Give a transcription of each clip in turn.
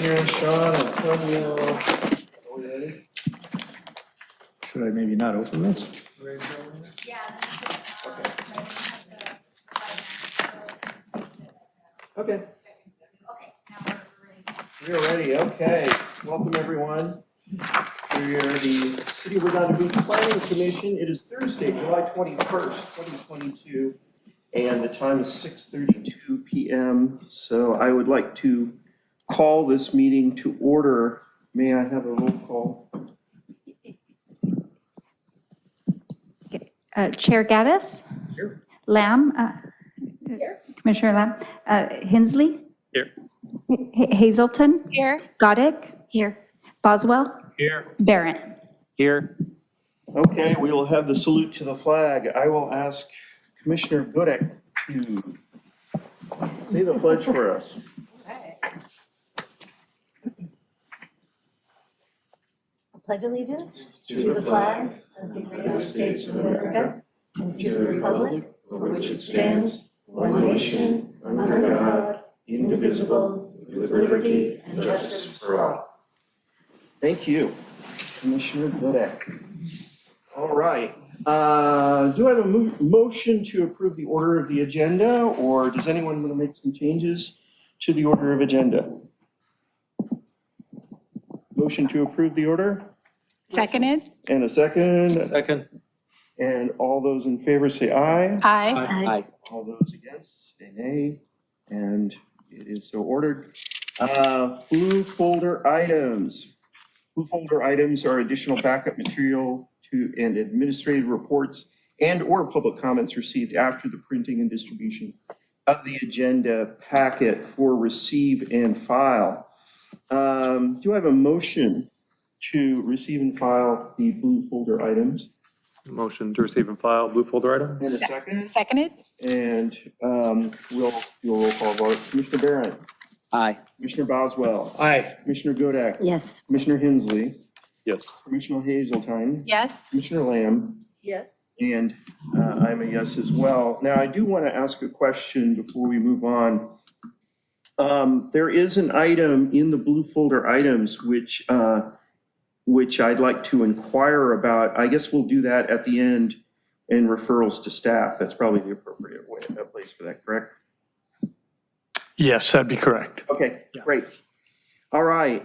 Tanya, Sean, Antonio. Are we ready? Should I maybe not open this? Okay. We are ready. Okay. Welcome, everyone. We are the City of Redondo Beach Planning Commission. It is Thursday, July 21st, 2022, and the time is 6:32 p.m. So I would like to call this meeting to order. May I have a roll call? Chair Gaddis? Here. Lamb? Here. Commissioner Lamb? Hensley? Here. Hazelton? Here. Goddick? Here. Boswell? Here. Barrett? Here. Okay, we will have the salute to the flag. I will ask Commissioner Godek to say the pledge for us. Pledge allegiance to the flag of the United States of America and to the republic for which it stands, one nation, under God, indivisible, with liberty and justice for all. Thank you, Commissioner Godek. All right. Do I have a motion to approve the order of the agenda, or does anyone want to make some changes to the order of agenda? Motion to approve the order? Seconded. And a second. Second. And all those in favor say aye. Aye. All those against say nay. And it is so ordered. Blue folder items. Blue folder items are additional backup material to and administrative reports and or public comments received after the printing and distribution of the agenda packet for receive and file. Do I have a motion to receive and file the blue folder items? Motion to receive and file blue folder item. And a second? Seconded. And we'll do a roll call vote. Commissioner Barron? Aye. Commissioner Boswell? Aye. Commissioner Godek? Yes. Commissioner Hensley? Yes. Commissioner Hazeltine? Yes. Commissioner Lamb? Yes. And I'm a yes as well. Now, I do want to ask a question before we move on. There is an item in the blue folder items which I'd like to inquire about. I guess we'll do that at the end in referrals to staff. That's probably the appropriate way, place for that, correct? Yes, that'd be correct. Okay, Yeah. great. All right,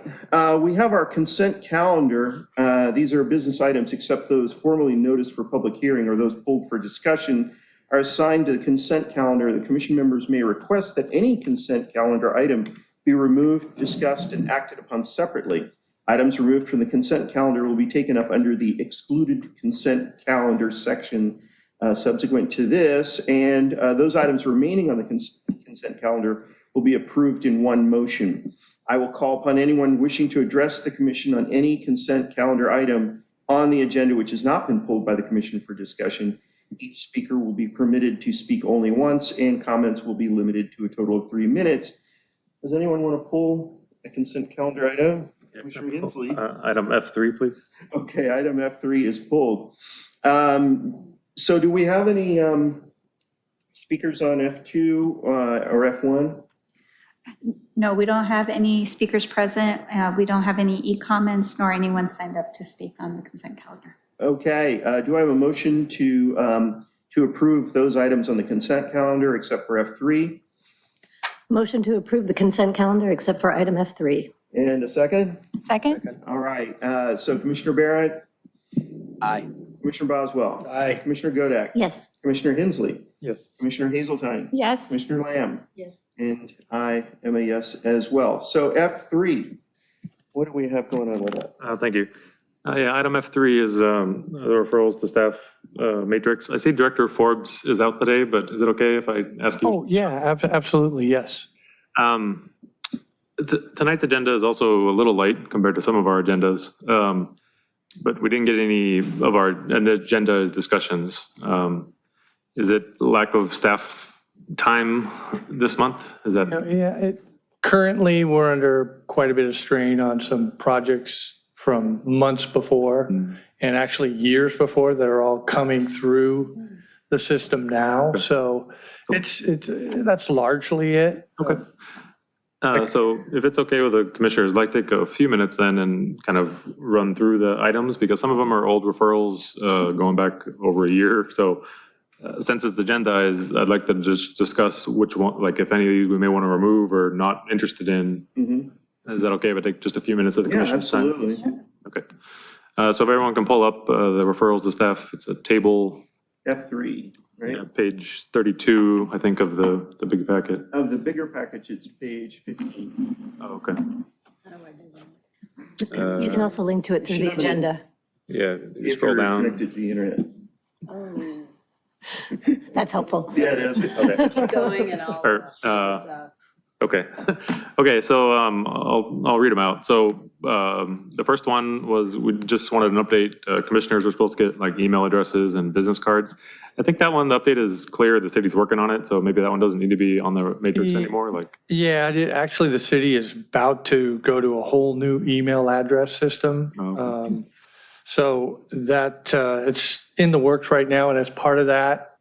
we have our consent calendar. These are business items except those formally noticed for public hearing or those pulled for discussion are assigned to the consent calendar. The commission members may request that any consent calendar item be removed, discussed, and acted upon separately. Items removed from the consent calendar will be taken up under the excluded consent calendar section subsequent to this, and those items remaining on the consent calendar will be approved in one motion. I will call upon anyone wishing to address the commission on any consent calendar item on the agenda which has not been pulled by the commission for discussion. Each speaker will be permitted to speak only once, and comments will be limited to a total of 3 minutes. Does anyone want to pull a consent calendar item? Commissioner Hensley? Item F3, please. Okay, item F3 is pulled. So do we have any speakers on F2 or F1? No, we don't have any speakers present. We don't have any e-comments nor anyone signed up to speak on the consent calendar. Okay, do I have a motion to approve those items on the consent calendar except for F3? Motion to approve the consent calendar except for item F3. And a second? Second. All right, so Commissioner Barrett, Aye. Commissioner Boswell, Aye. Commissioner Godek, Yes. Commissioner Hensley, Yes. Commissioner Hazeltine, Yes. Commissioner Lamb, Yes. and I am a yes as well. So F3, what do we have going on with that? Thank you. Yeah, item F3 is the referrals to staff matrix. I see Director Forbes is out today, but is it okay if I ask you? Oh, yeah, absolutely, yes. Tonight's agenda is also a little light compared to some of our agendas, but we didn't get any of our agenda discussions. Is it lack of staff time this month? Is that? Yeah, currently, we're under quite a bit of strain on some projects from months before and actually years before that are all coming through the system now. So that's largely it. Okay. So if it's okay with the commissioners, I'd like to take a few minutes then and kind of run through the items, because some of them are old referrals going back over a year. So since it's agendized, I'd like to just discuss which one, like if any of these we may want to remove or not interested in. Is that okay if I take just a few minutes of the Yeah, commissioner's time? absolutely. Okay. So if everyone can pull up the referrals to staff, it's a table, F3, right? page 32, I think, of the big packet. Of the bigger package, it's page 15. Oh, okay. You can also link to it through the agenda. Yeah, you If scroll you're down. connected to the internet. That's helpful. Yeah, it is. Okay. Going and all. Or, Okay. Okay, so I'll read them out. So the first one was, we just wanted an update. Commissioners were supposed to get like email addresses and business cards. I think that one, the update is clear. The city's working on it. So maybe that one doesn't need to be on the matrix anymore. Like, Yeah, actually, the city is about to go to a whole new email address system. Oh. So that, it's in the works right now, and as part of that,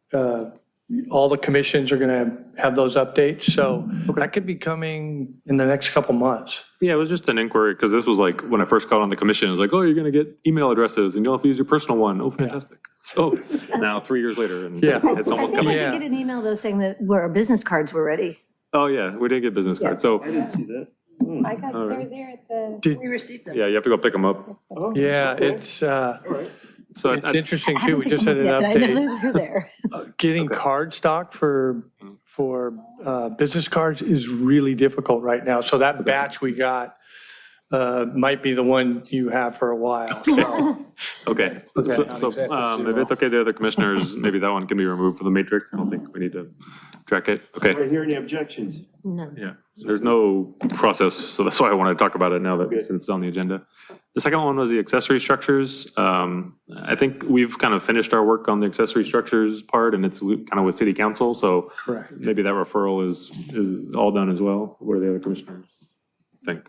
all the commissions are going to have those updates. So that could be coming in the next couple months. yeah, it was just an inquiry, because this was like, when I first got on the commission, it was like, oh, you're going to get email addresses and you'll have to use your personal one. Oh, fantastic. So now 3 years later, and Yeah. it's I almost think we coming. did get an email though saying that our business cards were ready. Oh, yeah, we did get business cards. So, I didn't see that. I got, All they're right. there at the, Did- we received them. yeah, you have to go pick them up. Oh, Yeah, okay. it's All right. So it's interesting I too. haven't We just picked had them an up yet, but I update. know they're there. Getting card stock for business cards is really difficult right now. So that batch we got might be the one you have for a while. So, Okay, Okay. so if it's okay to the other commissioners, maybe that one can be removed from the matrix. I don't think we need to track it. Do I Okay, hear any objections? No. yeah, there's no process, so that's why I want to talk about it now that since it's on the agenda. The second one was the accessory structures. I think we've kind of finished our work on the accessory structures part, and it's kind of with city council, so correct. maybe that referral is all done as well. What do the other commissioners think?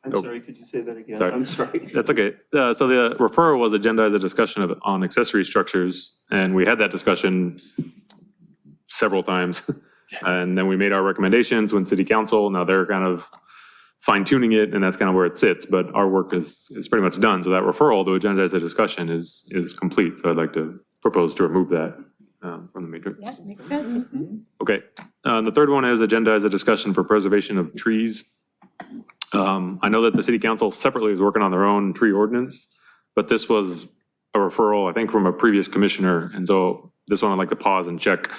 I'm Oh. sorry, could you say that again? Sorry. I'm sorry. That's okay. So the referral was agendized a discussion on accessory structures, and we had that discussion several times. And then we made our recommendations when city council, now they're kind of fine tuning it, and that's kind of where it sits, but our work is pretty much done. So that referral to agendize the discussion is complete. So I'd like to propose to remove that from the matrix. Yeah, makes sense. Okay. The third one is agendize a discussion for preservation of trees. I know that the city council separately is working on their own tree ordinance, but this was a referral, I think, from a previous commissioner. And so this one I'd like to pause and check.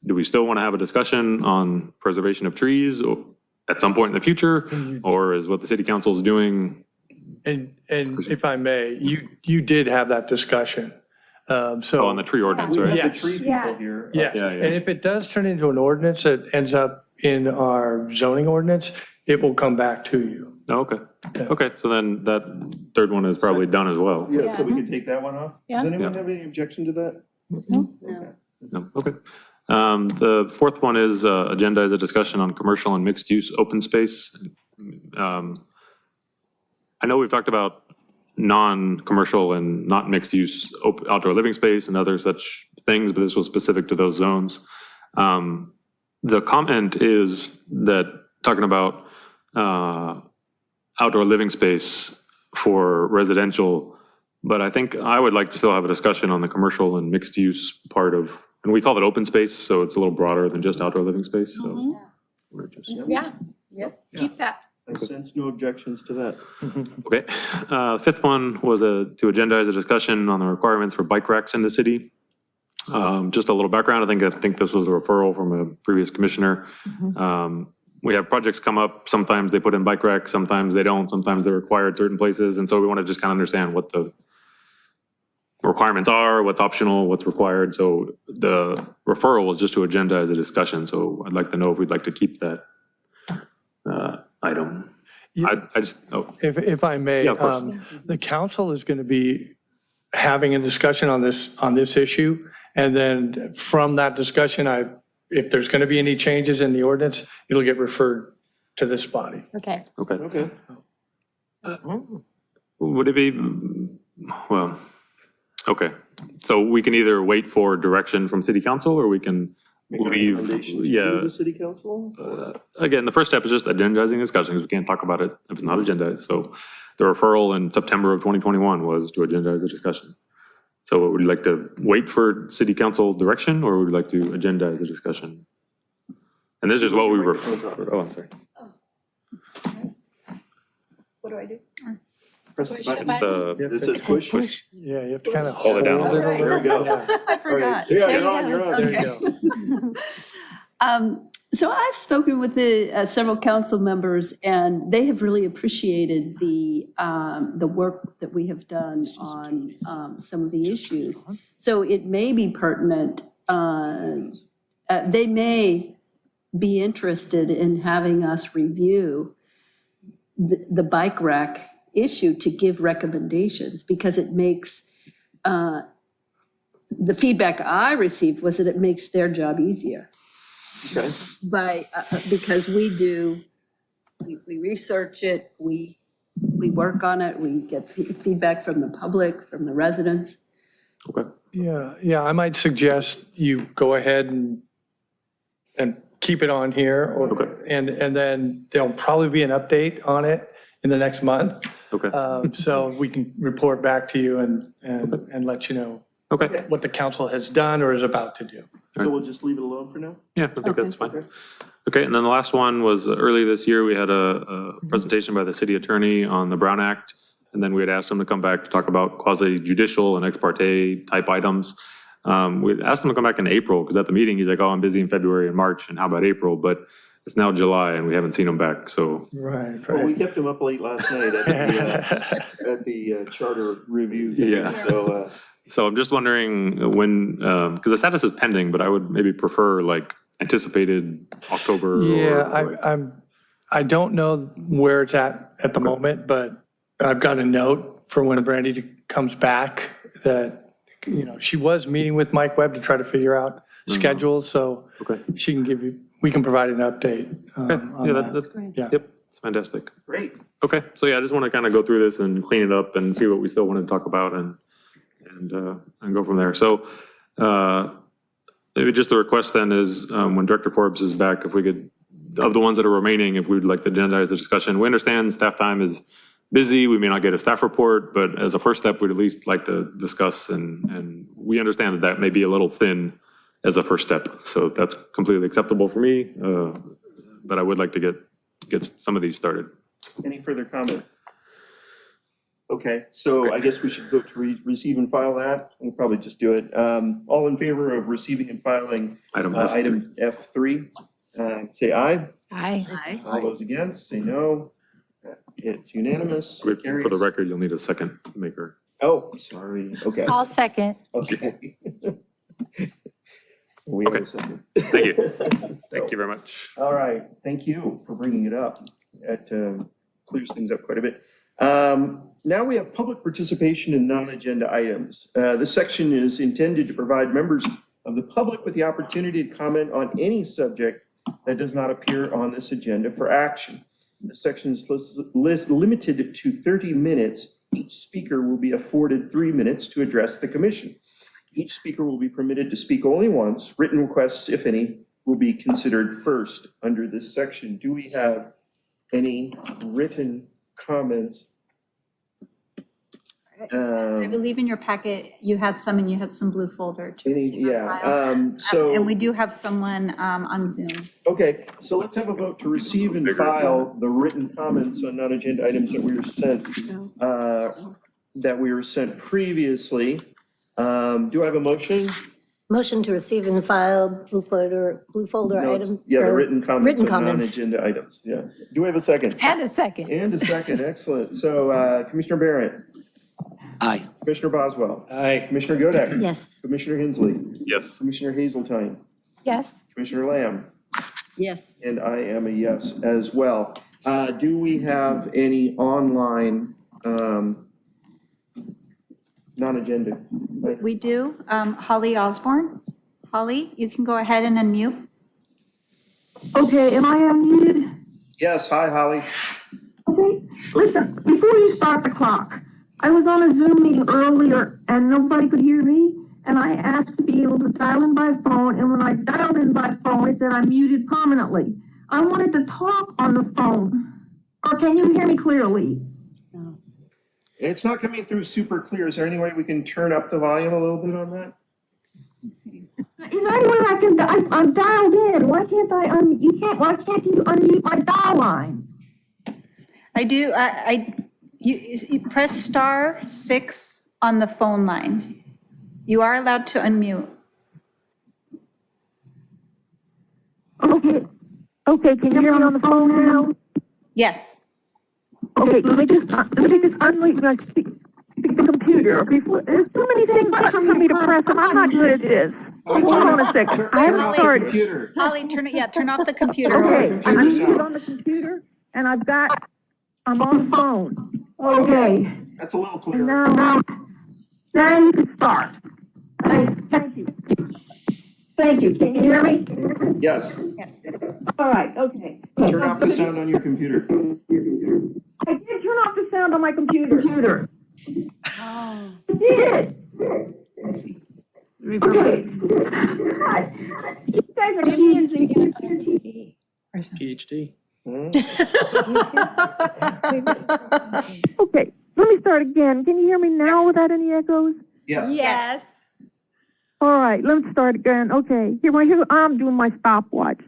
Do we still want to have a discussion on preservation of trees at some point in the future? Or is what the city council is doing? And if I may, you did have that discussion. So. Oh, on the tree ordinance, We right? have the Yes. tree people here. Yes, Yeah, yeah. and if it does turn into an ordinance that ends up in our zoning ordinance, it will come back to you. Oh, okay. Okay, so then that third one is probably done as well. Yeah, so we can take that one off? Yeah. Does anyone Yeah. have any objection to that? No. No, okay. The fourth one is agenda is a discussion on commercial and mixed use open space. I know we've talked about non-commercial and not mixed use outdoor living space and other such things, but this was specific to those zones. The comment is that talking about outdoor living space for residential, but I think I would like to still have a discussion on the commercial and mixed use part of, and we call it open space, so it's a little broader than just outdoor living space, so. we're just- Yeah, yep, keep that. I sense no objections to that. Okay. Fifth one was to agendize a discussion on the requirements for bike racks in the city. Just a little background, I think this was a referral from a previous commissioner. We have projects come up, sometimes they put in bike racks, sometimes they don't, sometimes they're required certain places, and so we want to just kind of understand what the requirements are, what's optional, what's required, so the referral was just to agendize a discussion, so I'd like to know if we'd like to keep that item. I just, If I may, Yeah, of course. the council is going to be having a discussion on this issue. And then from that discussion, if there's going to be any changes in the ordinance, it'll get referred to this body. Okay. okay. Okay. Would it be, well, okay. So we can either wait for direction from city council or we can Make a leave, recommendation to yeah. the city council? Again, the first step is just agendizing discussions. We can't talk about it if it's not agendized. So the referral in September of 2021 was to agendize the discussion. So would you like to wait for city council direction, or would you like to agendize the discussion? And this is what we refer, oh, I'm sorry. What do I do? Press the Push the button. button. It says push. push. Yeah, you have to kind of Hold hold it it down. a little. There we go. Yeah, I forgot. Yeah, There you're on, you're on. there you go. So I've spoken with several council members, and they have really appreciated the work that we have done on some of the issues. So it may be pertinent, they may be interested in having us review the bike rack issue to give recommendations, because it makes, the feedback I received was that it makes their job easier. Okay. Because we research it, we work on it, we get feedback from the public, from the residents. Okay. Yeah, I might suggest you go ahead and keep it on here, Okay. and then there'll probably be an update on it in the next month. Okay. So we can report back to you and let you know Okay. what the council has done or is about to do. So we'll just leave it alone for now? Yeah, I think that's fine. Okay, and then the last one was early this year, we had a presentation by the city attorney on the Brown Act. And then we had asked him to come back to talk about quasi judicial and ex parte type items. We had asked him to come back in April, because at the meeting, he's like, oh, I'm busy in February and March, and how about April? But it's now July and we haven't seen him back, so. Right, Well, we right. kept him up late last night at the charter review thing. Yeah. So, I'm just wondering when, because the status is pending, but I would maybe prefer like anticipated October. Yeah, I don't know where it's at the moment, but I've got a note for when Brandy comes back that, she was meeting with Mike Webb to try to figure out schedules, so Okay. she can we can provide an update on Yeah, that. that's, Yeah. yep, it's fantastic. great. Okay, so yeah, I just want to kind of go through this and clean it up and see what we still want to talk about and go from there. So maybe just the request then is when Director Forbes is back, if we could, of the ones that are remaining, if we'd like to agendize the discussion. We understand staff time is busy, we may not get a staff report, but as a first step, we'd at least like to discuss, and we understand that may be a little thin as a first step. So that's completely acceptable for me, but I would like to get some of these started. Any further comments? Okay, so I guess we should vote to receive and file that. We'll probably just do it. All in favor of receiving and filing Item F3. item F3, say aye. Aye. All those against, say no. It's unanimous. For the Carries. record, you'll need a second maker. Oh, sorry. Okay. I'll second. Okay. So we have Okay. a second. Thank you. So, Thank you very much. all right, thank you for bringing it up. That clears things up quite a bit. Now we have public participation in non-agenda items. This section is intended to provide members of the public with the opportunity to comment on any subject that does not appear on this agenda for action. This section is limited to 30 minutes. Each speaker will be afforded 3 minutes to address the commission. Each speaker will be permitted to speak only once. Written requests, if any, will be considered first under this section. Do we have any written comments? I believe in your packet, you had some and you had some blue folder to receive and file. And we do have someone on Zoom. Okay, so let's have a vote to receive and file the written comments on non-agenda items that we were sent previously. Do I have a motion? Motion to receive and file blue folder No, it's- item. Yeah, the or written comments written on comments. non-agenda items, yeah. Do we have a second? And a second. And a second, excellent. So Commissioner Barrett, Aye. Commissioner Boswell, Aye. Commissioner Godek, Yes. Commissioner Hensley, Yes. Commissioner Hazeltine, Yes. Commissioner Lamb, Yes. and I am a yes as well. Do we have any online non-agenda? We do. Holly Osborne. Holly, you can go ahead and unmute. Okay, am I unmuted? Yes, hi Holly. Okay, listen, before you start the clock, I was on a Zoom meeting earlier and nobody could hear me, and I asked to be able to dial in by phone, and when I dialed in by phone, it said I'm muted permanently. I wanted to talk on the phone. Or can you hear me clearly? It's not coming through super clear. Is there any way we can turn up the volume a little bit on that? Is there any way I can, I'm dialed in, why can't why can't you unmute my dial line? I do, you press *6 on the phone line. You are allowed to unmute. Okay, can you hear me on the phone now? Yes. Okay, let me just unmute my speak the computer. Before, there's too many things for me to press, and I'm not good at this. Hold on a second, I haven't started. Holly, turn off the computer. Okay, I'm muted on the computer, and I'm on the phone. Okay. That's a little clearer. Now you can start. Thank you. Thank you. Can you hear me? Yes. Yes. All right, okay. Turn off the sound on your computer. I did turn off the sound on my computer. I did. Let's see. Okay. God. You guys are Maybe it's confusing. speaking on TV. PhD. Okay, let me start again. Can you hear me now without any echoes? Yes. Yes. All right, let's start again. Okay, here I'm doing my stopwatch.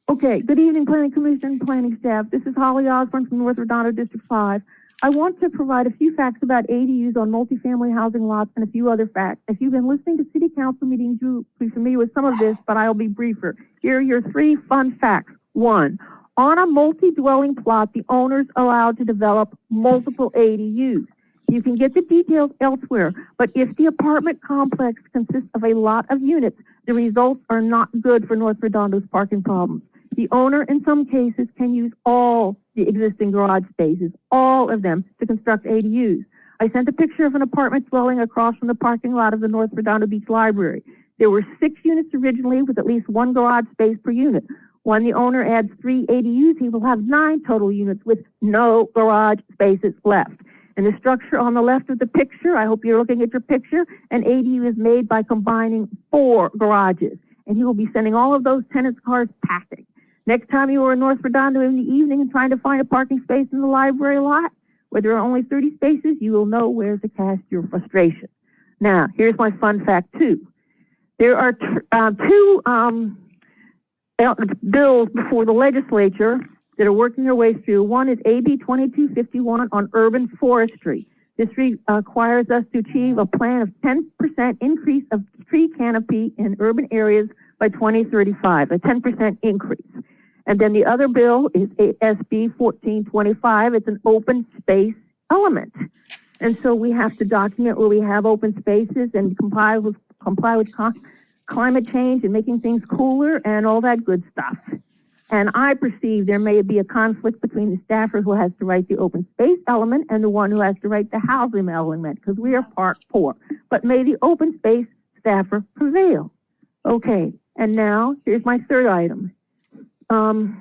Okay, good evening, Planning Commission, planning staff. This is Holly Osborne from North Redondo District 5. I want to provide a few facts about ADUs on multifamily housing lots and a few other facts. If you've been listening to city council meetings, you'll be familiar with some of this, but I'll be briefer. Here are your 3 fun facts. 1, on a multi-dwelling plot, the owner's allowed to develop multiple ADUs. You can get the details elsewhere, but if the apartment complex consists of a lot of units, the results are not good for North Redondo's parking problems. The owner, in some cases, can use all the existing garage spaces, all of them, to construct ADUs. I sent a picture of an apartment dwelling across from the parking lot of the North Redondo Beach Library. There were 6 units originally with at least 1 garage space per unit. When the owner adds 3 ADUs, he will have 9 total units with no garage spaces left. And the structure on the left of the picture, I hope you're looking at your picture, an ADU is made by combining 4 garages. And he will be sending all of those tenants' cars packing. Next time you are in North Redondo in the evening and trying to find a parking space in the library lot, where there are only 30 spaces, you will know where to cast your frustration. Now, here's my fun fact 2. There are 2 bills before the legislature that are working their way through. One is AB 2251 on urban forestry. This requires us to achieve a plan of 10% increase of tree canopy in urban areas by 2035, a 10% increase. And then the other bill is SB 1425. It's an open space element. And so we have to document where we have open spaces and comply with climate change and making things cooler and all that good stuff. And I perceive there may be a conflict between the staffer who has to write the open space element and the one who has to write the housing element, because we are part poor. But may the open space staffer prevail. Okay, and now here's my 3rd item. On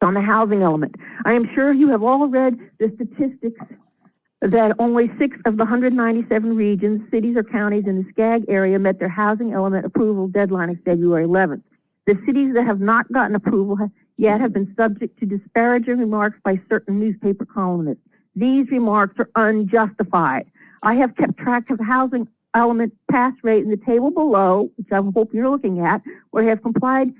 the housing element. I am sure you have all read the statistics that only 6 of the 197 regions, cities or counties in the SCAG area met their housing element approval deadline of February 11th. The cities that have not gotten approval yet have been subject to disparaging remarks by certain newspaper columnists. These remarks are unjustified. I have kept track of the housing element pass rate in the table below, which I hope you're looking at, where I have compiled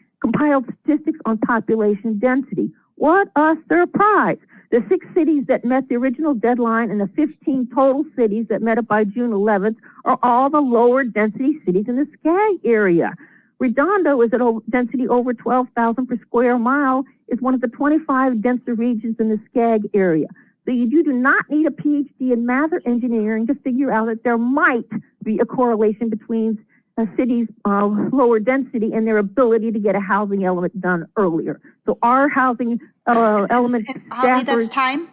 statistics on population density. What a surprise! The 6 cities that met the original deadline and the 15 total cities that met it by June 11th are all the lower density cities in the SCAG area. Redondo is at a density over 12,000 per square mile, is one of the 25 denser regions in the SCAG area. So you do not need a PhD in math or engineering to figure out that there might be a correlation between a city's lower density and their ability to get a housing element done earlier. So our housing element Holly, that's staffers. time.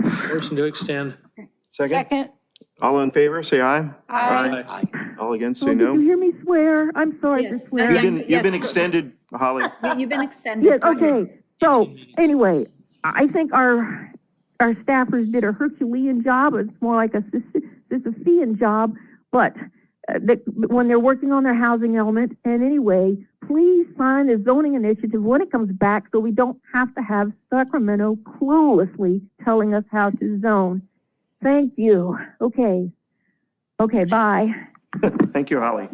Motion to extend. Second. All in favor, say aye. Aye. All against, Oh, say did you no. hear me swear? I'm sorry to Yes. swear. You've been extended, Holly. You've been extended. Yes, Go ahead. okay. So anyway, I think our staffers did a Herculean job. It's more like a Sisyphean job, but that when they're working on their housing element. And anyway, please sign the zoning initiative when it comes back so we don't have to have Sacramento cluelessly telling us how to zone. Thank you. Okay. Okay, bye. Thank you, Holly.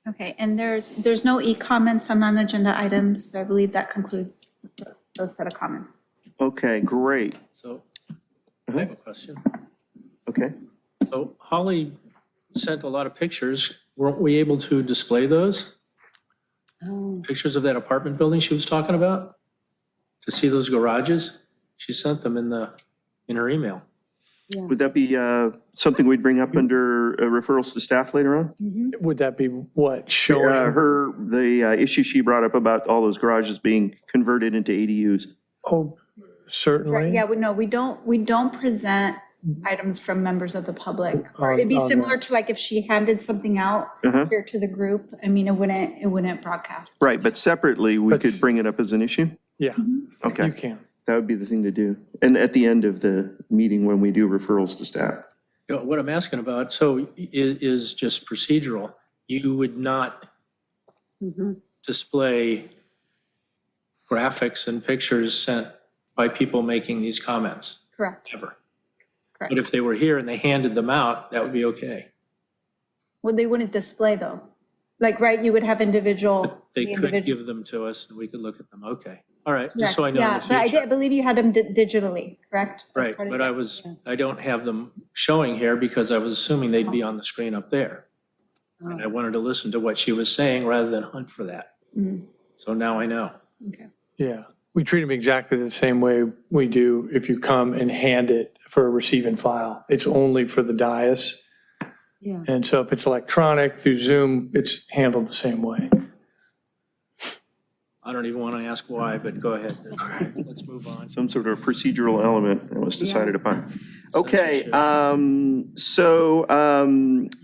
Okay, and there's no e-comments on non-agenda items, so I believe that concludes those set of comments. Okay, great. So I have a question. Okay. So Holly sent a lot of pictures. Weren't we able to display those? Oh, Pictures of that apartment building she was talking about? To see those garages? She sent them in her email. Would that be something we'd bring up under referrals to staff later on? Would that be what, showing? The issue she brought up about all those garages being converted into ADUs. Oh, certainly. Yeah, we don't present items from members of the public. Or it'd be On similar to like if she handed something out here to the group. I mean, it wouldn't broadcast. Right, but separately, we could bring it up as an issue? Yeah, Okay. you can. That would be the thing to do. And at the end of the meeting, when we do referrals to staff. You know, what I'm asking about, so is just procedural. You would not display graphics and pictures sent by people making these comments, Correct. ever. Correct. But if they were here and they handed them out, that would be okay. Well, they wouldn't display though. Like, right, you would have individual. But they the could individual- give them to us and we could look at them. Okay. All right, just so I know in Yeah, the but I future. believe you had them digitally, correct? As Right, part of but it? I don't have them showing here because I was assuming they'd be on the screen up there. And I wanted to listen to what she was saying rather than hunt for that. So now I know. Okay. Yeah, we treat them exactly the same way we do if you come and hand it for a receive and file. It's only for the dais. yeah. And so if it's electronic through Zoom, it's handled the same way. I don't even want to ask why, but go ahead. That's fine. Let's move on. Some sort of procedural element that was decided upon. Okay, Censorship.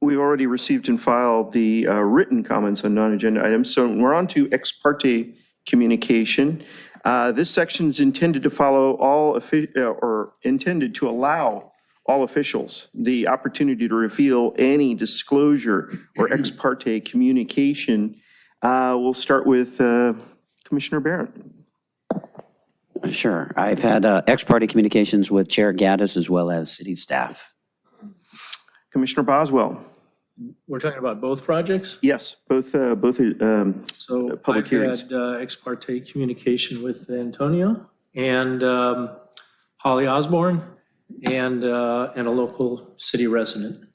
we've already received and filed the written comments on non-agenda items. So we're on to ex parte communication. This section is intended to follow intended to allow all officials the opportunity to reveal any disclosure or ex parte communication. We'll start with Commissioner Barrett. Sure. I've had ex parte communications with Chair Gaddis as well as city staff. Commissioner Boswell. We're talking about both projects? Yes, both So public I've hearings. had ex parte communication with Antonio and Holly Osborne and a local city resident.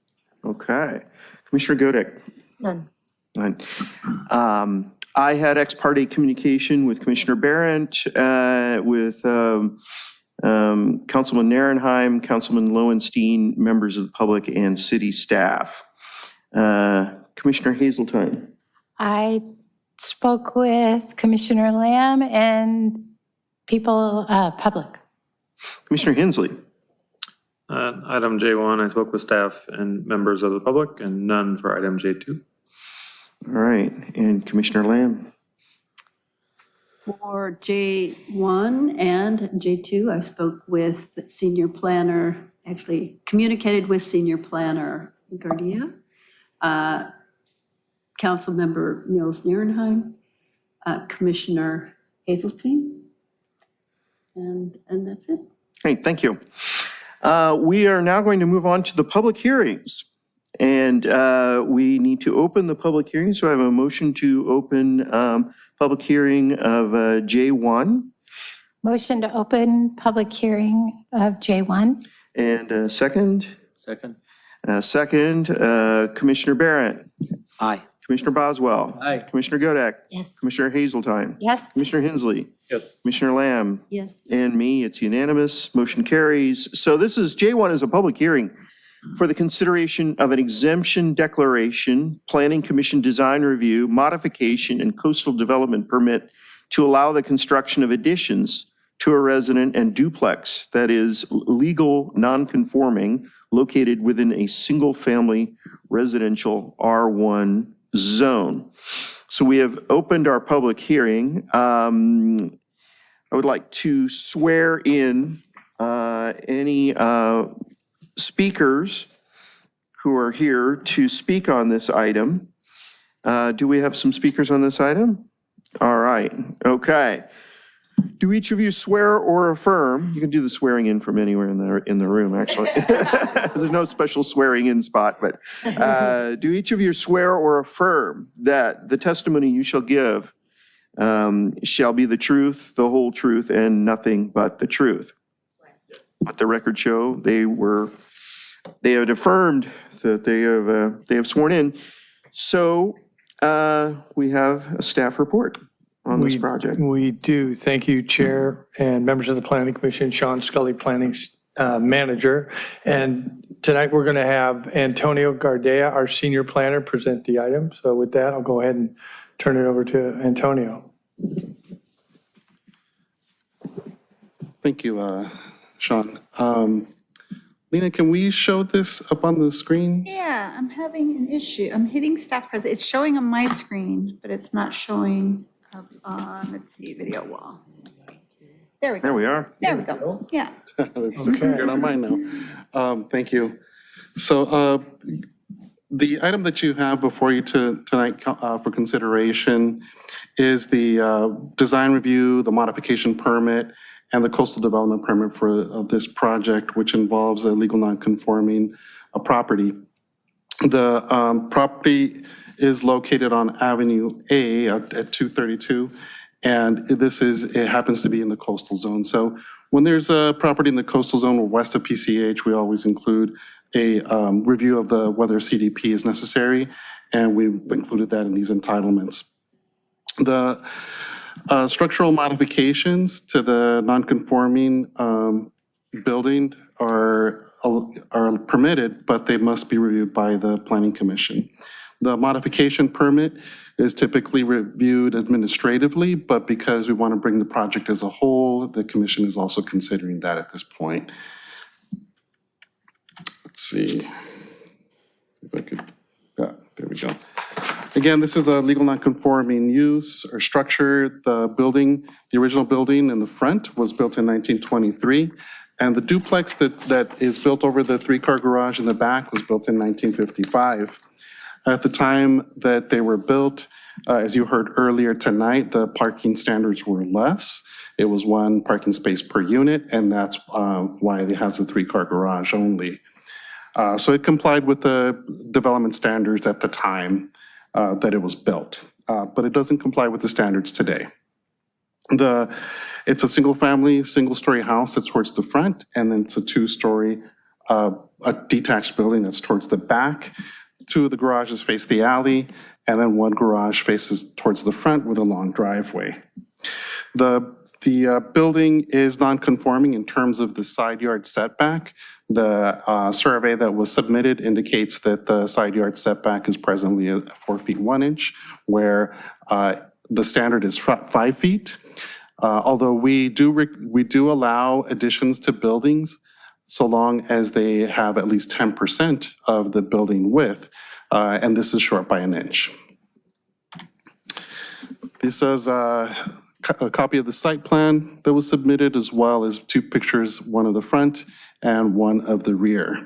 Okay. Commissioner Godek. None. None. I had ex parte communication with Commissioner Barrett, with Councilman Narenheim, Councilman Lowenstein, members of the public, and city staff. Commissioner Hazeltine. I spoke with Commissioner Lamb and people, public. Commissioner Hensley. Item J1, I spoke with staff and members of the public, and none for item J2. All right, and Commissioner Lamb. For J1 and J2, I spoke with senior planner, actually communicated with senior planner Gardia, council member Niels Nierenheim, Commissioner Hazeltine, and that's it. Hey, thank you. We are now going to move on to the public hearings. And we need to open the public hearing. So I have a motion to open public hearing of J1. Motion to open public hearing of J1. And second? Second? Second, Commissioner Barrett. Aye. Commissioner Boswell. Aye. Commissioner Godek. Yes. Commissioner Hazeltine. Yes. Commissioner Hensley. Yes. Commissioner Lamb. Yes. And me, it's unanimous. Motion carries. So this is, J1 is a public hearing for the consideration of an exemption declaration, Planning Commission design review, modification, and coastal development permit to allow the construction of additions to a resident and duplex that is legal non-conforming located within a single-family residential R1 zone. So we have opened our public hearing. I would like to swear in any speakers who are here to speak on this item. Do we have some speakers on this item? All right, okay. Do each of you swear or affirm? You can do the swearing in from anywhere in the room, actually. There's no special swearing in spot, but do each of you swear or affirm that the testimony you shall give shall be the truth, the whole truth, and nothing but the truth? Let the record show they had affirmed that they have sworn in. So we have a staff report on this project. We do. Thank you, Chair and members of the Planning Commission, Sean Scully, Planning Manager. And tonight we're going to have Antonio Gardea, our Senior Planner, present the item. So with that, I'll go ahead and turn it over to Antonio. Thank you, Sean. Lena, can we show this up on the screen? Yeah, I'm having an issue. I'm hitting staff present. It's showing on my screen, but it's not showing up on, let's see, video wall. There we go. There we are. There we go. Yeah. It's good on mine now. Thank you. So the item that you have before you tonight for consideration is the design review, the modification permit, and the coastal development permit for this project, which involves a legal non-conforming property. The property is located on Avenue A at 232, and it happens to be in the coastal zone. So when there's a property in the coastal zone or west of PCH, we always include a review of whether CDP is necessary, and we've included that in these entitlements. The structural modifications to the non-conforming building are permitted, but they must be reviewed by the Planning Commission. The modification permit is typically reviewed administratively, but because we want to bring the project as a whole, the Commission is also considering that at this point. Let's see if I could, there we go. Again, this is a legal non-conforming use or structure. The original building in the front was built in 1923, and the duplex that is built over the three-car garage in the back was built in 1955. At the time that they were built, as you heard earlier tonight, the parking standards were less. It was one parking space per unit, and that's why it has a three-car garage only. So it complied with the development standards at the time that it was built, but it doesn't comply with the standards today. It's a single-family, single-story house that's towards the front, and then it's a two-story, a detached building that's towards the back. Two of the garages face the alley, and then one garage faces towards the front with a long driveway. The building is non-conforming in terms of the side yard setback. The survey that was submitted indicates that the side yard setback is presently 4 feet 1 inch, where the standard is 5 feet. Although we do allow additions to buildings so long as they have at least 10% of the building width, and this is short by 1 inch. This is a copy of the site plan that was submitted, as well as 2 pictures, one of the front and one of the rear.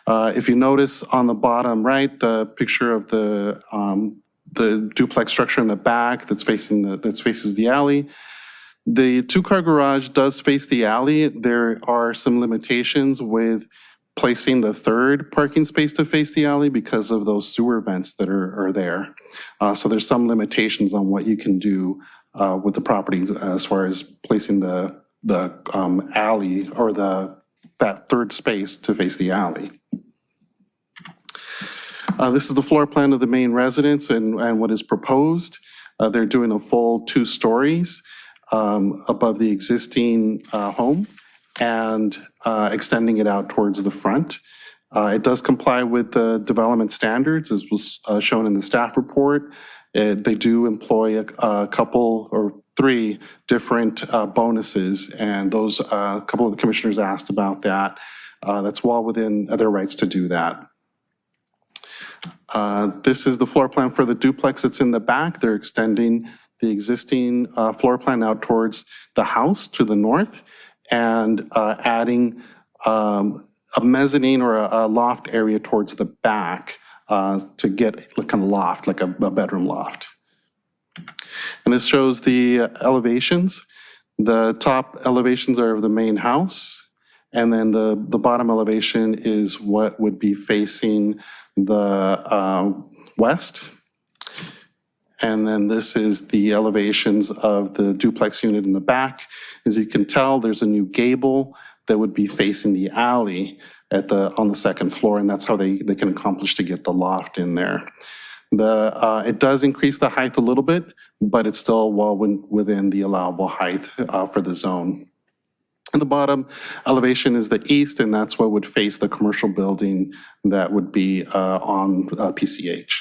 If you notice on the bottom right, the picture of the duplex structure in the back that faces the alley. The 2-car garage does face the alley. There are some limitations with placing the third parking space to face the alley because of those sewer vents that are there. So there's some limitations on what you can do with the property as far as placing the alley or that third space to face the alley. This is the floor plan of the main residence and what is proposed. They're doing a full 2 stories above the existing home and extending it out towards the front. It does comply with the development standards, as was shown in the staff report. They do employ a couple or 3 different bonuses, and those a couple of the commissioners asked about that. That's well within their rights to do that. This is the floor plan for the duplex that's in the back. They're extending the existing floor plan out towards the house to the north and adding a mezzanine or a loft area towards the back to get kind of loft, like a bedroom loft. And this shows the elevations. The top elevations are of the main house, and then the bottom elevation is what would be facing the west. And then this is the elevations of the duplex unit in the back. As you can tell, there's a new gable that would be facing the alley on the second floor, and that's how they can accomplish to get the loft in there. It does increase the height a little bit, but it's still well within the allowable height for the zone. And the bottom elevation is the east, and that's what would face the commercial building that would be on PCH.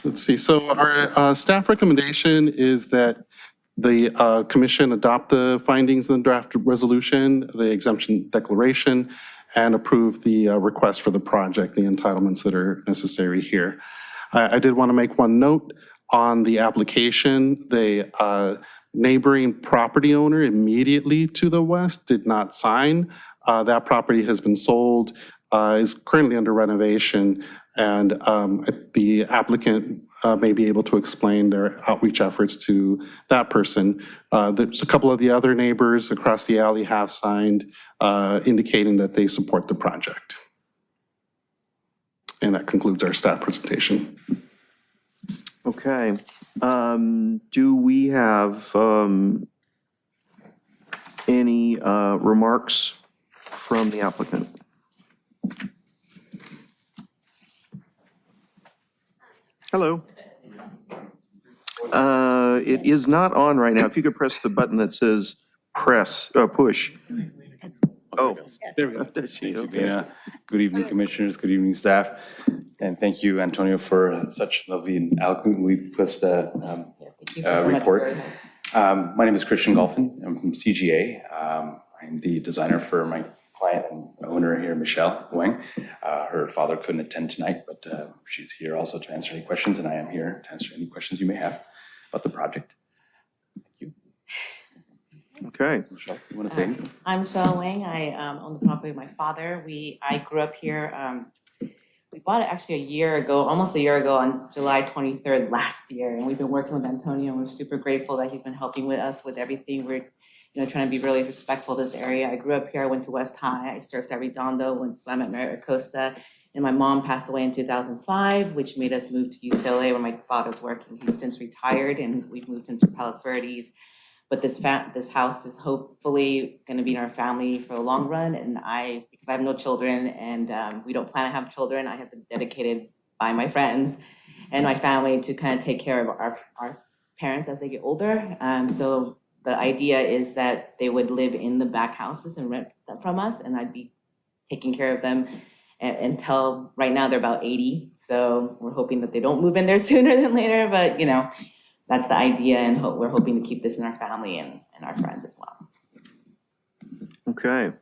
Let's see, so our staff recommendation is that the commission adopt the findings in the draft resolution, the exemption declaration, and approve the request for the project, the entitlements that are necessary here. I did want to make one note on the application. The neighboring property owner immediately to the west did not sign. That property has been sold, is currently under renovation, and the applicant may be able to explain their outreach efforts to that person. There's a couple of the other neighbors across the alley have signed, indicating that they support the project. And that concludes our staff presentation. Okay. Do we have any remarks from the applicant? Hello. It is not on right now. If you could press the button that says push. Oh, there we go. Okay. Good evening, commissioners. Good evening, staff. And thank you, Antonio, for such lovely and eloquently put report. My name is Christian Golfin. I'm from CGA. I'm the designer for my client and owner here, Michelle Wang. Her father couldn't attend tonight, but she's here also to answer any questions, and I am here to answer any questions you may have about the project. Thank you. Okay. Michelle, you want to say anything? I'm Michelle Wang. I own the property of my father. I grew up here. We bought it actually almost a year ago on July 23rd last year. And we've been working with Antonio, and we're super grateful that he's been helping with us with everything. We're trying to be really respectful of this area. I grew up here. I went to West High. I surfed at Redondo, went to swam at Merritt Costa. And my mom passed away in 2005, which made us move to UCLA where my father's working. He's since retired, and we've moved into Palos Verdes. But this house is hopefully going to be in our family for the long run. And because I have no children and we don't plan to have children, I have been dedicated by my friends and my family to kind of take care of our parents as they get older. So the idea is that they would live in the back houses and rent them from us, and I'd be taking care of them until right now they're about 80. So we're hoping that they don't move in there sooner than later, but that's the idea, and we're hoping to keep this in our family and our friends as well. Okay.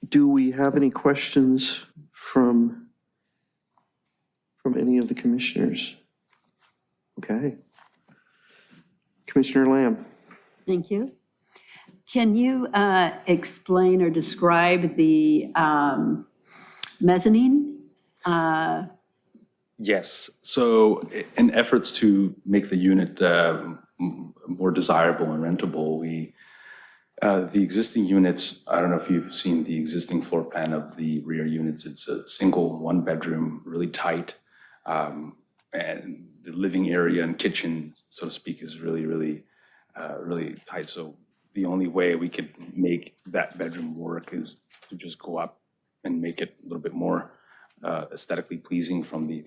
Do we have any questions from any of the commissioners? Okay. Commissioner Lamb. Thank you. Can you explain or describe the mezzanine? Yes. So in efforts to make the unit more desirable and rentable, the existing units, I don't know if you've seen the existing floor plan of the rear units. It's a single one bedroom, really tight. And the living area and kitchen, so to speak, is really, really, really tight. So the only way we could make that bedroom work is to just go up and make it a little bit more aesthetically pleasing from the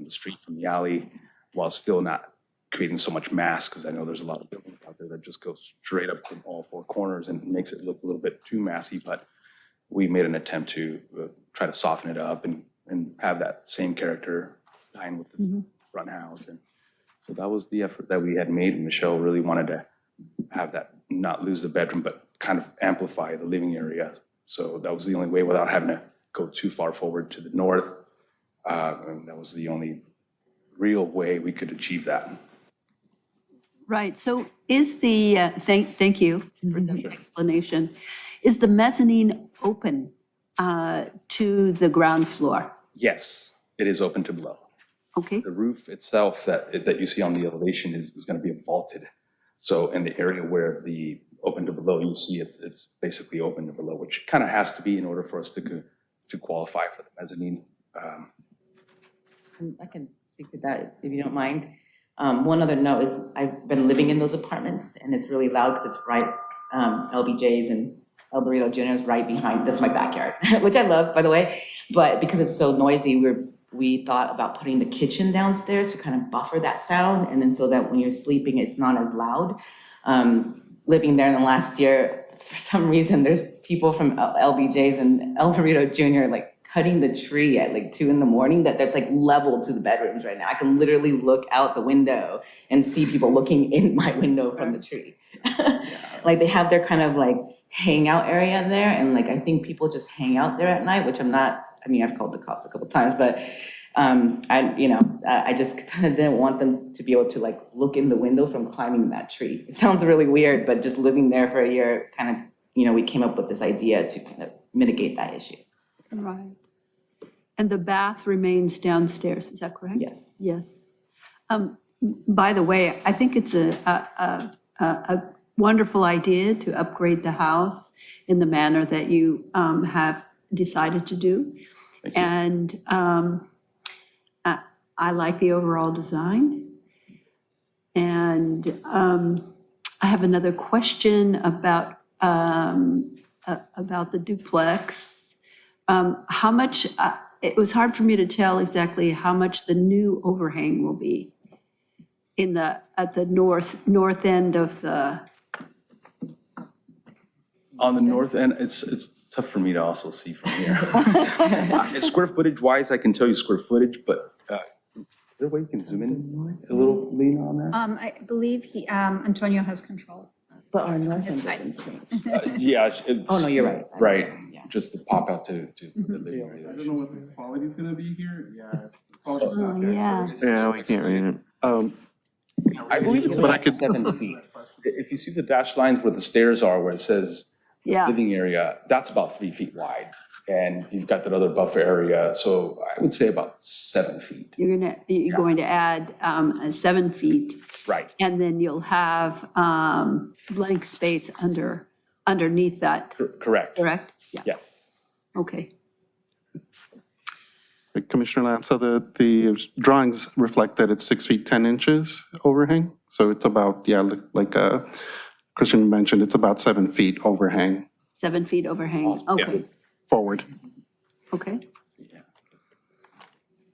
street, from the alley, while still not creating so much mass, because I know there's a lot of buildings out there that just go straight up to all four corners and makes it look a little bit too massy. But we made an attempt to try to soften it up and have that same character line with the front house. And so that was the effort that we had made. And Michelle really wanted to have that, not lose the bedroom, but kind of amplify the living area. So that was the only way without having to go too far forward to the north. And that was the only real way we could achieve that. Right, so is the, thank you for the explanation. Is the mezzanine open to the ground floor? Yes, it is open to below. Okay, The roof itself that you see on the elevation is going to be vaulted. So in the area where the open to below, you see it's basically open to below, which kind of has to be in order for us to qualify for the mezzanine. I can speak to that if you don't mind. One other note is I've been living in those apartments and it's really loud because it's right, LBJ's and El Burrito Jr. is right behind, that's my backyard, which I love, by the way. But because it's so noisy, we thought about putting the kitchen downstairs to kind of buffer that sound. And then so that when you're sleeping, it's not as loud. Living there in the last year, for some reason, there's people from LBJ's and El Burrito Jr. like cutting the tree at like 2 a.m. that's like leveled to the bedrooms right now. I can literally look out the window and see people looking in my window from the tree. Like they have their kind of like hangout area there. And like, I think people just hang out there at night, which I've called the cops a couple times, but I just kind of didn't want them to be able to like look in the window from climbing that tree. It sounds really weird, but just living there for a year, kind of, we came up with this idea to kind of mitigate that issue. right. And the bath remains downstairs, is that correct? Yes. Yes. By the way, I think it's a wonderful idea to upgrade the house in the manner that you have decided to do. And I like the overall design. And I have another question about the duplex. How much, it was hard for me to tell exactly how much the new overhang will be at the north end of the. On the north end, it's tough for me to also see from here. Square footage wise, I can tell you square footage, but is there a way you can zoom in a little, Lena, on that? I believe Antonio has control. But our north His end side. doesn't change. Yeah. it's- Oh, no, you're right. Right, Yeah. just to pop out to the living area. I don't know what the quality's gonna be here. Yeah. the quality's not Oh, there. yeah. Yeah, we can't read it. I believe it's But I about could- 7 feet. If you see the dashed lines where the stairs are, where it says Yeah, living area, that's about 3 feet wide. And you've got that other buffer area, so I would say about 7 feet. you're going to add 7 feet. Right, And then you'll have blank space underneath that, correct. correct? Yeah, Yes. okay. Commissioner Lamb, so the drawings reflect that it's 6 feet 10 inches overhang. So it's about, like Christian mentioned, it's about 7 feet overhang 7 feet overhang, okay, forward. okay.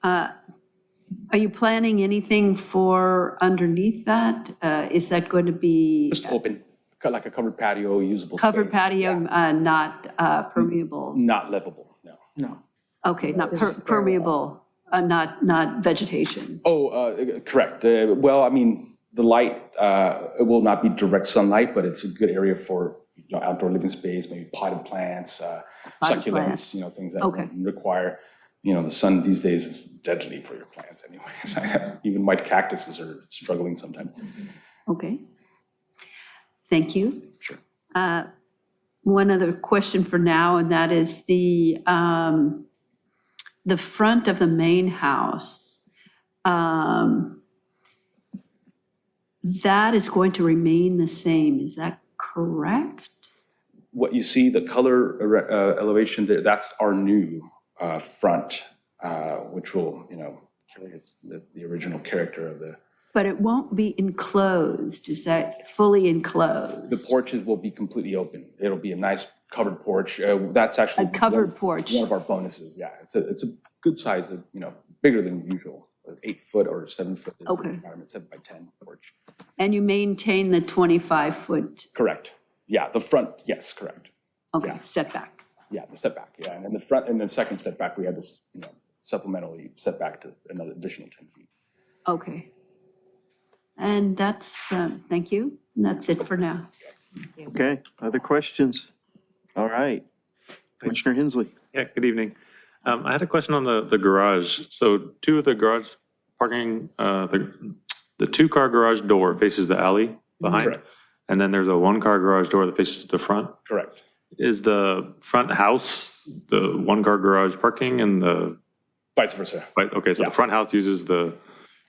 Are you planning anything for underneath that? Is that going to be Just open, like a covered patio, usable space. covered patio, not permeable? Not livable, no. No. Okay, not permeable, not vegetation. Correct. Well, I mean, the light, it will not be direct sunlight, but it's a good area for outdoor living space, maybe potted plants, Potted succulents, plants. things that Okay. require, the sun these days is deadly for your plants anyways. Even white cactuses are struggling sometimes. Okay. Thank you. Sure. One other question for now, and that is the front of the main house. That is going to remain the same, is that correct? What you see, the color elevation there, that's our new front, which will, carry the original character of the. But it won't be enclosed, is that fully enclosed? The porches will be completely open. It'll be a nice covered porch. That's actually. A covered porch. One of our bonuses, yeah. It's a good size, bigger than usual. 8 foot or 7 foot is the Okay. requirement, 7 by 10 porch. And you maintain the 25-foot, Correct. Yeah, the front, yes, correct. okay, Yeah. setback? Yeah, the setback, yeah. And then the front, and then second setback, we had this, supplementally setback to another additional 10 feet. Okay. And that's, thank you. And that's it for now. Okay, other questions? All right. Commissioner Hensley. Yeah, good evening. I had a question on the garage. So 2 of the garage parking, the 2-car garage door faces the alley behind, Correct. and then there's a 1-car garage door that faces the front. Correct. Is the front house the 1-car garage parking and the, Vice versa. right, okay, so Yeah. the front house uses the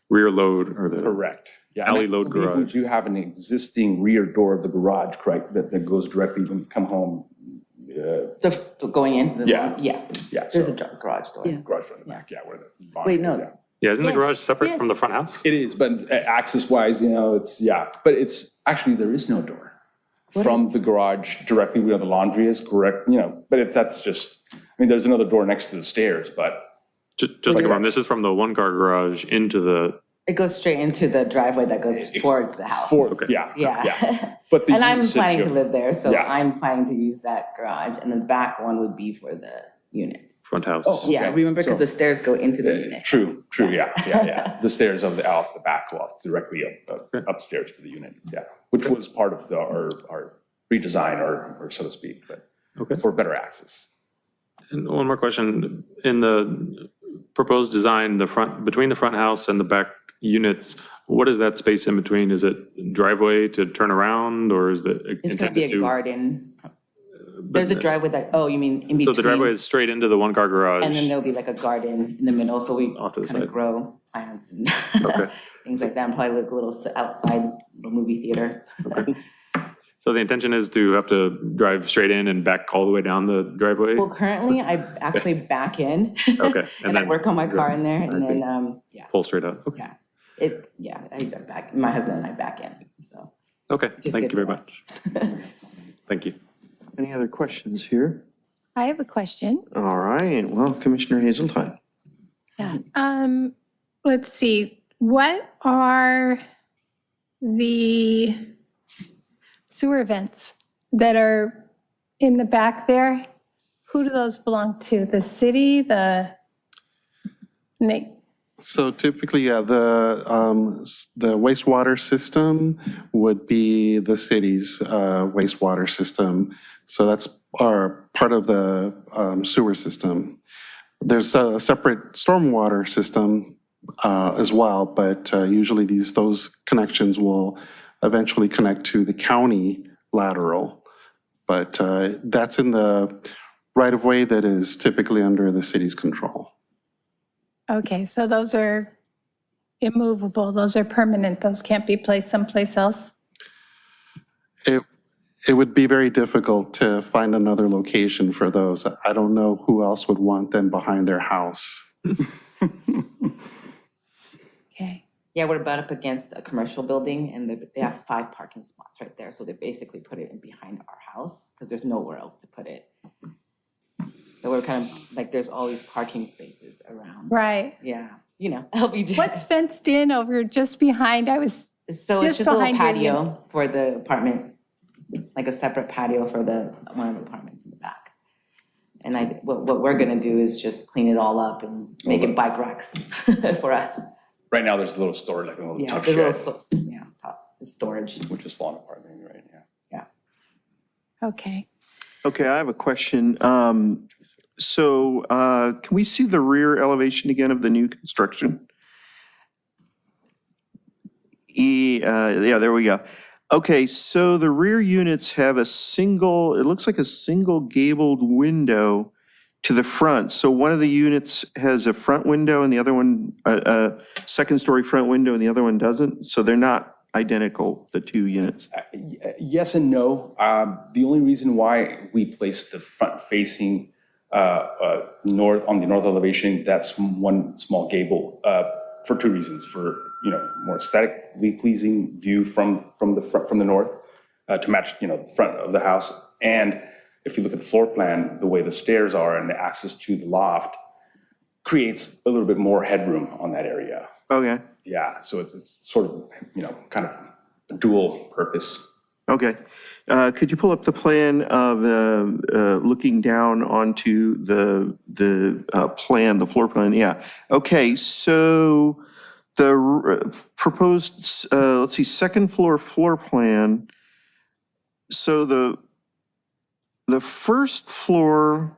rear load or the Correct. Yeah. alley And I load believe garage? We do have an existing rear door of the garage, correct, that goes directly when you come home. Going in? Yeah. Yeah. Yeah, There's so a garage door. garage door in the back, yeah, where the. barn Wait, is, no. yeah. Yeah, isn't the Yes, garage separate from the yes. front house? It is, but access-wise, it's, yeah, but it's, actually, there is no door from the garage directly where the laundry is, correct, but that's just, I mean, there's another door next to the stairs, but. Just to confirm, this is from the 1-car garage into the, It goes straight into the driveway that goes towards the house. Yeah. Yeah. But the And I'm usage planning to of- live there, so Yeah. I'm planning to use that garage, and the back one would be for the units. front house. Yeah, Okay, remember, because so- the stairs go into the unit. True, yeah. The stairs off the back go off directly upstairs to the unit, yeah, which was part of our redesign, or so to speak, but Okay. for better access. And one more question, in the proposed design, between the front house and the back units, what is that space in between? Is it driveway to turn around, or is it It's gonna be intended a to? garden. There's a driveway that, oh, you mean in between? So the driveway is straight into the 1-car garage? And then there'll be like a garden in the middle, so we Off to the kind of side. grow plants and Okay. things like that, and probably like a little outside little movie theater. So the intention is to have to drive straight in and back all the way down the driveway? Well, currently I actually back in. Okay, And I then work on my car in there, I and see. then, yeah, Pull straight up? Okay. yeah, I back, my husband and I back in, so. Okay, it's just thank good you very for us. much. Thank you. Any other questions here? I have a question. All right, well, Commissioner Hazeltine. Yeah. Let's see, what are the sewer vents that are in the back there? Who do those belong to? The city, Nick? So typically, yeah, the wastewater system would be the city's wastewater system. So that's part of the sewer system. There's a separate stormwater system as well, but usually those connections will eventually connect to the county lateral. But that's in the right-of-way that is typically under the city's control. Okay, so those are immovable, those are permanent, those can't be placed someplace else? It would be very difficult to find another location for those. I don't know who else would want them behind their house. Okay. Yeah, we're about up against a commercial building, and they have 5 parking spots right there, so they basically put it in behind our house, because there's nowhere else to put it. So we're kind of, like, there's all these parking spaces around. Right. Yeah, LBJ. What's fenced in over just behind? So it's just just a little behind your patio for the apartment, like a separate patio for one of the apartments in the back. And what we're gonna do is just clean it all up and make it bike racks for us. Right now, there's a little storage, like a little Yeah, tough there's a shed, little, top storage. which is falling apart, maybe, right, yeah. Okay. Okay, I have a question. So can we see the rear elevation again of the new construction? Yeah, there we go. Okay, so the rear units have it looks like a single gabled window to the front. So one of the units has a front window and the other one, a second-story front window, and the other one doesn't? So they're not identical, the two units? Yes and no. The only reason why we placed the front-facing north, on the north elevation, that's one small gable, for 2 reasons. For, more aesthetically pleasing view from the north, to match, the front of the house. And if you look at the floor plan, the way the stairs are and the access to the loft creates a little bit more headroom on that area. Okay, Yeah, so it's sort of, kind of a dual purpose. okay. Could you pull up the plan of looking down onto the plan, the floor plan? Yeah. Okay, so the proposed, let's see, second floor plan. So the first floor,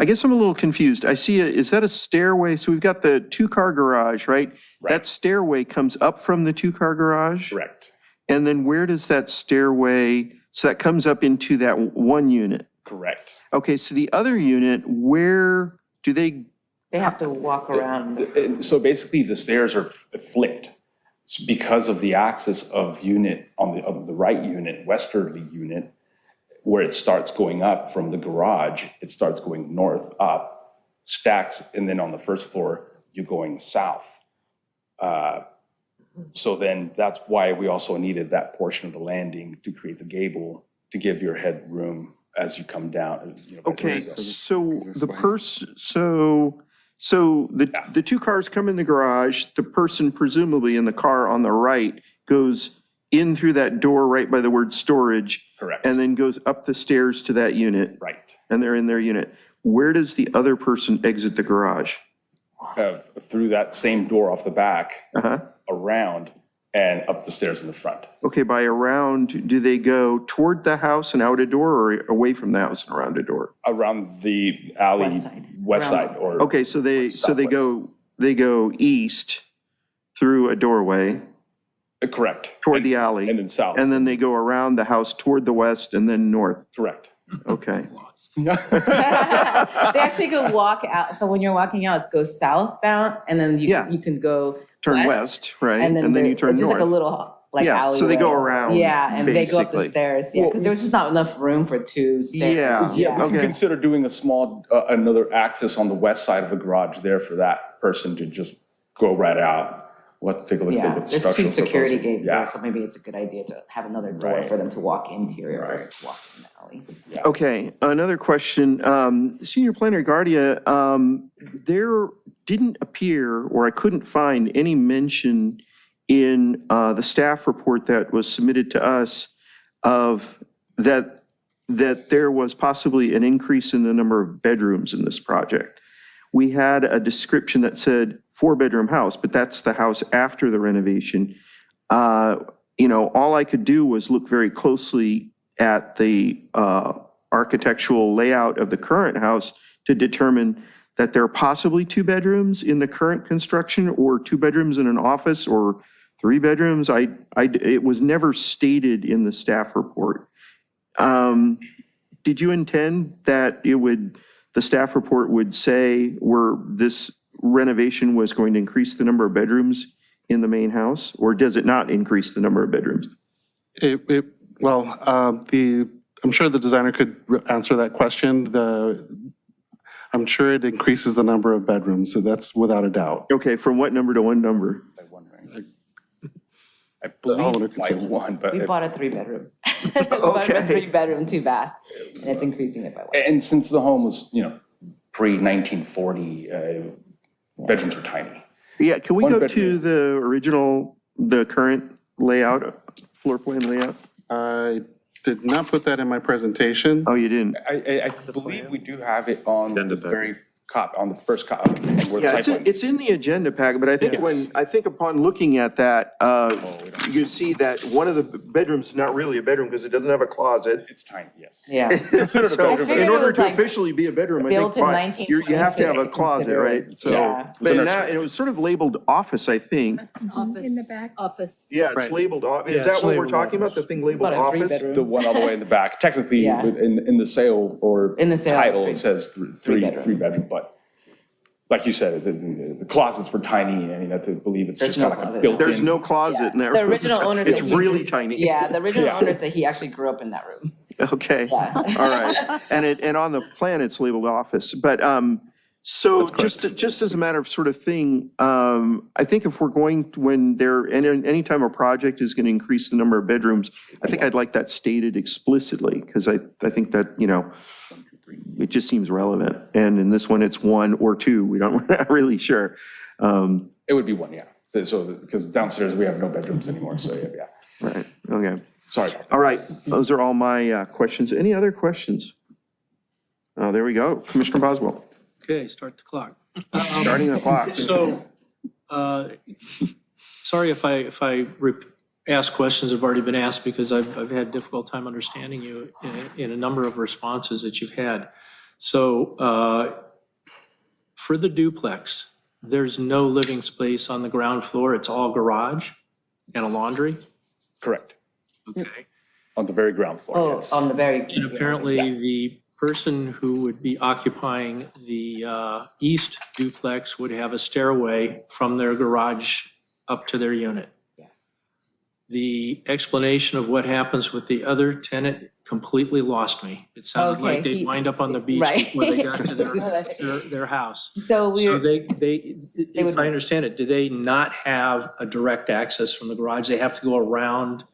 I guess I'm a little confused. I see, is that a stairway? So we've got the two-car garage, right? That stairway comes up from the two-car garage? Correct. And then where does that stairway, so that comes up into that one unit? Correct. Okay, so the other unit, where do they, They have to walk around. So basically, the stairs are flipped. It's because of the axis of unit, on the right unit, westerly unit, where it starts going up from the garage, it starts going north up, stacks, and then on the first floor, you're going south. So then that's why we also needed that portion of the landing to create the gable, to give your headroom as you come down. okay, so the two cars come in the garage, the person presumably in the car on the right goes in through that door right by the word storage. Correct. And then goes up the stairs to that unit. Right. And they're in their unit. Where does the other person exit the garage? Through that same door off the back, Uh-huh. around, and up the stairs in the front. Okay, by around, do they go toward the house and out a door or away from the house and around a door? Around the alley, west side, or. Okay, so they go east through a doorway Correct. toward the alley. And then south. And then they go around the house toward the west and then north. Correct. Okay. They actually go walk out. So when you're walking out, it goes southbound, and then you can go Turn west, right? and then you turn it's just north. like a little Yeah, so they go around, Yeah, and they go up the basically. stairs. Yeah, because there was just not enough room for two stairs. Yeah. Yeah, we Okay. can consider doing a small, another access on the west side of the garage there for that person to just go right out. We'll have to take a look at Yeah, what the there's structural two security proposal- gates Yeah. there, so maybe it's a good idea to have another door Right. for them to walk interior Right. versus walk in the alley. Okay, another question. Senior Planner Guardia, there didn't appear, or I couldn't find any mention in the staff report that was submitted to us of that there was possibly an increase in the number of bedrooms in this project. We had a description that said 4-bedroom house, but that's the house after the renovation. All I could do was look very closely at the architectural layout of the current house to determine that there are possibly 2 bedrooms in the current construction, or 2 bedrooms in an office, or 3 bedrooms. It was never stated in the staff report. Did you intend that the staff report would say where this renovation was going to increase the number of bedrooms in the main house, or does it not increase the number of bedrooms? I'm sure the designer could answer that question. I'm sure it increases the number of bedrooms, so that's without a doubt. Okay, from what number to what number? I believe by one, but. We bought a 3-bedroom. We bought a 3-bedroom, 2-bath, and it's increasing it by 1. And since the home was, pre-1940, bedrooms were tiny. Yeah, can we One go bedroom. to the current layout, floor plan layout? I did not put that in my presentation. Oh, you didn't? I believe we do have it on Agenda the pack. very on the first copy. where the Yeah, site plan- it's in the agenda pack, but I think upon looking at that, you see that one of the bedrooms is not really a bedroom because it doesn't have a closet. It's tiny, yes. Yeah. Considered a So bedroom. in order was to like officially be a bedroom, I think built in you have to have a 1926 closet, consider right? it. So, Yeah. but it was sort of labeled office, I think. In the back? Office. Yeah, it's Right. labeled, is Yeah, that it's what we're labeled talking about, office. the thing labeled About a office? 3-bedroom. The one all the way in the back. Technically, Yeah. in the sale or In the sale, it's title, three- it says three-bedroom. 3-bedroom, but like you said, the closets were tiny. I mean, I believe it's There's just no kind of like a closet. built-in. There's no closet in there. The original owner It's said he- really tiny. Yeah, the original Yeah. owner said he actually grew up in that room. Okay, Yeah. all right. And on the plan, it's labeled office. But so just as a matter of sort of thing, I think if we're going, anytime a project is going to increase the number of bedrooms, I think I'd like that stated explicitly, because I think that, it just seems relevant. And in this one, it's 1 or 2. We're not really sure. It would be 1, yeah. So, because downstairs we have no bedrooms anymore, so yeah. Right, okay. Sorry. All right, those are all my questions. Any other questions? Oh, there we go. Commissioner Boswell, Okay, start the clock. starting the clock. So, sorry if I ask questions that have already been asked, because I've had a difficult time understanding you in a number of responses that you've had. So for the duplex, there's no living space on the ground floor. It's all garage and a laundry? Correct. Okay. On the very ground floor, yes. On the very. And apparently the person who would be occupying the east duplex would have a stairway from their garage up to their unit. Yes. The explanation of what happens with the other tenant completely lost me. It sounded like they'd wind up on the beach right. before they got to their house. So So if I understand it, do they not have a direct access from the garage? They have to go around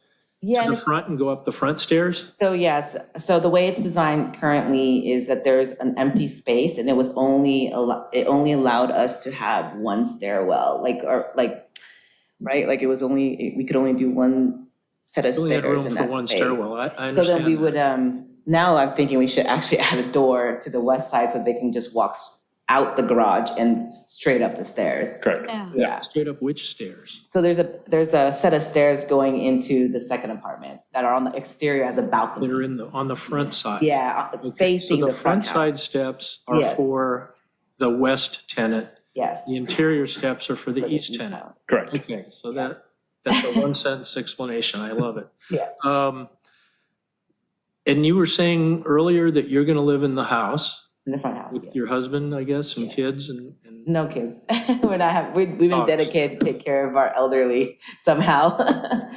to the front and go up the front stairs? So yes, so the way it's designed currently is that there's an empty space and it was only, it only allowed us to have one stairwell, right? Like it was only, we could only do one set of Only had stairs room in for that one space. stairwell. I understand. So then we that. would, now I'm thinking we should actually add a door to the west side so they can just walk out the garage and straight up the stairs. Correct. Yeah. Straight up which stairs? So there's a set of stairs going into the second apartment that are on the exterior as a balcony. That are on the front side? Yeah, Okay, facing so the the front side house. steps are Yes. for the west tenant. Yes. The interior steps are for the For the east east tenant. side. Correct. Okay, so that's a one-sentence explanation. I love it. Yeah. And you were saying earlier that you're going to live in the house In the front house, with yes. your husband, I guess, and Yes. kids and No kids. We've been Dogs. dedicated to take care of our elderly somehow.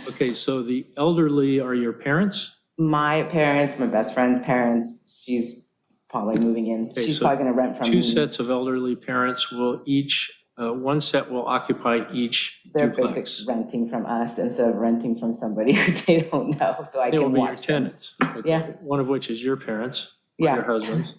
Okay, so the elderly are your parents? My parents, my best friend's parents, she's probably moving in. Okay, She's so probably gonna rent from me. Two sets of elderly parents will each, one set will occupy each They're duplex. basically renting from us instead of renting from somebody who they don't know, so I They will can be your watch them. tenants. Okay, Yeah. one of which is your parents, or Yeah. your husband's,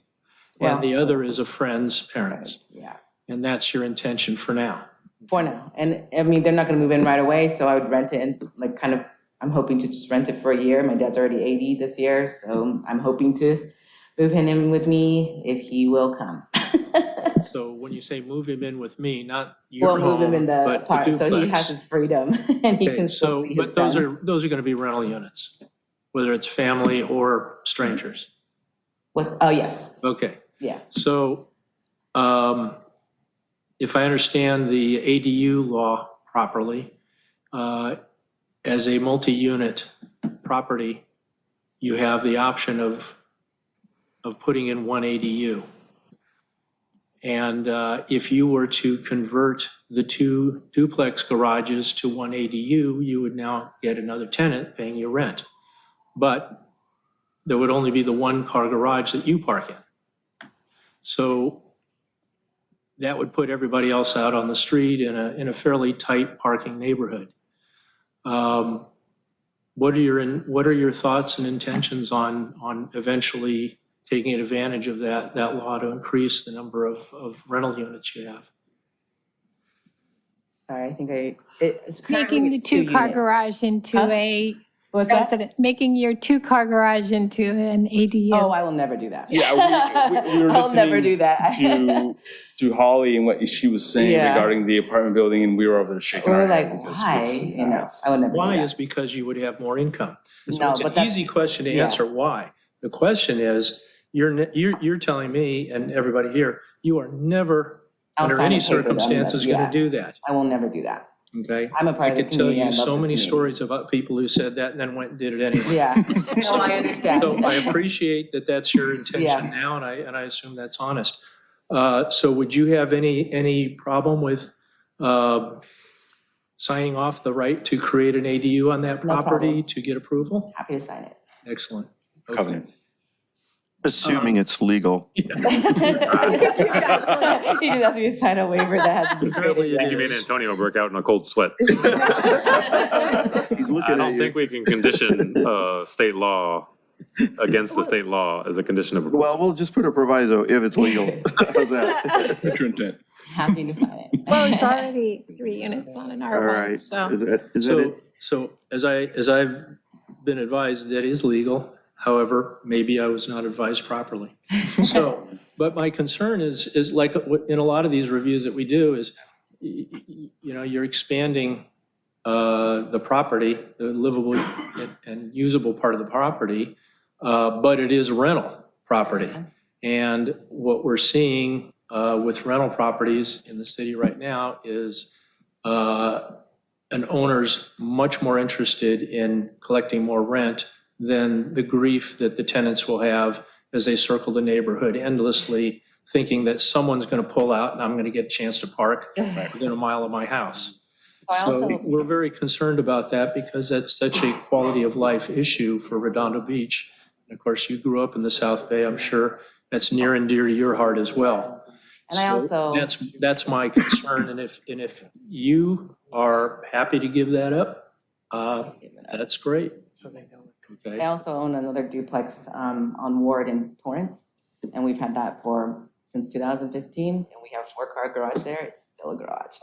Well- and the other is a friend's parents. Yeah, And that's your intention for now. for now. And I mean, they're not gonna move in right away, so I would rent it and like kind of, I'm hoping to just rent it for a year. My dad's already 80 this year, so I'm hoping to move him in with me if he will come. So when you say move him in with me, not your We'll move him in home, the but the apartment, so he duplex. has his freedom and he Okay, can still so, see his but those friends. those are going to be rental units, whether it's family or strangers. Oh, yes, Okay, yeah. so if I understand the ADU law properly, as a multi-unit property, you have the option of putting in one ADU. And if you were to convert the two duplex garages to one ADU, you would now get another tenant paying your rent. But there would only be the one car garage that you park in. So that would put everybody else out on the street in a fairly tight parking neighborhood. What are your thoughts and intentions on eventually taking advantage of that law to increase the number of rental units you have? Sorry, I think it's Making currently the it's 2 two-car units. garage into Huh? a What's that? resident, making your two-car garage into an ADU. Oh, I will never do that. Yeah, we were I'll never listening do that. to Holly and what she was saying Yeah. regarding the apartment building, and we were over there shaking We're our like, head. because why? it's You know, nuts. I will never do Why that. is because you would have more income. So No, it's but an that's- easy question to yeah. answer, why? The question is, you're telling me and everybody here, you are never, I'll under sign any a paper, though, circumstances, but going yeah. to do that, I will never do that. okay? I'm a part I of the could tell community. I you love so this many community. stories about people who said that and then went and did it anyway. Yeah, no, I understand. So I appreciate that that's your intention Yeah. now, and I assume that's honest. So would you have any problem with signing off the right to create an ADU on that No property problem. to get approval? Happy to sign it. Excellent. Okay. Covenant. Assuming it's legal. He just asked me to sign a waiver that hasn't been Apparently created it You yet. made Antonio break out in a cold sweat. He's I looking at don't you. think we can condition state law against the state law as a condition of approval. Well, we'll just put a proviso if it's legal. How's that? What's your intent? Happy to sign it. Well, it's already 3 units on an All R1, right. so. Is that it? So as I've been advised, that is legal. However, maybe I was not advised properly. So, but my concern is like in a lot of these reviews that we do is, you're expanding the property, the livable and usable part of the property, but it is rental property. And what we're seeing with rental properties in the city right now is an owner's much more interested in collecting more rent than the grief that the tenants will have as they circle the neighborhood endlessly, thinking that someone's going to pull out and I'm going to get a chance to park within a mile of my house. So we're very concerned about that because that's such a quality of life issue for Redondo Beach. And of course, you grew up in the South Bay. I'm sure that's near and dear to your heart as well. And I also, That's my concern. And if you are happy to give that up, that's great. Okay. I also own another duplex on Ward in Torrance, and we've had that since 2015, and we have 4-car garage there. It's still a garage.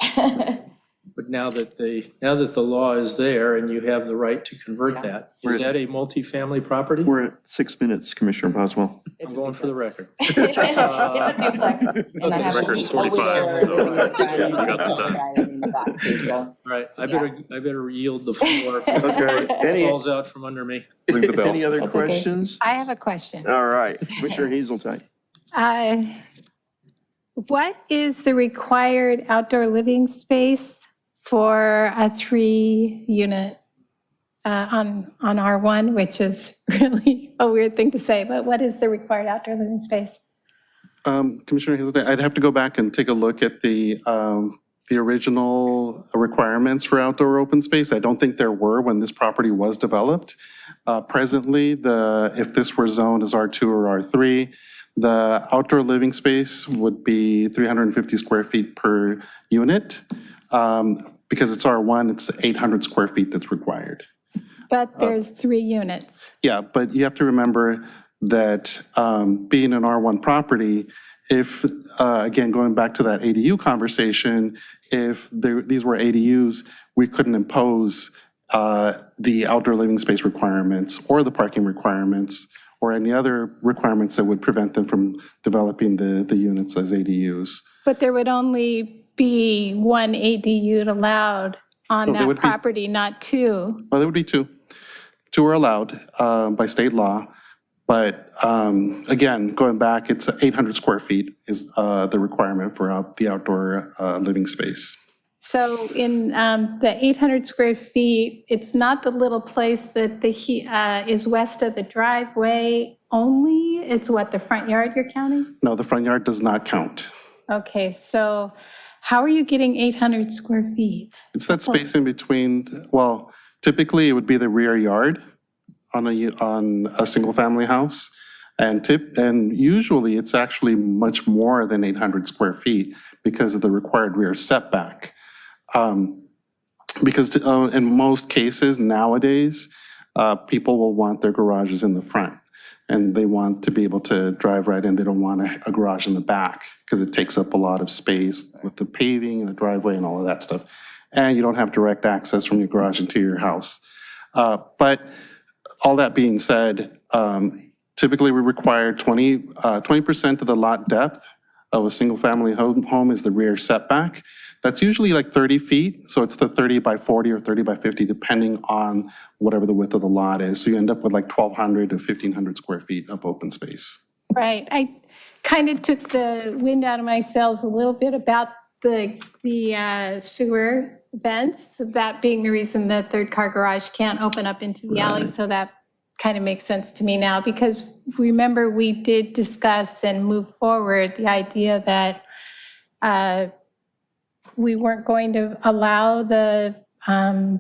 But now that the law is there and you have the right to convert that, is that a multifamily property? We're at 6 minutes, Commissioner Boswell. I'm going for the record. It's a duplex, and I have Record's a 45, so you got that done. in the back too, so. All right, I better yield the floor. Okay. It falls out from under me. Ring the bell. Any other That's okay. questions? I have a question. All right, Commissioner Hazeltine. What is the required outdoor living space for a 3-unit on R1, which is really a weird thing to say, but what is the required outdoor living space? Commissioner Hazelton, I'd have to go back and take a look at the original requirements for outdoor open space. I don't think there were when this property was developed. Presently, if this were zoned as R2 or R3, the outdoor living space would be 350 square feet per unit. Because it's R1, it's 800 square feet that's required. But there's 3 units. Yeah, but you have to remember that being an R1 property, if, again, going back to that ADU conversation, if these were ADUs, we couldn't impose the outdoor living space requirements or the parking requirements or any other requirements that would prevent them from developing the units as ADUs. But there would only be 1 ADU allowed on No, there would that be- property, not 2. Well, there would be 2. 2 are allowed by state law. But again, going back, it's 800 square feet is the requirement for the outdoor living space. So in the 800 square feet, it's not the little place that is west of the driveway only? It's what, the front yard you're counting? No, the front yard does not count. Okay, so how are you getting 800 square feet? It's that space in between, well, typically it would be the rear yard on a single-family house. And usually it's actually much more than 800 square feet because of the required rear setback. Because in most cases nowadays, people will want their garages in the front. And they want to be able to drive right in. They don't want a garage in the back because it takes up a lot of space with the paving and the driveway and all of that stuff. And you don't have direct access from your garage into your house. But all that being said, typically we require 20% of the lot depth of a single family home is the rear setback. That's usually like 30 feet. So it's the 30 by 40 or 30 by 50, depending on whatever the width of the lot is. So you end up with like 1,200 to 1,500 square feet of open space. Right, I kind of took the wind out of my sails a little bit about the sewer vents, that being the reason the 3rd-car garage can't open up into the alley. So that kind of makes sense to me now, because remember we did discuss and move forward the idea that we weren't going to allow the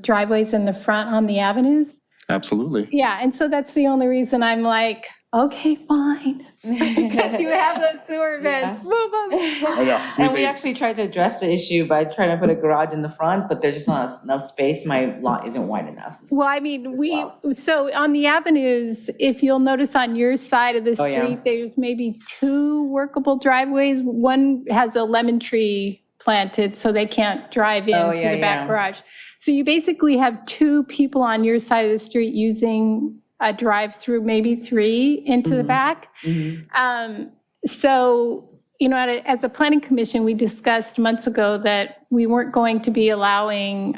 driveways in the front on the avenues. Absolutely. Yeah, and so that's the only reason I'm like, okay, fine. Because you have those sewer vents, move them. Oh, yeah. And we actually tried to address the issue by trying to put a garage in the front, but there's just not enough space. My lot isn't wide enough. Well, I mean, so on the avenues, if you'll notice on your side of the Oh, yeah. street, there's maybe 2 workable driveways. One has a lemon tree planted, so they can't drive into the back garage. So you basically have 2 people on your side of the street using a drive-through, maybe 3 into the back. So, you know, as a planning commission, we discussed months ago that we weren't going to be allowing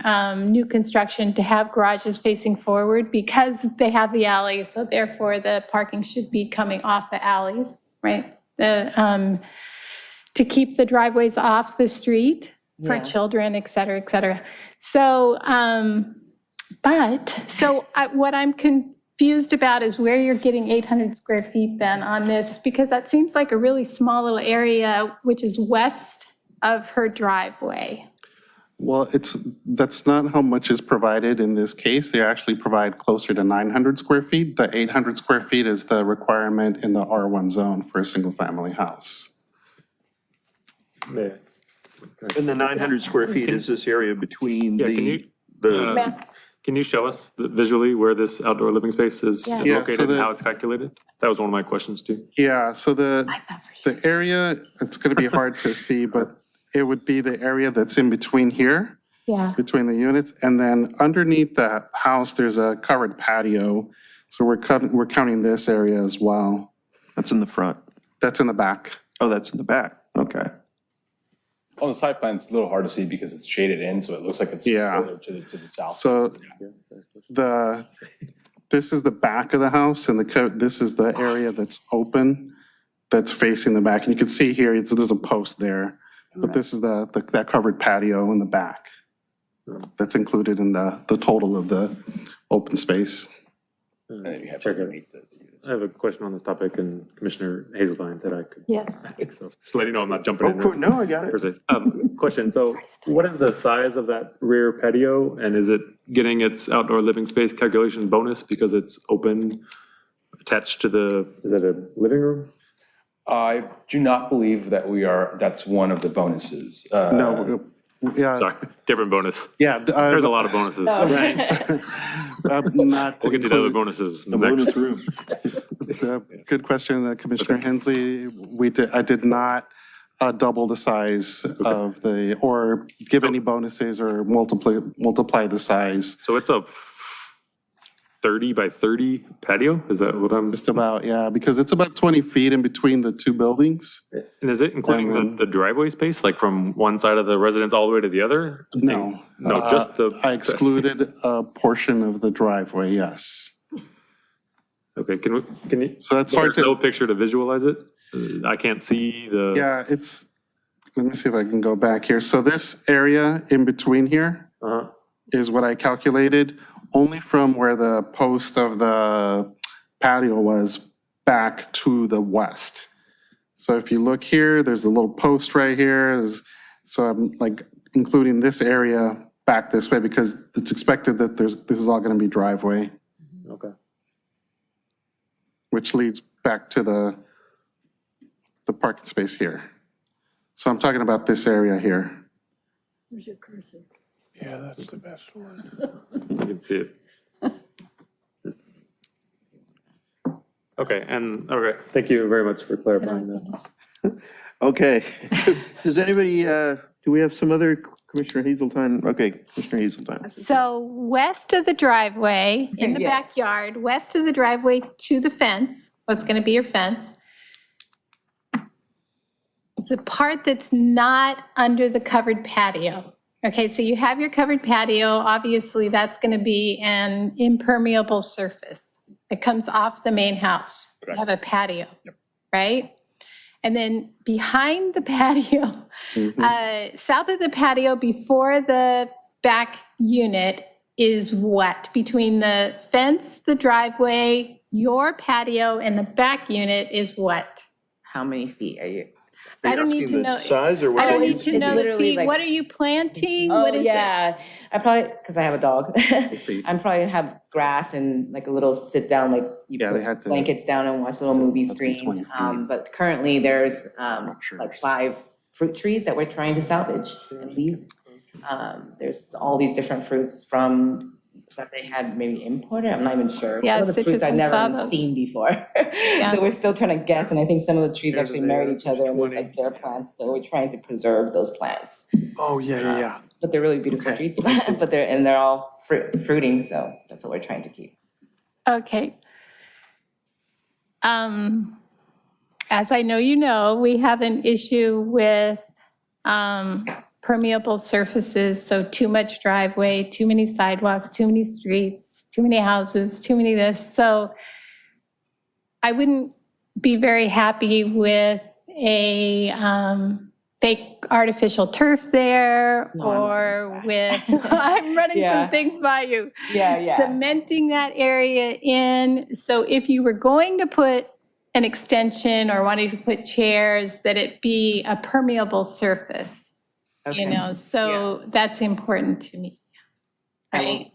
new construction to have garages facing forward because they have the alley, so therefore the parking should be coming off the alleys, right? to keep the driveways off the street for Yeah. children, et cetera, et cetera. So, what I'm confused about is where you're getting 800 square feet then on this, because that seems like a really small little area, which is west of her driveway. Well, that's not how much is provided in this case. They actually provide closer to 900 square feet. The 800 square feet is the requirement in the R1 zone for a single-family house. Yeah. And the 900 square feet is this area between Yeah, can the, you, the, can you show us visually where this outdoor living space is Yeah. is Yeah, so located and the- how it's calculated? That was one of my questions too. Yeah, so the area, it's going to be hard to see, but it would be the area that's in between here, Yeah. between the units. And then underneath that house, there's a covered patio. So we're counting this area as well. that's in the front. That's in the back. Oh, that's in the back. Okay. On the side plan, it's a little hard to see because it's shaded in, so it looks like it's Yeah. further to the south. So this is the back of the house, and this is the area that's open, that's facing the back. And you can see here, there's a post there, but this is that covered patio in the back. That's included in the total of the open space. And then you have Check it. underneath the units. I have a question on this topic, and Commissioner Hazeltine said I could. Yes. So just letting you know I'm not jumping Oh, in. cool. No, I got it. Question, so what is the size of that rear patio, and is it getting its outdoor living space calculation bonus because it's open, attached to is that a living room? I do not believe that that's one of the bonuses. No, yeah. Sorry, different bonus. Yeah. There's a lot of bonuses. Not We'll get to the other bonuses The next. bonus room. Good question, Commissioner Hensley. I did not double the size of or give any bonuses or multiply the size. So it's a 30 by 30 patio? Is that what I'm? Just about, yeah, because it's about 20 feet in between the two buildings. And is it including the driveway space, like from one side of the residence all the way to the other? No. No, just the. I excluded a portion of the driveway, yes. Okay, can you? So that's hard There's no to, picture to visualize it? I can't see the. yeah, let me see if I can go back here. So this area in between here Uh-huh. is what I calculated, only from where the post of the patio was back to the west. So if you look here, there's a little post right here. So I'm like including this area back this way because it's expected that this is all going to be driveway, Okay. which leads back to the parking space here. So I'm talking about this area here. Where's your cursor? Yeah, that's the best one. You can see it. Okay, thank you very much for clarifying that. Okay. Does anybody, do we have some other, Commissioner Hazeltine? Okay, Commissioner Hazeltine. So west of the driveway, in the Yes. backyard, west of the driveway to the fence, what's going to be your fence, the part that's not under the covered patio. Okay, so you have your covered patio, obviously that's going to be an impermeable surface that comes off the main house. You have a patio, right? And then behind the patio, south of the patio, before the back unit is what? Between the fence, the driveway, your patio, and the back unit is what? How many feet are you? I don't need to know. Size or what? I don't need it's- to it's know the literally feet. like- What are you planting? Oh, What is it? yeah. I probably, because I have a dog, I'm probably have grass and like a little sit down, like you Yeah, they put had to- blankets down and watch a little movie Must be 20 screen. feet. But currently there's not sure. like 5 fruit trees that we're trying to salvage and leave. There's all these different fruits from that they had maybe imported, I'm not even sure. Yeah, Some of the fruits citrus, I've I never saw even those. seen before. So we're still trying to guess, and I think some of the trees Here actually they married are, each other, and there's 20. like their plants, so we're trying to preserve those plants. Oh, yeah. But they're really beautiful Okay. trees, but they're all fruiting, so that's what we're trying to keep. Okay. As I know you know, we have an issue with permeable surfaces, so too much driveway, too many sidewalks, too many streets, too many houses, too many this. So I wouldn't be very happy with a fake artificial turf there, No, I'm or not with, impressed. I'm running Yeah. some things by you. Yeah. Cementing that area in, so if you were going to put an extension or wanting to put chairs, that it be a permeable surface, Okay. so that's important to me. I will- Right?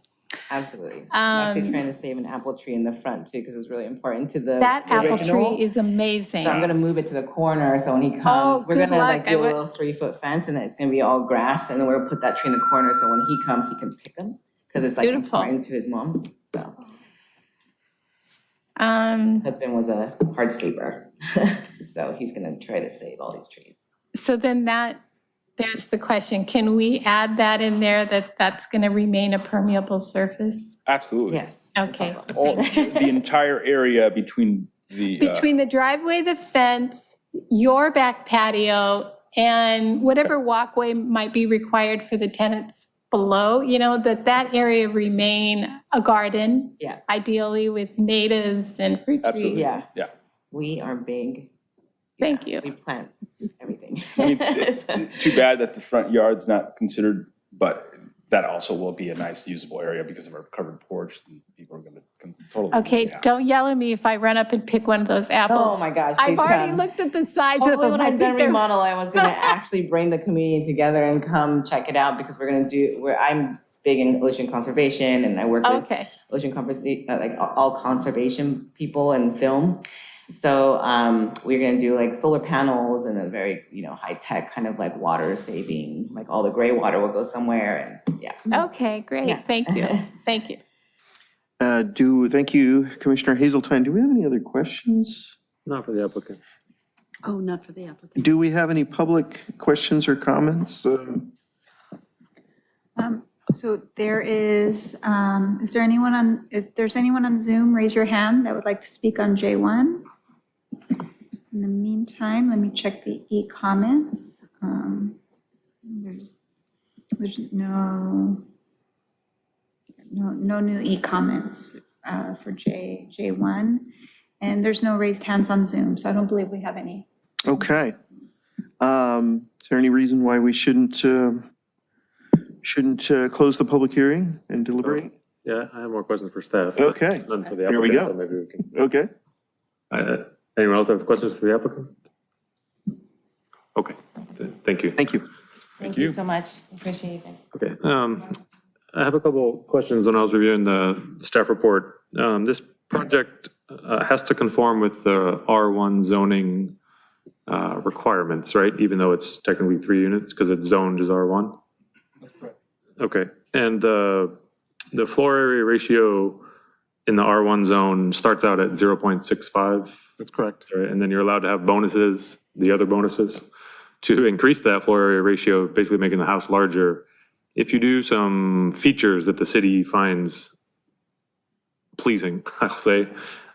Absolutely. I'm actually trying to save an apple tree in the front too, because it's really important to the That the apple original. tree is amazing. So I'm gonna move it to the corner, so when he comes, we're good gonna luck. do a little 3-foot fence, and then it's gonna be all grass, and then we're gonna put that tree in the corner, so when he comes, he can pick them, because it's like Beautiful. important to his mom, so. Um, Husband was a hardscaper, so he's gonna try to save all these trees. So then there's the question, can we add that in there, that that's going to remain a permeable surface? Absolutely. Yes. Okay. All, the entire area between the. Between the driveway, the fence, your back patio, and whatever walkway might be required for the tenants below, that area remain a garden. Yeah. Ideally with natives and fruit Absolutely. trees. Yeah. We are big. Thank you. We plant everything. I mean, too bad that the front yard's not considered, but that also will be a nice usable area because of our covered porch, and people are gonna totally. Okay, yeah. don't yell at me if I run up and pick one of those apples. Oh my gosh, I've please already come. looked at the size of Hopefully them. when I I'm done think they're remodel, I was gonna actually bring the community together and come check it out, because I'm big in ocean conservation, and I work with Okay. ocean conservation, like all conservation people and film. So we're gonna do like solar panels and a very, high tech kind of like water saving, like all the gray water will go somewhere, and yeah. Okay, great. Yeah. Thank you. Thank you. Thank you, Commissioner Hazeltine. Do we have any other questions? Not for the applicant. Oh, not for the applicant. Do we have any public questions or comments? So there is there anyone if there's anyone on Zoom, raise your hand that would like to speak on J1. In the meantime, let me check the e-comments. There's no new e-comments for J1. And there's no raised hands on Zoom, so I don't believe we have any. Okay. Is there any reason why we shouldn't close the public hearing and deliberate? Yeah, I have more questions for staff. but Okay. None for the applicant. Here we go. So maybe we can. Okay. Anyone else have questions for the applicant? Okay, thank you. Thank you. Thank you so much, appreciate it. Okay, I have a couple questions when I was reviewing the staff report. This project has to conform with the R1 zoning requirements, right? Even though it's technically 3 units, because it's zoned as R1? That's correct. Okay, and the floor area ratio in the R1 zone starts out at 0.65? That's correct. Right, and then you're allowed to have bonuses, the other bonuses, to increase that floor area ratio, basically making the house larger. If you do some features that the city finds pleasing, I'll say, is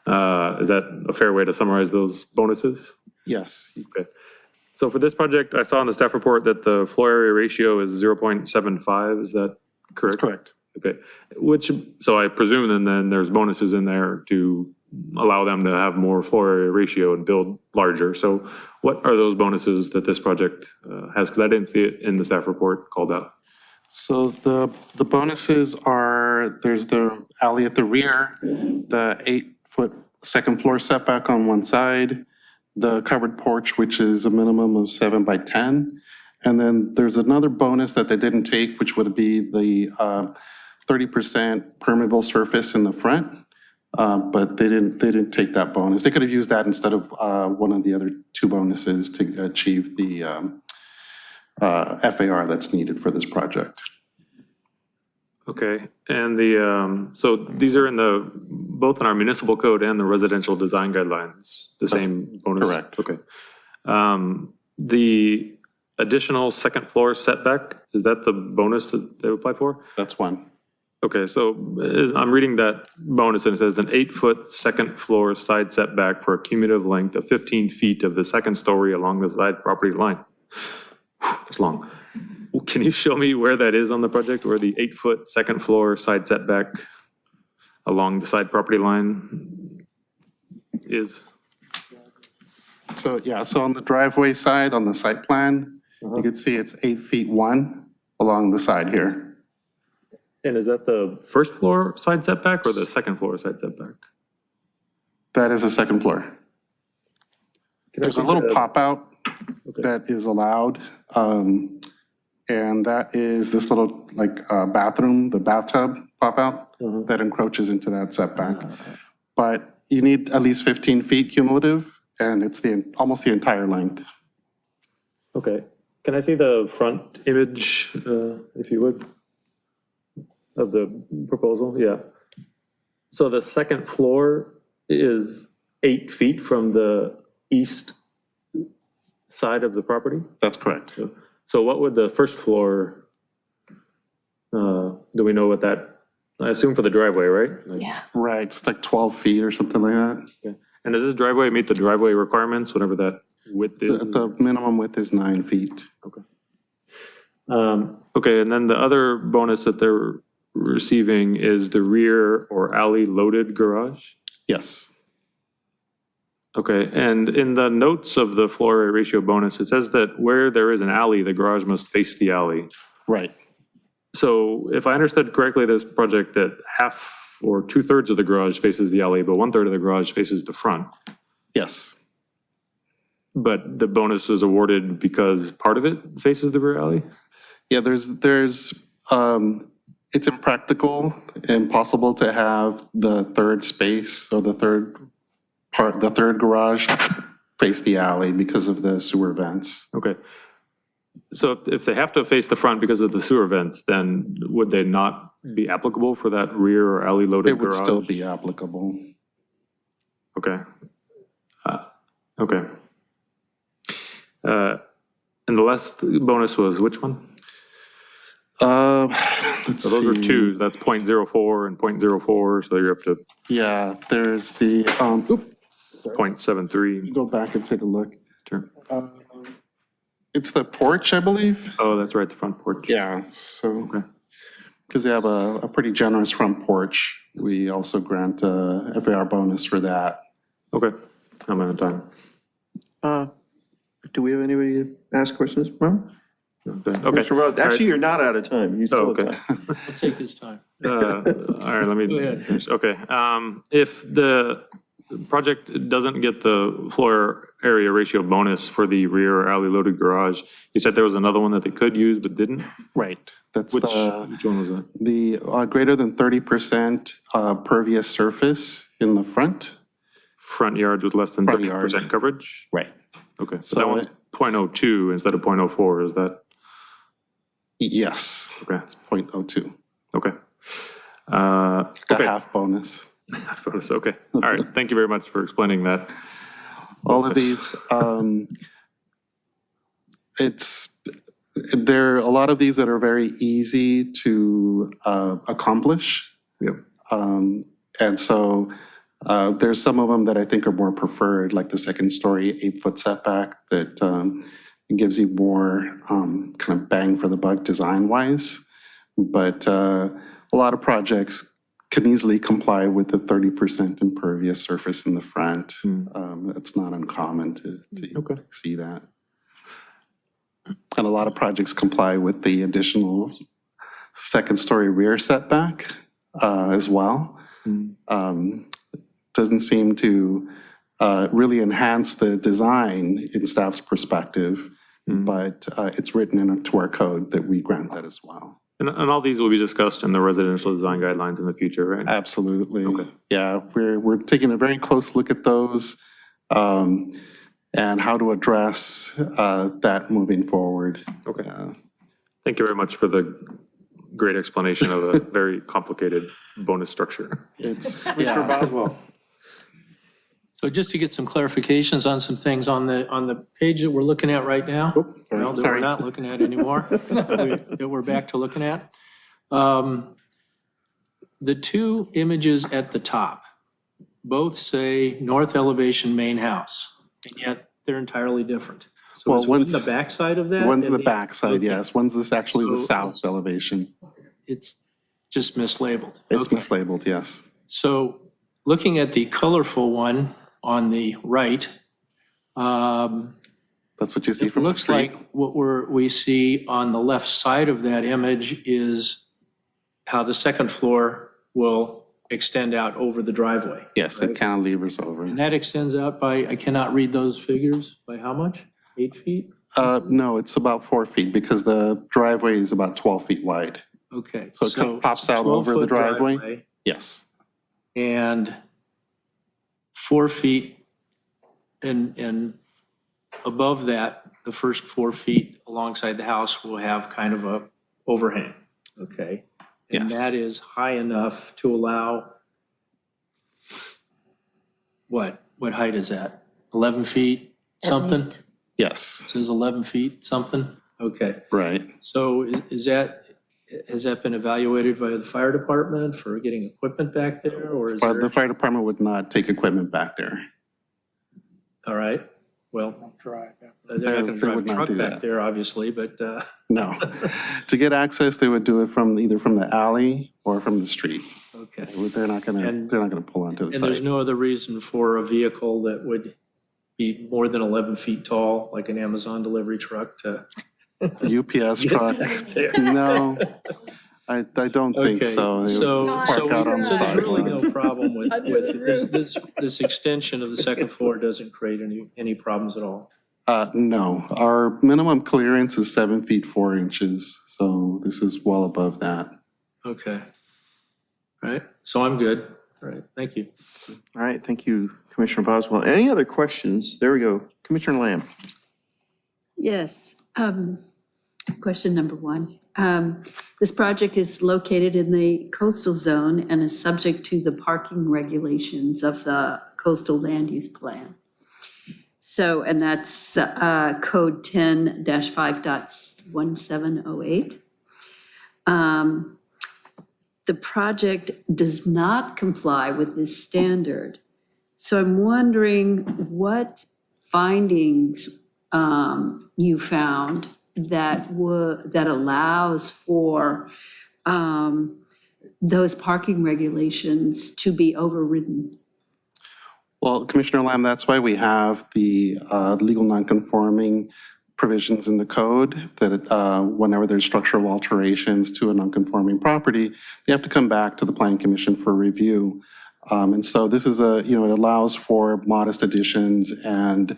that a fair way to summarize those bonuses? Yes. Okay. So for this project, I saw in the staff report that the floor area ratio is 0.75, is that correct? That's correct. Okay, so I presume then there's bonuses in there to allow them to have more floor area ratio and build larger. So what are those bonuses that this project has? Because I didn't see it in the staff report called out. So the bonuses are, there's the alley at the rear, the 8-foot second floor setback on one side, the covered porch, which is a minimum of 7 by 10. And then there's another bonus that they didn't take, which would be the 30% permeable surface in the front. But they didn't take that bonus. They could have used that instead of one of the other 2 bonuses to achieve the FAR that's needed for this project. Okay, and so these are both in our municipal code and the residential design guidelines, the same bonus? Correct. Okay. The additional second floor setback, is that the bonus that they applied for? That's one. Okay, so I'm reading that bonus and it says an 8-foot second floor side setback for a cumulative length of 15 feet of the second story along the side property line. That's long. Can you show me where that is on the project, where the 8-foot second floor side setback along the side property line is? So, yeah, so on the driveway side, on the site plan, you can see it's 8 feet 1 along the side here. And is that the first floor side setback or the second floor side setback? That is a second floor. There's a little pop-out that is allowed, and that is this little, like, bathroom, the bathtub pop-out that encroaches into that setback. But you need at least 15 feet cumulative, and it's almost the entire length. Okay. Can I see the front image, if you would, of the proposal? Yeah. So the second floor is 8 feet from the east side of the property? That's correct. So what would the first floor, do we know what that, I assume for the driveway, right? Yeah. Right, it's like 12 feet or something like that. Okay. And does this driveway meet the driveway requirements, whatever that width is? The minimum width is 9 feet. Okay. Okay, and then the other bonus that they're receiving is the rear or alley loaded garage? Yes. Okay, and in the notes of the floor area ratio bonus, it says that where there is an alley, the garage must face the alley. Right. So if I understood correctly, this project that half or 2/3 of the garage faces the alley, but 1/3 of the garage faces the front. Yes. But the bonus is awarded because part of it faces the rear alley? Yeah, it's impractical, impossible to have the third space or the third garage face the alley because of the sewer vents. Okay. So if they have to face the front because of the sewer vents, then would they not be applicable for that rear or alley loaded It would garage? still be applicable. Okay. Okay. And the last bonus was which one? Let's So those were see. two, that's 0.04 and 0.04, so you're up to Yeah, there's the, 0.73. go back and take a look. Sure. It's the porch, I believe. Oh, that's right, the front porch. Yeah, so, Okay. because they have a pretty generous front porch, we also grant a FAR bonus for that. Okay, I'm out of time. Do we have anybody to ask questions from? Okay. Mr. Welch, actually, you're not out of time. You Oh, still okay. have time. I'll take his time. All right, let me. Go ahead. finish. Okay, if the project doesn't get the floor area ratio bonus for the rear or alley loaded garage, you said there was another one that they could use but didn't? Right, that's Which one was that? the greater than 30% pervious surface in the front. Front yards with less than Front 30% yard. coverage? Right. Okay, so So that one's 0.02 instead of 0.04, is that, Yes, okay, it's 0.02. okay. Got Okay, half bonus. bonus, okay. All right, thank you very much for explaining that. All of these, there are a lot of these that are very easy to accomplish. Yep. And so there's some of them that I think are more preferred, like the second story 8-foot setback that gives you more kind of bang for the buck design wise. But a lot of projects can easily comply with the 30% impervious surface in the front. It's not uncommon to see that. And a lot of projects comply with the additional second story rear setback as well. Doesn't seem to really enhance the design in staff's perspective, but it's written into our code that we grant that as well. And all these will be discussed in the residential design guidelines in the future, right? Absolutely. Okay. Yeah, we're taking a very close look at those and how to address that moving forward. Okay. Thank you very much for the great explanation of a very complicated bonus structure. It's, Mr. Boswell. So just to get some clarifications on some things on the page that we're looking at right now, well, that we're not looking at anymore, that we're back to looking at. The two images at the top both say north elevation main house, and yet they're entirely different. So Well, is one one's- the backside of that? One's and the backside, okay. yes. One's this actually the So- south elevation. It's just mislabeled. It's Okay. mislabeled, yes. So looking at the colorful one on the right, That's what you see It from the looks street. like what we see on the left side of that image is how the second floor will extend out over the driveway. Yes, it cantilevers over. And that extends out by, I cannot read those figures, by how much? 8 feet? No, it's about 4 feet because the driveway is about 12 feet wide. Okay. So it kind of pops out over the 12-foot driveway. Yes. And 4 feet and above that, the first 4 feet alongside the house will have kind of a overhang, okay? And Yes. that is high enough to allow, what height is that? 11 feet something? least. Yes. It says 11 feet something? Okay. Right. So has that been evaluated by the fire department for getting equipment back there, or is But there? the fire department would not take equipment back there. All right, well, they're not They gonna drive a would not truck do back that. there, obviously, but, No. To get access, they would do it from either from the alley or from the street. okay. They're not gonna pull onto the And there's site. no other reason for a vehicle that would be more than 11 feet tall, like an Amazon delivery truck, to. UPS get truck, back there? no, I don't think Okay, so. They so, would just so park out on the there's really sidewalk. no problem with this extension of the second floor doesn't create any problems at all. No, our minimum clearance is 7 feet 4 inches, so this is well above that. Okay. All right, so I'm good. All right, thank you. All right, thank you, Commissioner Boswell. Any other questions? There we go. Commissioner Lamb. Yes. Question number 1. This project is located in the coastal zone and is subject to the parking regulations of the coastal land use plan. So, and that's code 10-5.1708. The project does not comply with this standard. So I'm wondering what findings you found that allows for those parking regulations to be overridden. Well, Commissioner Lamb, that's why we have the legal non-conforming provisions in the code that whenever there's structural alterations to a non-conforming property, they have to come back to the Planning Commission for review. And so this is it allows for modest additions and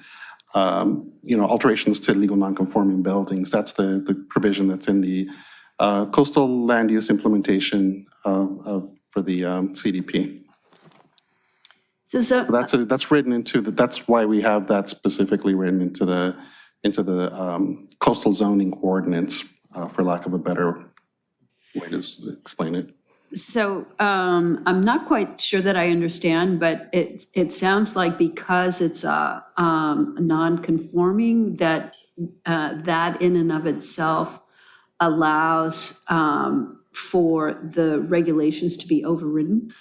alterations to legal non-conforming buildings. That's the provision that's in the coastal land use implementation for the CDP. So That's written into that's why we have that specifically written into the coastal zoning ordinance, for lack of a better way to explain it. So I'm not quite sure that I understand, but it sounds like because it's non-conforming, that in and of itself allows for the regulations to be overridden.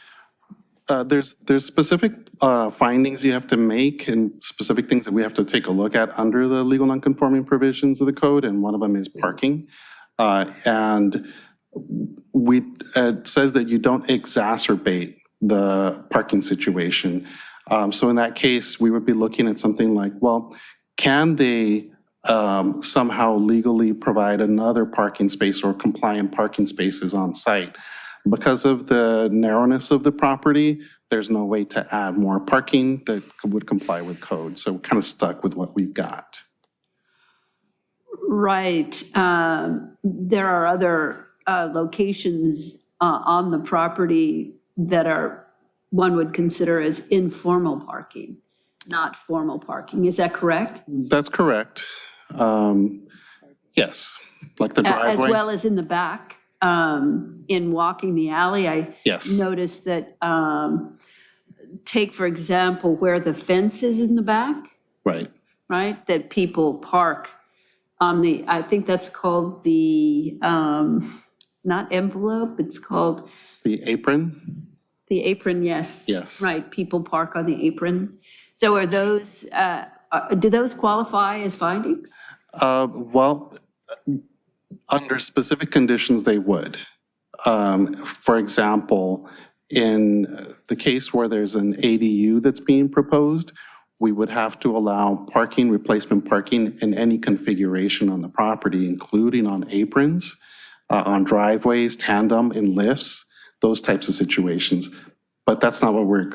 There's specific findings you have to make and specific things that we have to take a look at under the legal non-conforming provisions of the code, and one of them is parking. And it says that you don't exacerbate the parking situation. So in that case, we would be looking at something like, well, can they somehow legally provide another parking space or compliant parking spaces on site? Because of the narrowness of the property, there's no way to add more parking that would comply with code. So we're kind of stuck with what we've got. Right. There are other locations on the property that one would consider as informal parking, not formal parking. Is that correct? That's correct. Yes, like the driveway. As well as in the back. In walking the alley, I noticed that, take for example, where the fence is in the back. Right. Right, that people park on I think that's called the, not envelope, it's called. The apron? The apron, yes. Yes. Right, people park on the apron. So are those, do those qualify as findings? Well, under specific conditions, they would. For example, in the case where there's an ADU that's being proposed, we would have to allow parking, replacement parking in any configuration on the property, including on aprons, on driveways, tandem, in lifts, those types of situations. But that's not what we're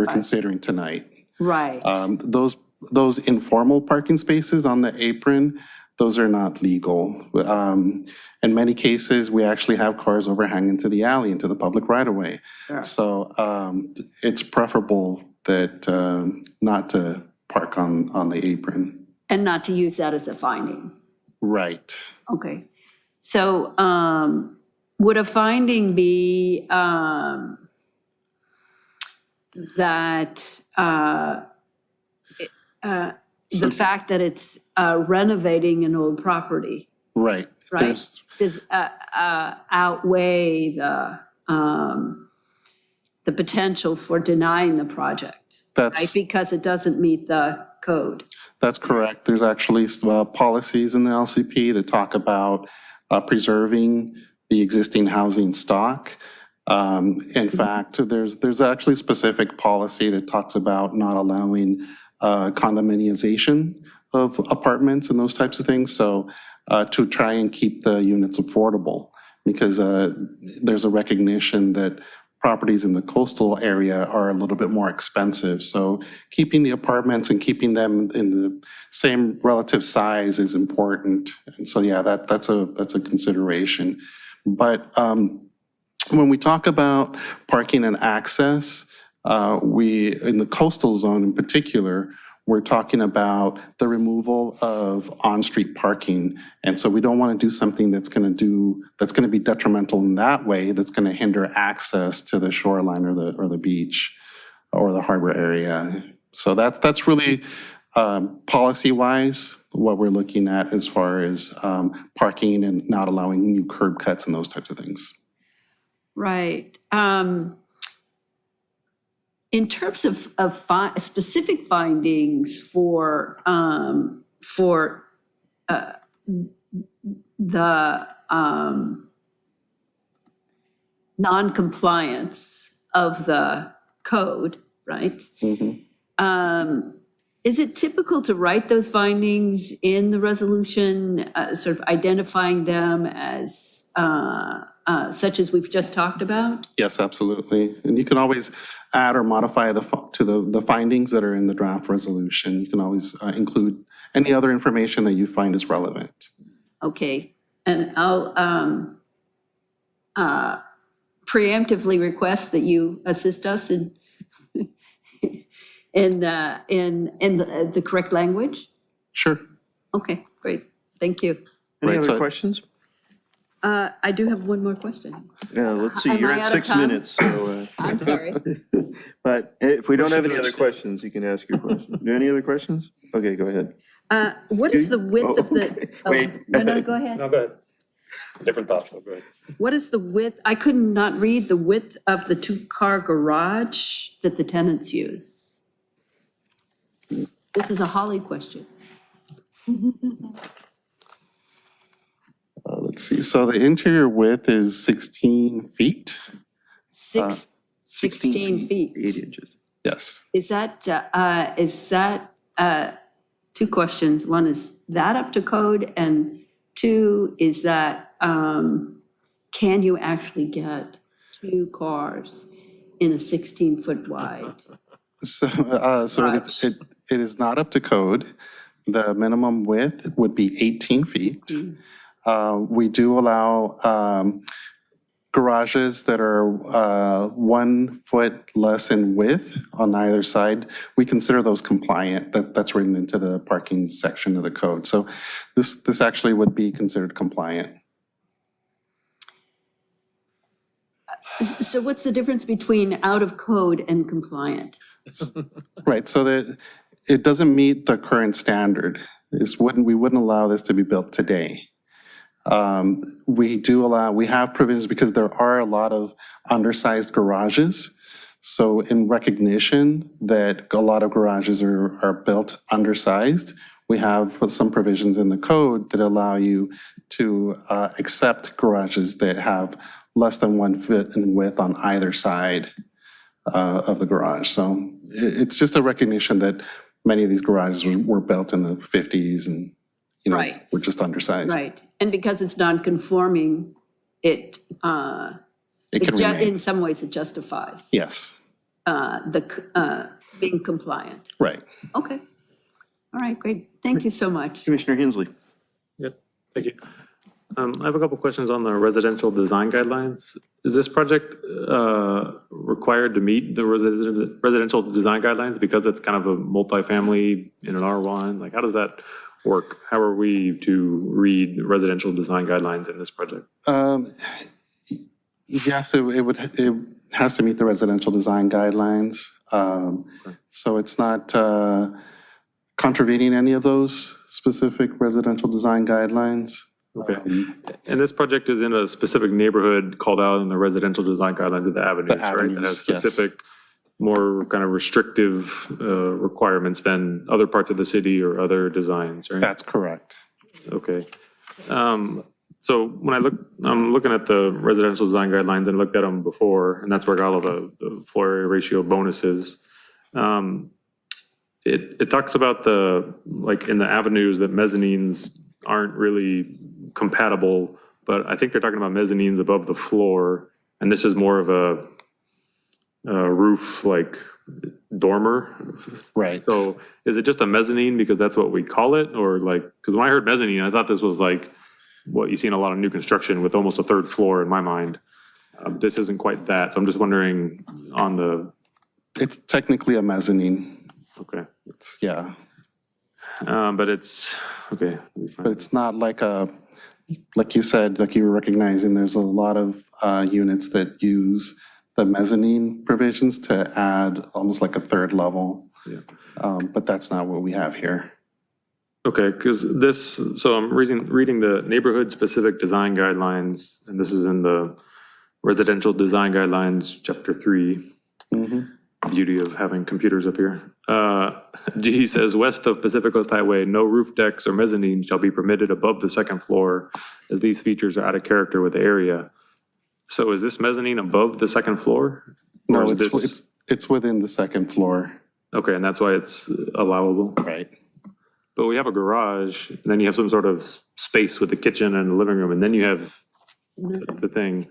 considering tonight. Right. Those informal parking spaces on the apron, those are not legal. In many cases, we actually have cars overhang into the alley, into the public right-of-way. Sure. So it's preferable that not to park on the apron. And not to use that as a finding. Right. Okay. So would a finding be that the fact that it's renovating an old property, Right. right, does outweigh the potential for denying the project, right? Because it doesn't meet the code. That's correct. There's actually policies in the LCP that talk about preserving the existing housing stock. In fact, there's actually specific policy that talks about not allowing condominialization of apartments and those types of things. So to try and keep the units affordable, because there's a recognition that properties in the coastal area are a little bit more expensive. So keeping the apartments and keeping them in the same relative size is important. And so, yeah, that's a consideration. But when we talk about parking and access, in the coastal zone in particular, we're talking about the removal of on-street parking. And so we don't want to do something that's going to be detrimental in that way, that's going to hinder access to the shoreline or the beach or the harbor area. So that's really policy-wise what we're looking at as far as parking and not allowing new curb cuts and those types of things. Right. In terms of specific findings for the non-compliance of the code, right? Mm-hmm. Is it typical to write those findings in the resolution, sort of identifying them as such as we've just talked about? Yes, absolutely. And you can always add or modify the findings that are in the draft resolution. You can always include any other information that you find is relevant. Okay, and I'll preemptively request that you assist us in the correct language. Sure. Okay, great. Thank you. Any other questions? I do have one more question. Let's see, Am you're I at out of 6 time? minutes, so. I'm sorry. But if we don't have any Motion to other extend. questions, you can ask your question. Any other questions? Okay, go ahead. What is the width of the? okay. oh, Wait. No, go ahead. No, go ahead. Different thoughts, go ahead. What is the width? I could not read the width of the two-car garage that the tenants use. This is a Holly question. Let's see. So the interior width is 16 feet. 16 feet. 8 inches. Yes. Is that, two questions. One, is that up to code? And two, is that, can you actually get two cars in a 16-foot wide? So it is not up to code. The minimum width would be 18 feet. We do allow garages that are 1 foot less in width on either side. We consider those compliant. That's written into the parking section of the code. So this actually would be considered compliant. So what's the difference between out of code and compliant? Right, so that it doesn't meet the current standard. We wouldn't allow this to be built today. We have provisions because there are a lot of undersized garages. So in recognition that a lot of garages are built undersized, we have some provisions in the code that allow you to accept garages that have less than 1 foot in width on either side of the garage. So it's just a recognition that many of these garages were built in the 50s and, you know, Right. were just undersized. Right, and because it's non-conforming, it It can remain. in some ways, it justifies Yes, being compliant. right. Okay, all right, great, thank you so much. Commissioner Hensley. Yep, thank you. I have a couple questions on the residential design guidelines. Is this project required to meet the residential design guidelines because it's kind of a multifamily in an R1? Like, how does that work? How are we to read residential design guidelines in this project? Yes, it has to meet the residential design guidelines. So it's not contravening any of those specific residential design guidelines. Okay. And this project is in a specific neighborhood called out in the residential design guidelines of the avenues, right? That has avenues, yes. specific, more kind of restrictive requirements than other parts of the city or other designs, right? That's correct. Okay. So when I'm looking at the residential design guidelines and looked at them before, and that's where I got all the floor area ratio bonuses. It talks about like in the avenues that mezzanines aren't really compatible, but I think they're talking about mezzanines above the floor, and this is more of a roof like dormer. Right. So is it just a mezzanine because that's what we call it, or like, because when I heard mezzanine, I thought this was like what you see in a lot of new construction with almost a third floor in my mind. This isn't quite that, so I'm just wondering on the. It's technically a mezzanine. Okay. It's, yeah. But it's, okay. But it's not like like you said, like you were recognizing, there's a lot of units that use the mezzanine provisions to add almost like a third level. Yeah. But that's not what we have here. Okay, because so I'm reading the neighborhood-specific design guidelines, and this is in the residential design guidelines, chapter 3. Beauty of having computers up here. G says, west of Pacificos Highway, no roof decks or mezzanine shall be permitted above the second floor, as these features are out of character with the area. So is this mezzanine above the second floor? Or No, is it's within the second floor. Okay, and that's why it's allowable. Right. But we have a garage, and then you have some sort of space with the kitchen and the living room, and then you have the thing.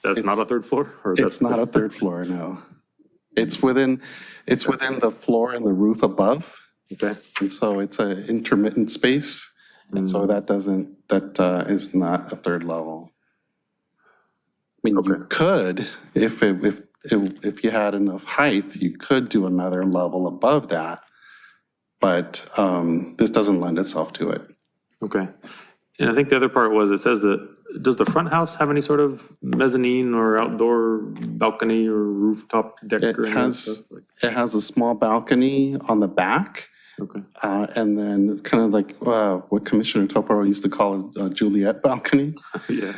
That's not a third floor? Or It's not a third floor, no. It's within the floor and the roof above. Okay. And so it's an intermittent space. And so that is not a third level. I mean, you could, if you had enough height, you could do another level above that. But this doesn't lend itself to it. Okay. And I think the other part was, it says that, does the front house have any sort of mezzanine or outdoor balcony or rooftop deck? It has a small balcony on the back. Okay. And then kind of like what Commissioner Toparo used to call a Juliet balcony. Yeah.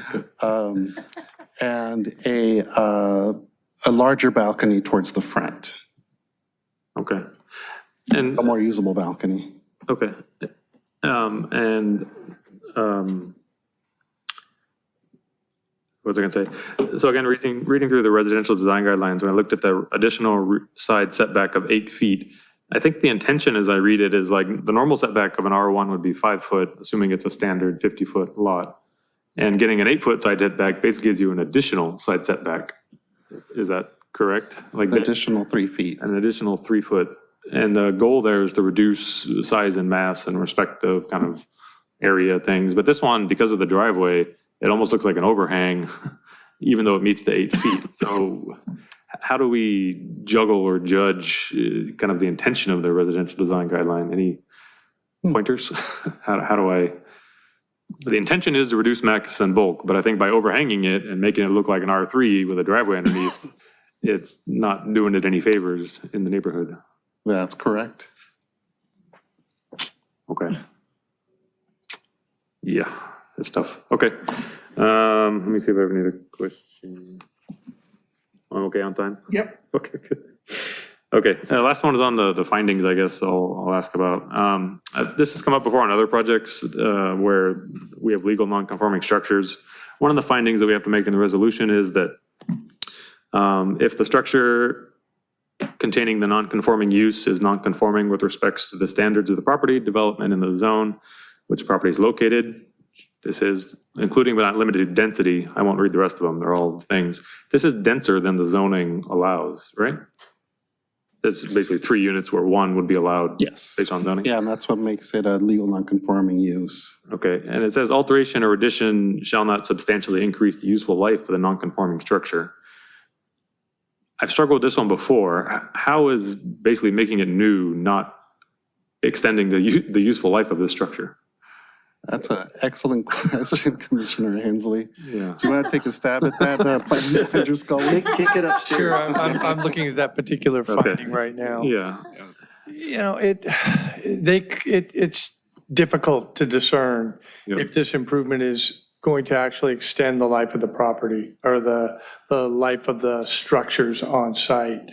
And a larger balcony towards the front. Okay. And a more usable balcony. Okay. What was I going to say? So again, reading through the residential design guidelines, when I looked at the additional side setback of 8 feet, I think the intention as I read it is like the normal setback of an R1 would be 5 foot, assuming it's a standard 50-foot lot. And getting an 8-foot side setback basically gives you an additional side setback. Is that correct? Like an additional 3 feet. An additional 3 foot. And the goal there is to reduce size and mass and respect the kind of area things. But this one, because of the driveway, it almost looks like an overhang, even though it meets the 8 feet. So how do we juggle or judge kind of the intention of the residential design guideline? Any pointers? How do I? The intention is to reduce mass and bulk, but I think by overhanging it and making it look like an R3 with a driveway underneath, it's not doing it any favors in the neighborhood. That's correct. Okay. Yeah, that's tough. Okay. Let me see if I have any other question. I'm okay on time? Yep. Okay, good. Okay, last one is on the findings, I guess I'll ask about. This has come up before on other projects where we have legal non-conforming structures. One of the findings that we have to make in the resolution is that if the structure containing the non-conforming use is non-conforming with respects to the standards of the property, development in the zone, which property is located. This is including but not limited to density. I won't read the rest of them. They're all things. This is denser than the zoning allows, right? It's basically 3 units where 1 would be allowed. Yes. Based on zoning. Yeah, and that's what makes it a legal non-conforming use. Okay, and it says alteration or addition shall not substantially increase the useful life of the non-conforming structure. I've struggled with this one before. How is basically making it new not extending the useful life of this structure? That's an excellent question, Commissioner Hensley. Yeah. Do you want to take a stab at that, Planning Manager Scully? Kick it upstairs. Sure, I'm looking at that particular finding right now. Yeah. You know, it's difficult to discern if this improvement is going to actually extend the life of the property or the life of the structures on site.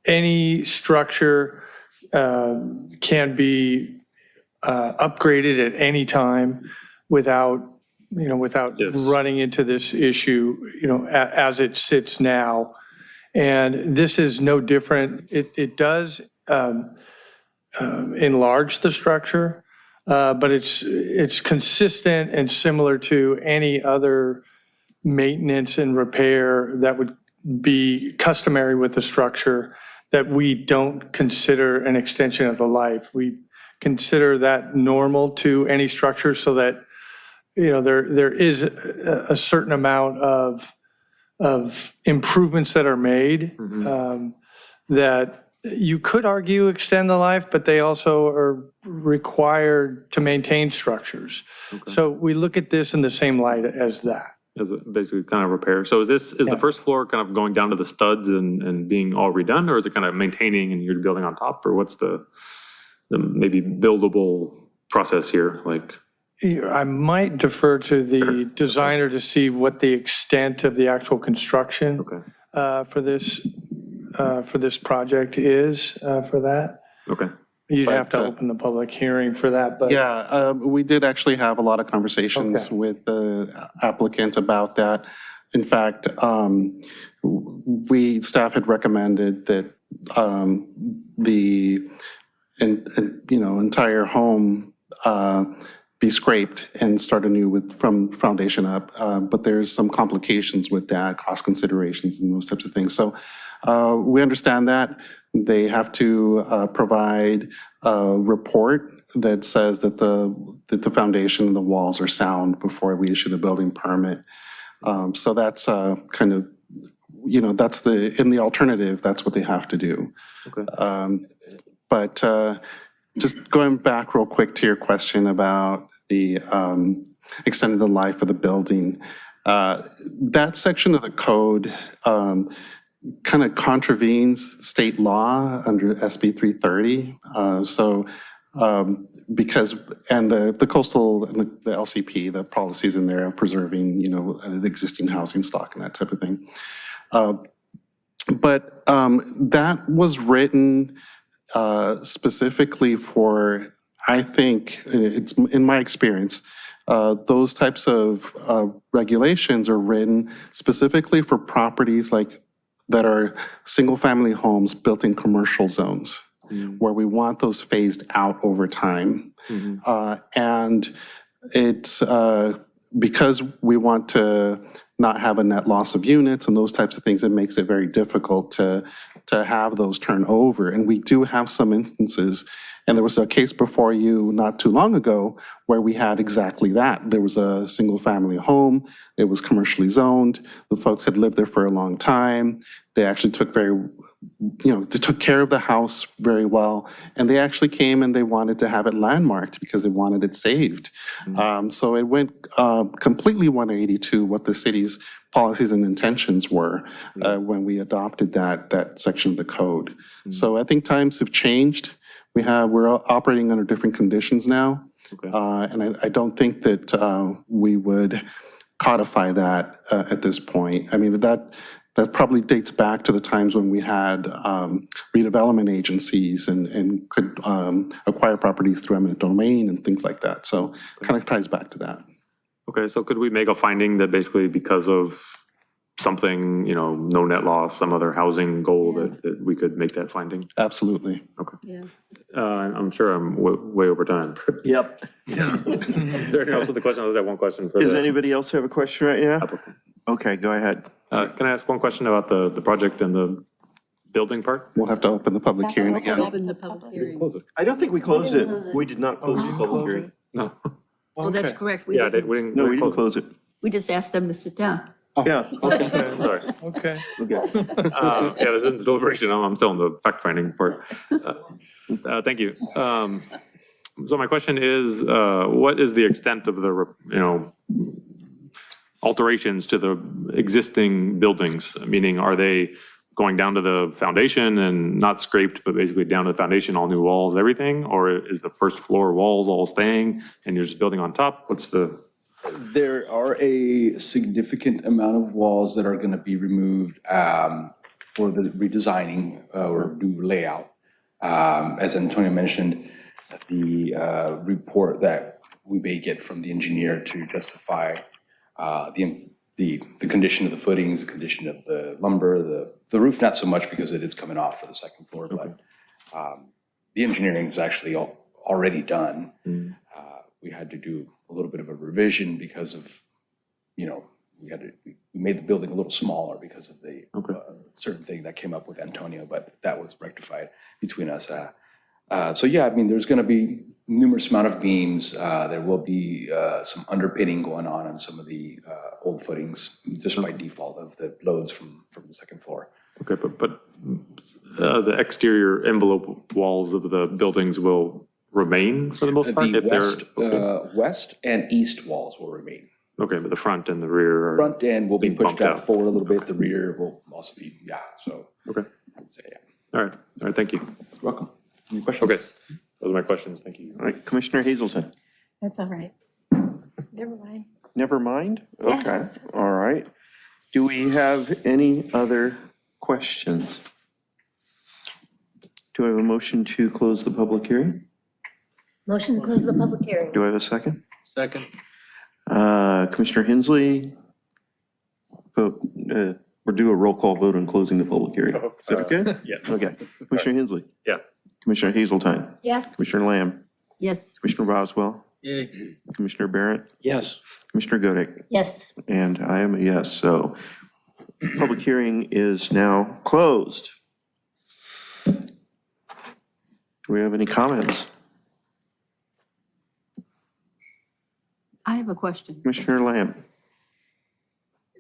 Any structure can be upgraded at any time without running into this issue, as it sits now. And this is no different. It does enlarge the structure, but it's consistent and similar to any other maintenance and repair that would be customary with the structure that we don't consider an extension of the life. We consider that normal to any structure so that, there is a certain amount of improvements that are made that you could argue extend the life, but they also are required to maintain structures. Okay. So we look at this in the same light as that. As a basically kind of repair. So is the first floor kind of going down to the studs and being all redone, or is it kind of maintaining and you're building on top, or what's the maybe buildable process here? Like, I might defer to the designer to see what the extent of the actual construction for this project is for that. Okay. You'd have to open the public hearing for that, but. Yeah, we did actually have a lot of conversations with the applicant about that. In fact, staff had recommended that the entire home be scraped and start anew from foundation up. But there's some complications with that, cost considerations and those types of things. So we understand that. They have to provide a report that says that the foundation and the walls are sound before we issue the building permit. So that's kind of, that's in the alternative, that's what they have to do. Okay. But just going back real quick to your question about the extending the life of the building, that section of the code kind of contravenes state law under SB 330. Because the coastal and the LCP, the policies in there of preserving, the existing housing stock and that type of thing. But that was written specifically for, I think, it's in my experience, those types of regulations are written specifically for properties that are single-family homes built in commercial zones, where we want those phased out over time. And it's because we want to not have a net loss of units and those types of things, it makes it very difficult to have those turn over. And we do have some instances, and there was a case before you not too long ago where we had exactly that. There was a single family home, it was commercially zoned, the folks had lived there for a long time, they actually took they took care of the house very well, and they actually came and they wanted to have it landmarked because they wanted it saved. So it went completely 180 to what the city's policies and intentions were when we adopted that section of the code. So I think times have changed. We're operating under different conditions now. And I don't think that we would codify that at this point. I mean, that probably dates back to the times when we had redevelopment agencies and could acquire properties through eminent domain and things like that. So kind of ties back to that. Okay, so could we make a finding that basically because of something, no net loss, some other housing goal that we could make that finding? Absolutely. Okay. Yeah. I'm sure I'm way over time. Yep. Is there anything else with the question? I was have one question for Does the anybody else have a question right now? applicant. Okay, go ahead. Can I ask one question about the project and the building part? We'll have to open the public hearing again. Open the public hearing. Close it. I don't think we closed it. We did not close the public hearing. No. Oh, that's Okay. correct. Yeah, we didn't. No, we didn't close it. We just asked them to sit down. Yeah. Okay, sorry. Okay. Okay. Yeah, this isn't the deliberation. I'm still in the fact-finding part. Thank you. So my question is, what is the extent of the, alterations to the existing buildings? Meaning, are they going down to the foundation and not scraped, but basically down to the foundation, all new walls, everything? Or is the first floor walls all staying and you're just building on top? What's the? There are a significant amount of walls that are going to be removed for the redesigning or new layout. As Antonio mentioned, the report that we may get from the engineer to justify the condition of the footings, the condition of the lumber, the roof, not so much because it is coming off for the second floor, but the engineering is actually already done. We had to do a little bit of a revision because of, we made the building a little smaller because of the certain thing that came up with Antonio, but that was rectified between us. So yeah, there's going to be numerous amount of beams. There will be some underpinning going on some of the old footings, just by default of the loads from the second floor. Okay, but the exterior envelope walls of the buildings will remain for the most part? The west and east walls will remain. Okay, but the front and the rear are. Front end will be being pushed bumped out forward a little bit. The rear will also be, so. Okay, I'd say, all right, thank you. Welcome. Any questions? Okay, those are my questions, thank you. All right, Commissioner Hazelton. That's all right. Never mind. Never mind? Okay, Yes. all right. Do we have any other questions? Do I have a motion to close the public hearing? Motion to close the public hearing. Do I have a second? Second. Commissioner Hensley, vote, we'll do a roll call vote on closing the public hearing. Is that okay? Yeah. Okay. Commissioner Hensley? Yeah. Commissioner Hazeltine? Yes. Commissioner Lamb? Yes. Commissioner Boswell? Yay. Commissioner Barrett? Yes. Commissioner Godek? Yes. And I am a yes, so public hearing is now closed. Do we have any comments? I have a question. Commissioner Lamb?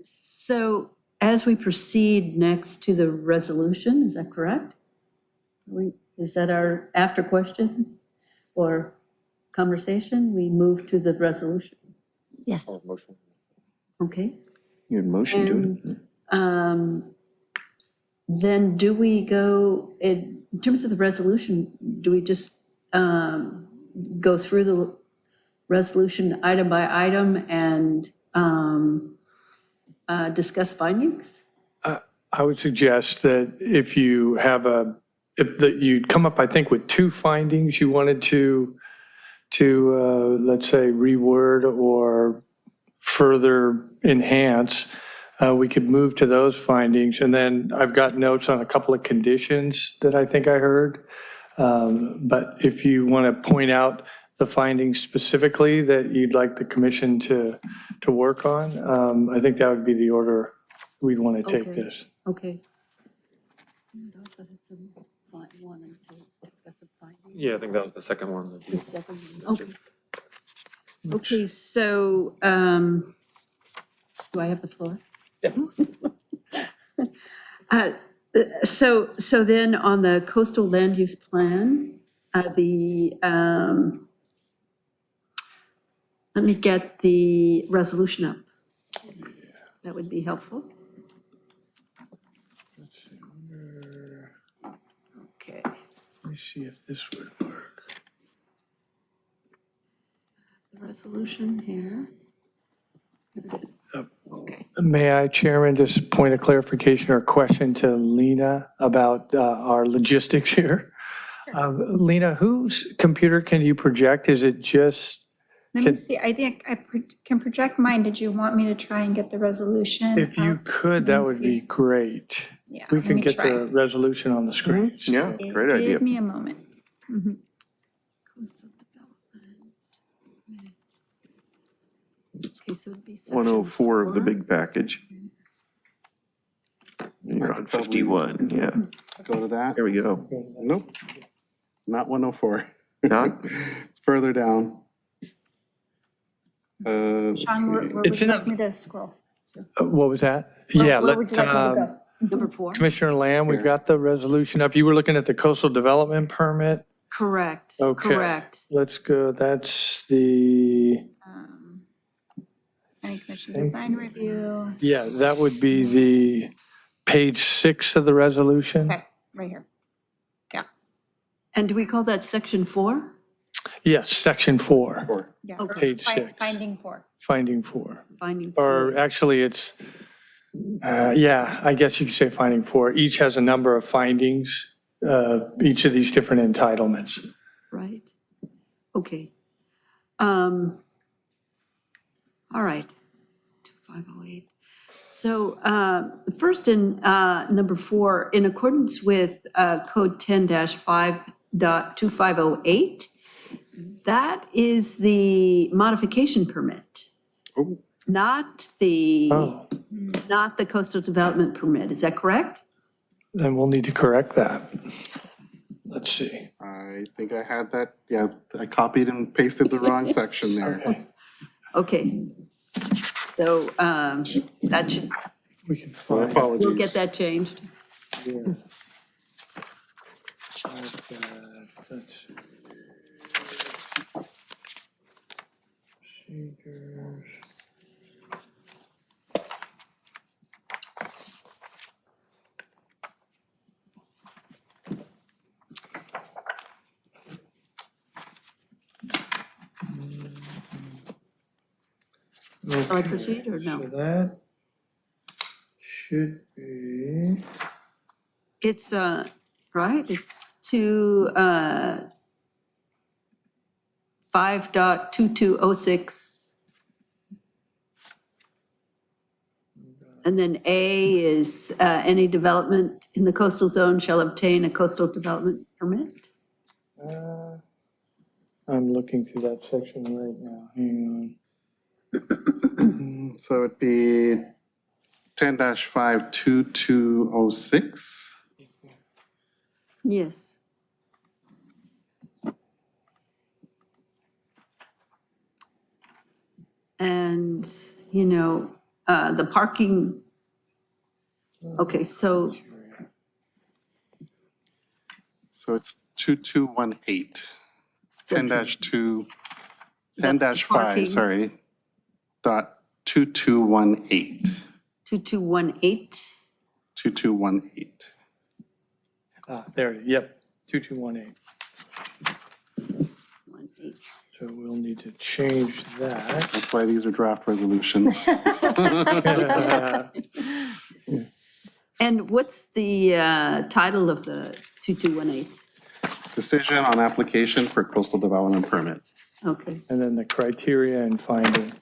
So as we proceed next to the resolution, is that correct? Is that our after questions or conversation? We move to the resolution? Yes. Motion. Okay. You had motion to it? Then do we go, in terms of the resolution, do we just go through the resolution item by item and discuss findings? I would suggest that if you have that you'd come up, I think, with two findings you wanted to let's say, reword or further enhance, we could move to those findings. And then I've got notes on a couple of conditions that I think I heard. But if you want to point out the findings specifically that you'd like the commission to work on, I think that would be the order we'd want to take Okay. this. Okay. And also had some wanted to discuss the findings. Yeah, I think that was the second one. The second one, okay. Okay, so, do I have the floor? So then on the coastal land use plan, let me get the resolution up. That would be helpful. Okay. Let me see if this would work. The resolution here. Here it is. Okay. May I, Chairman, just point of clarification or question to Lena about our logistics here? Lena, whose computer can you project? Is it just Let me see, I think I can project mine. Did you want me to try and get the resolution? If you up? could, Let that me would be see. great. Yeah, We let can me get try. the resolution on the screen. Yeah, great idea. Give me a moment. Mhm. Okay, so it'd be section 104 of the 4. big package. You're on 51, yeah. Go to that. There we go. Nope, not 104. Not? It's further down. Let's Sean, where see. would It's you in like me to scroll? What was that? Yeah, Where would you like me to go? Number 4? Commissioner Lamb, we've got the resolution up. You were looking at the coastal development permit? Correct, Okay. correct. Let's go, that's the, Planning Commission design review. yeah, that would be the page 6 of the resolution. Okay, right here. Yeah, And do we call that section 4? Yes, section 4, yeah. Okay. page 6, Finding 4. finding 4. Finding Or 4. actually, it's, yeah, I guess you could say finding 4. Each has a number of findings, each of these different entitlements. Right, okay. All right, 2508. So first in number 4, in accordance with code 10-5.2508, that is the modification permit, Oh. not the Oh, coastal development permit, is that correct? then we'll need to correct that. Let's see. I think I had that, yeah, I copied and pasted the wrong section there. Okay, so that should, We can My find. apologies. we'll get that changed. Yeah. Let's see. Procedures. Shall I proceed or no? So that should be, It's, right, it's to 5.2206. And then A is any development in the coastal zone shall obtain a coastal development permit. I'm looking through that section right now. Hang So it'd be 10-52206. Yes. And, you know, the parking, okay, so, So it's 2218. 10-2, That's the 10-5, parking. sorry, dot 2218. 2218. 2218. There, it is. Yep, 2218. 18. So we'll need to change that. That's why these are draft resolutions. And what's the title of the 2218? Decision on application for coastal development permit. Okay, And then the criteria and findings.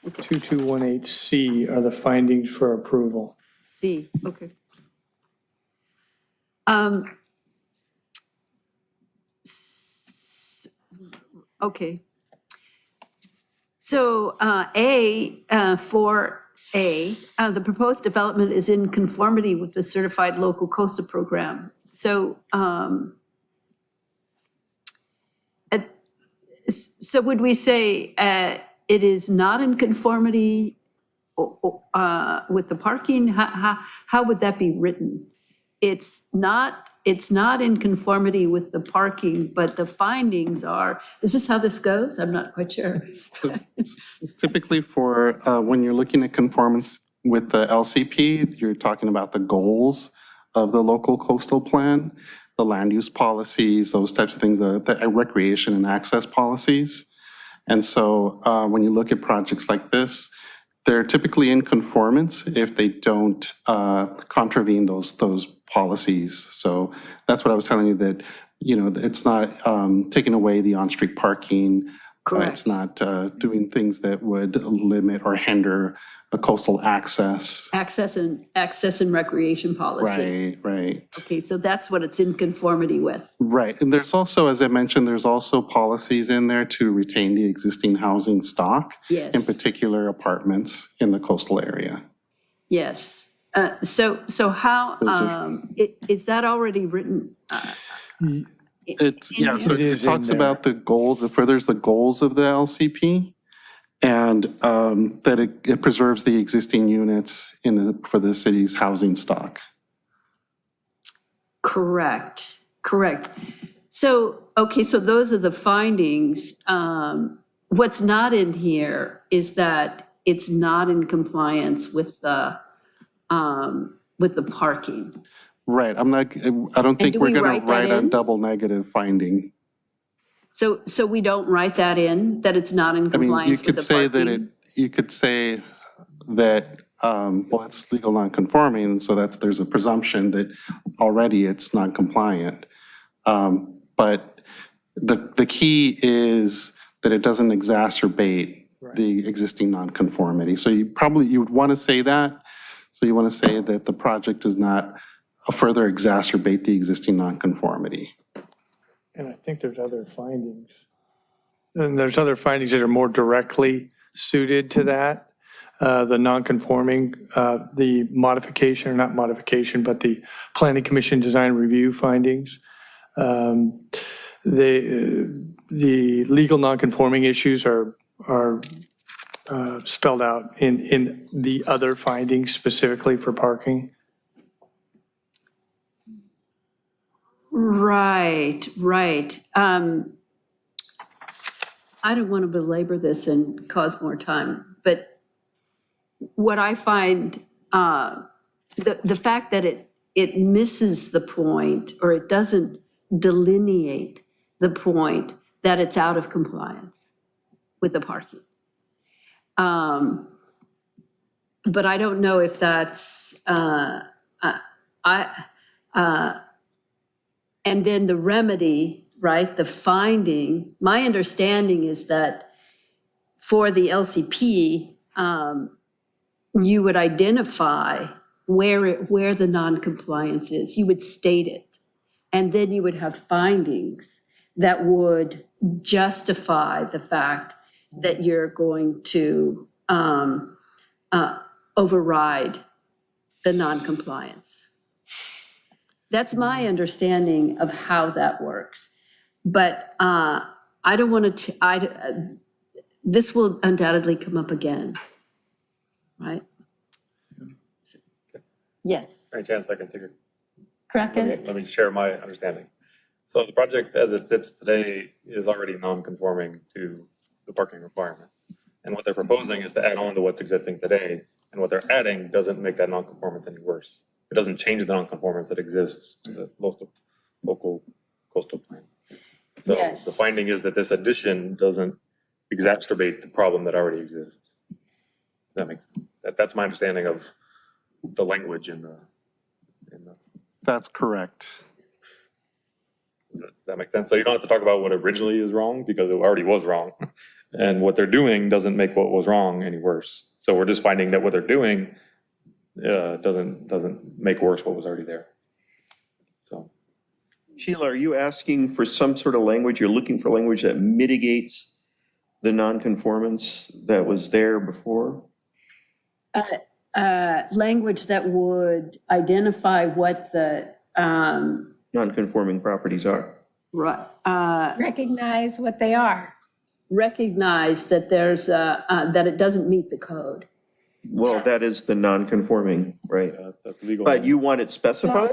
2218C are the findings for approval. C, okay. Okay. So for A, the proposed development is in conformity with the Certified Local Coastal Program. So so would we say it is not in conformity with the parking? How would that be written? It's not in conformity with the parking, but the findings are, is this how this goes? I'm not quite sure. Typically for, when you're looking at conformance with the LCP, you're talking about the goals of the local coastal plan, the land use policies, those types of things, the recreation and access policies. And so when you look at projects like this, they're typically in conformance if they don't contravene those policies. So that's what I was telling you, that, you know, it's not taking away the on-street parking. Correct. It's not doing things that would limit or hinder a coastal access. Access and recreation policy. Right. Okay, so that's what it's in conformity with. Right. And there's also, as I mentioned, there's also policies in there to retain the existing housing stock, Yes. in particular apartments in the coastal area. Yes. So how, is that already written? It's, yeah, so It is it in talks there. about the goals, it furthers the goals of the LCP, and that it preserves the existing units for the city's housing stock. Correct. So, okay, so those are the findings. What's not in here is that it's not in compliance with the parking. Right, I don't think do we're we gonna write that write a in? double negative finding. So we don't write that in, that it's not in I mean, you compliance with could the say that parking? you could say that, well, it's legal non-conforming, so there's a presumption that already it's non-compliant. But the key is that it doesn't exacerbate the existing non-conformity. So you would want to say that. So you want to say that the project does not further exacerbate the existing non-conformity. And I think there's other findings. And there's other findings that are more directly suited to that. The non-conforming, the modification, or not modification, but the Planning Commission design review findings. The legal non-conforming issues are spelled out in the other findings specifically for parking. Right. I don't want to belabor this and cause more time, but what I find, the fact that it misses the point, or it doesn't delineate the point that it's out of compliance with the parking. But I don't know if that's, and then the remedy, right, the finding, my understanding is that for the LCP, you would identify where the non-compliance is. You would state it. And then you would have findings that would justify the fact that you're going to override the non-compliance. That's my understanding of how that works. But I don't want to, this will undoubtedly come up again, right? Yes, Any chance I can take a crack at it? Let me share my understanding. So the project as it sits today is already non-conforming to the parking requirements. And what they're proposing is to add on to what's existing today. And what they're adding doesn't make that non-conformance any worse. It doesn't change the non-conformance that exists to the local coastal plan. So Yes. the finding is that this addition doesn't exacerbate the problem that already exists. That makes, that's my understanding of the language in the. That's correct. Does that make sense? So you don't have to talk about what originally is wrong because it already was wrong. And what they're doing doesn't make what was wrong any worse. So we're just finding that what they're doing doesn't make worse what was already there. So. Sheila, are you asking for some sort of language? You're looking for language that mitigates the nonconformance that was there before? Language that would identify what the, Nonconforming properties are. Recognize what they are. recognize that there's that it doesn't meet the code. Well, that is the nonconforming, right? That's legal. But you want it specified?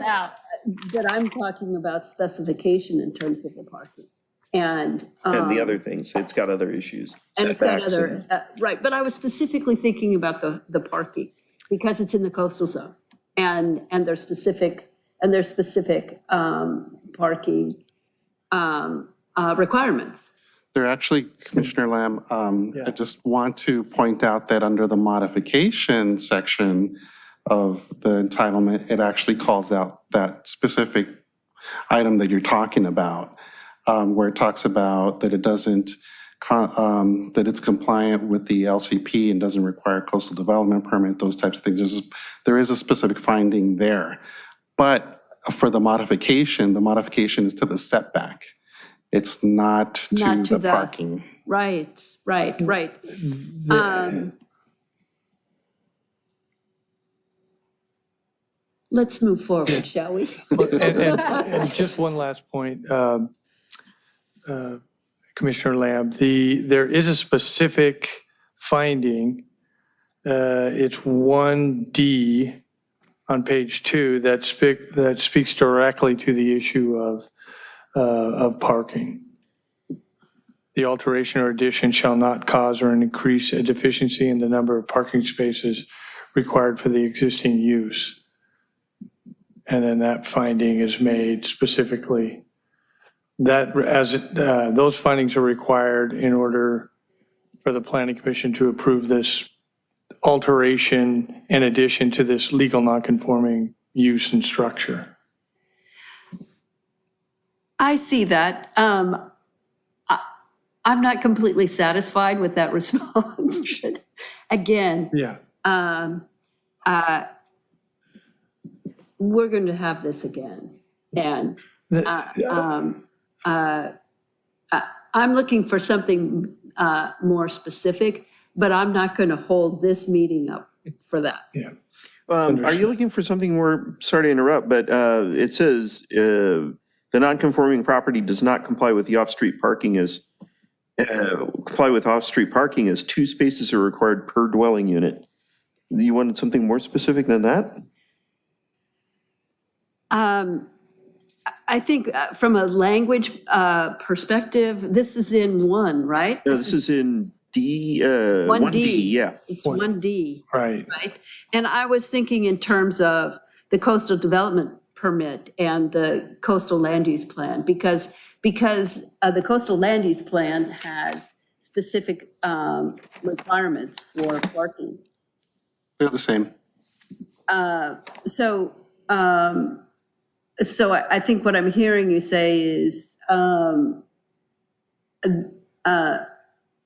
But I'm talking about specification in terms of the parking. And the other things, it's got other issues. And it's got setbacks other, right, but I was specifically thinking about the parking because it's in the coastal zone and there's specific parking requirements. There actually, Commissioner Lamb, I just want to point out that under the modification section of the entitlement, it actually calls out that specific item that you're talking about, where it talks about that it doesn't, that it's compliant with the LCP and doesn't require coastal development permit, those types of things. There is a specific finding there. But for the modification is to the setback. It's not to the parking. Right. Let's move forward, shall we? And just one last point, Commissioner Lamb, there is a specific finding, it's 1D on page 2 that speaks directly to the issue of parking. The alteration or addition shall not cause or increase a deficiency in the number of parking spaces required for the existing use. And then that finding is made specifically. That those findings are required in order for the Planning Commission to approve this alteration in addition to this legal non-conforming use and structure. I see that. I'm not completely satisfied with that response. But again, Yeah. We're going to have this again. And I'm looking for something more specific, but I'm not going to hold this meeting up for that. Yeah. Are you looking for something more, sorry to interrupt, but it says the non-conforming property does not comply with the off-street parking as, as 2 spaces are required per dwelling unit. You wanted something more specific than that? I think from a language perspective, this is in 1, right? No, this is in D, 1D, yeah. It's 1D. Right. Right? And I was thinking in terms of the coastal development permit and the coastal land use plan, because the coastal land use plan has specific requirements for parking. They're the same. So I think what I'm hearing you say is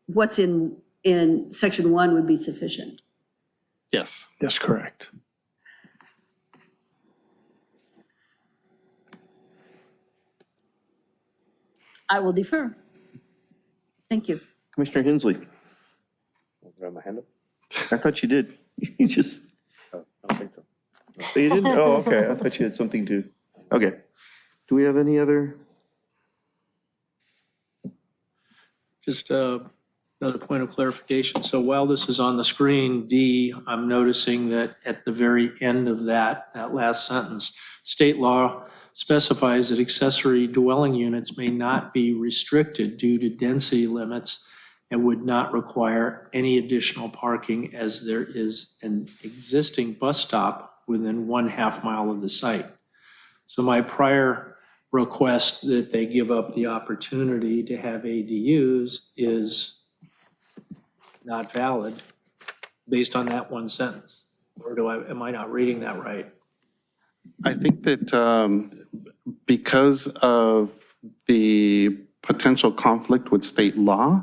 what's in section 1 would be sufficient. Yes. That's correct. I will defer. Thank you. Commissioner Hensley. Got my hand up? I thought you did. You just, I don't think so. oh, you didn't? Oh, okay. I thought you had something to, okay. Do we have any other? Just another point of clarification. So while this is on the screen, D, I'm noticing that at the very end of that last sentence, state law specifies that accessory dwelling units may not be restricted due to density limits and would not require any additional parking as there is an existing bus stop within 1/2 mile of the site. So my prior request that they give up the opportunity to have ADUs is not valid based on that one sentence. Or am I not reading that right? I think that because of the potential conflict with state law,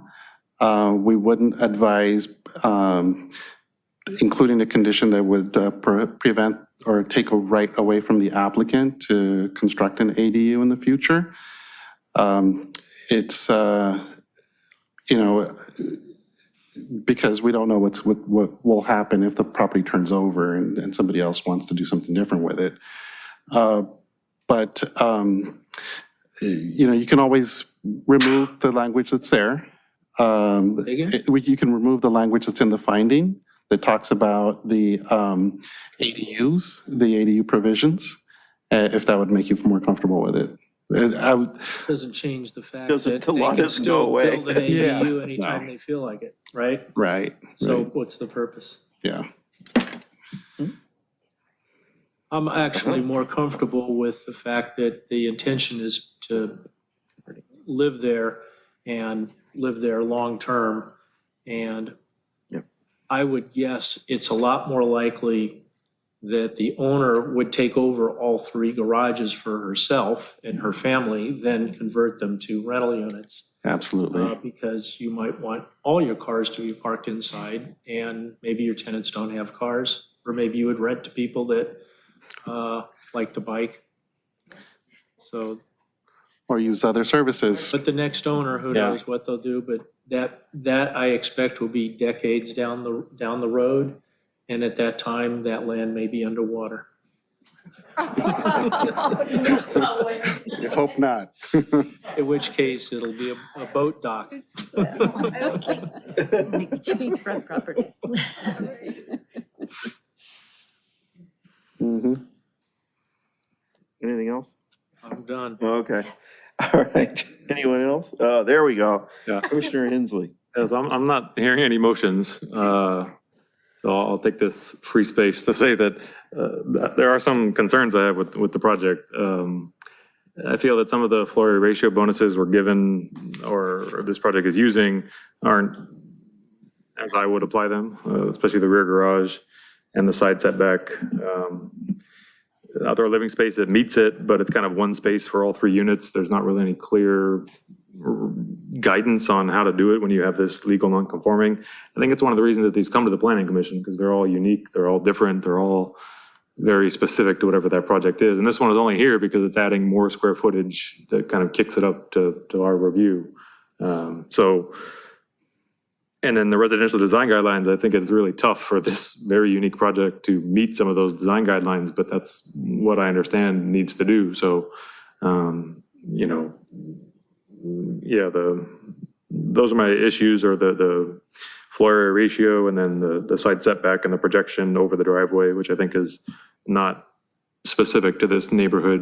we wouldn't advise including a condition that would prevent or take a right away from the applicant to construct an ADU in the future. It's, because we don't know what will happen if the property turns over and somebody else wants to do something different with it. But you can always remove the language that's there. You can remove the language that's in the finding that talks about the ADUs, the ADU provisions, if that would make you more comfortable with it. Doesn't change the fact Doesn't that they let can us go still away. build an ADU Yeah. anytime they feel like it, right? Right. So what's the purpose? Yeah. I'm actually more comfortable with the fact that the intention is to live there and live there long-term. And I would guess it's a lot more likely that the owner would take over all 3 garages for herself and her family, then convert them to rental units. Absolutely. Because you might want all your cars to be parked inside, and maybe your tenants don't have cars, or maybe you would rent to people that like to bike. So, Or use other services. but the next owner, who knows what they'll do, but that I expect will be decades down the road, and at that time, that land may be underwater. You hope not. In which case, it'll be a boat dock. Beachfront property. Anything else? I'm done. Okay. All right. Anyone else? There we go. Yeah. Commissioner Hensley. Yes, I'm not hearing any motions, so I'll take this free space to say that there are some concerns I have with the project. I feel that some of the floor area ratio bonuses were given, or this project is using, aren't as I would apply them, especially the rear garage and the side setback. Outdoor living space that meets it, but it's kind of one space for all 3 units. There's not really any clear guidance on how to do it when you have this legal non-conforming. I think it's one of the reasons that these come to the planning commission, because they're all unique, they're all different, they're all very specific to whatever that project is. And this one is only here because it's adding more square footage that kind of kicks it up to our review. And then the residential design guidelines, I think it's really tough for this very unique project to meet some of those design guidelines, but that's what I understand needs to do. So, those are my issues, or the floor area ratio, and then the side setback and the projection over the driveway, which I think is not specific to this neighborhood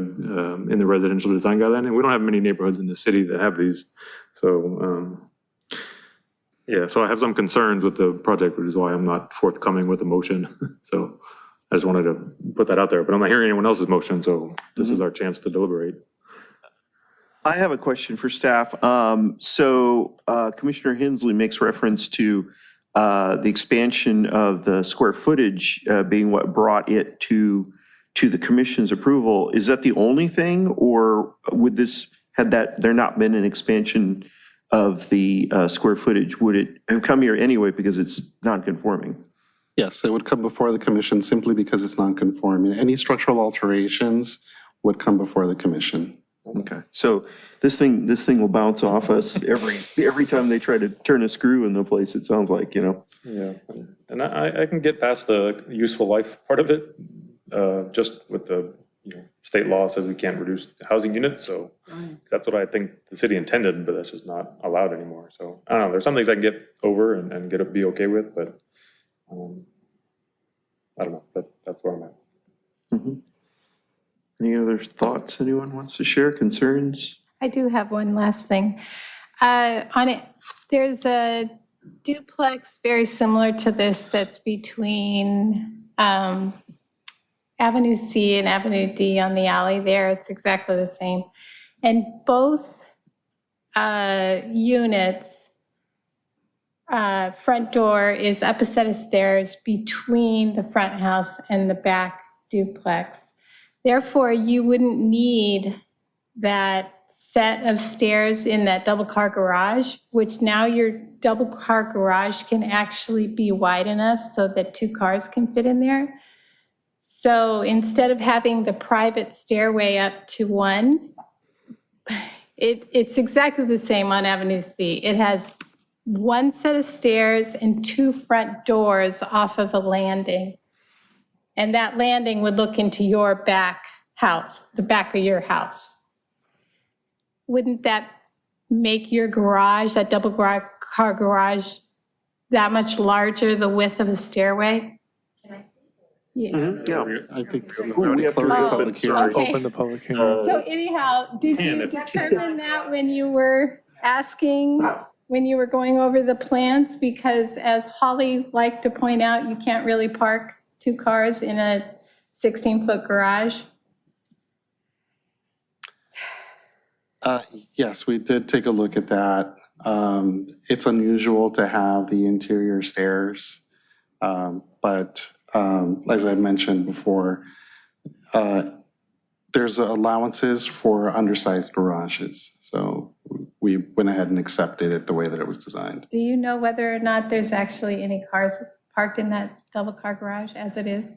in the residential design guideline. And we don't have many neighborhoods in the city that have these. So, so I have some concerns with the project, which is why I'm not forthcoming with a motion. So I just wanted to put that out there, but I'm not hearing anyone else's motion, so this is our chance to deliberate. I have a question for staff. Commissioner Hensley makes reference to the expansion of the square footage being what brought it to the commission's approval. Is that the only thing, or would this, had there not been an expansion of the square footage, would it have come here anyway because it's non-conforming? Yes, it would come before the commission simply because it's non-conforming. Any structural alterations would come before the commission. Okay, so this thing will bounce off us every time they try to turn a screw in the place, it sounds like, Yeah, and I can get past the useful life part of it, just with the, state law says we can't reduce housing units, so that's what I think the city intended, but that's just not allowed anymore. So I don't know, there's some things I can get over and be okay with, but I don't know, that's where I'm at. Mm-hmm. Any other thoughts anyone wants to share, concerns? I do have one last thing. On it, there's a duplex very similar to this that's between Avenue C and Avenue D on the alley there. It's exactly the same. And both units, front door is up a set of stairs between the front house and the back duplex. Therefore, you wouldn't need that set of stairs in that double car garage, which now your double car garage can actually be wide enough so that 2 cars can fit in there. So instead of having the private stairway up to 1, it's exactly the same on Avenue C. It has 1 set of stairs and 2 front doors off of a landing. And that landing would look into your back house, the back of your house. Wouldn't that make your garage, that double car garage, that much larger, the width of a stairway? Yeah. Yeah. I think we we have to close the reopen, public sorry. hearing. Open the public hearing. So anyhow, did you determine that when you were asking, when you were going over the plans? Because as Holly liked to point out, you can't really park 2 cars in a 16-foot garage. Yes, we did take a look at that. It's unusual to have the interior stairs, but as I mentioned before, there's allowances for undersized garages. So we went ahead and accepted it the way that it was designed. Do you know whether or not there's actually any cars parked in that double car garage as it is?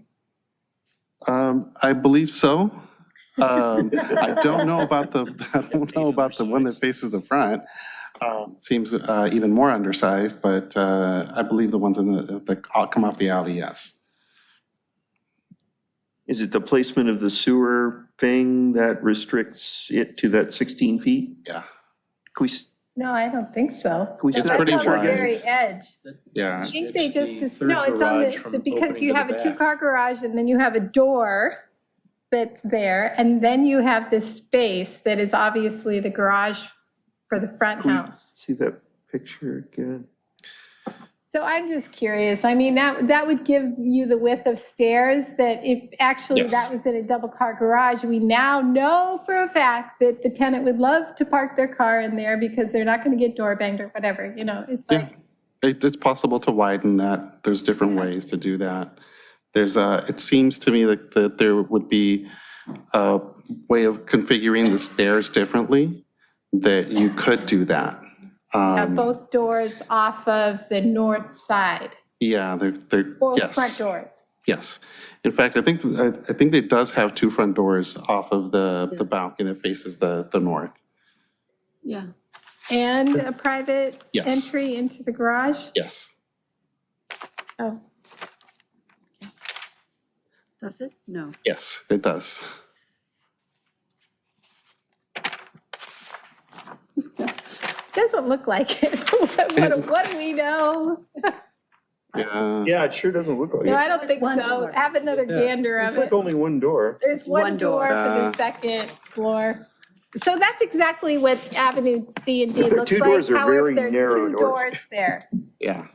I believe so. I don't know about the one that faces the front. Seems even more undersized, but I believe the ones that come off the alley, yes. Is it the placement of the sewer thing that restricts it to that 16 feet? Yeah. Can we, No, I don't think so. can we see It's that pretty That's on the wide. very edge. Yeah. I think they It's the just, third no, it's on garage from because opening you to have the a back. two-car garage and then you have a door that's there, and then you have this space that is obviously the garage for the front can we house. see that picture again? So I'm just curious, I mean, that would give you the width of stairs that if actually Yes. that was in a double-car garage, we now know for a fact that the tenant would love to park their car in there because they're not going to get door banged or whatever, you know, it's Yeah. like. It's possible to widen that. There's different ways to do that. It seems to me that there would be a way of configuring the stairs differently, that you could do that. Have both doors off of the north side, Yeah, they're, both yes. front doors. Yes. In fact, I think it does have two front doors off of the balcony that faces the north. Yeah. And a private Yes. entry into the garage? Yes. Oh, Does it? No. Yes, it does. doesn't look like it. What do we know? Yeah. Yeah, it sure doesn't look like No, it. I don't think so. Have another gander of It's like it. only one door. There's one door for Yeah. the second floor. So that's exactly what Avenue C and D But the looks two like. doors are However, very there's narrow two doors. doors there. Yeah.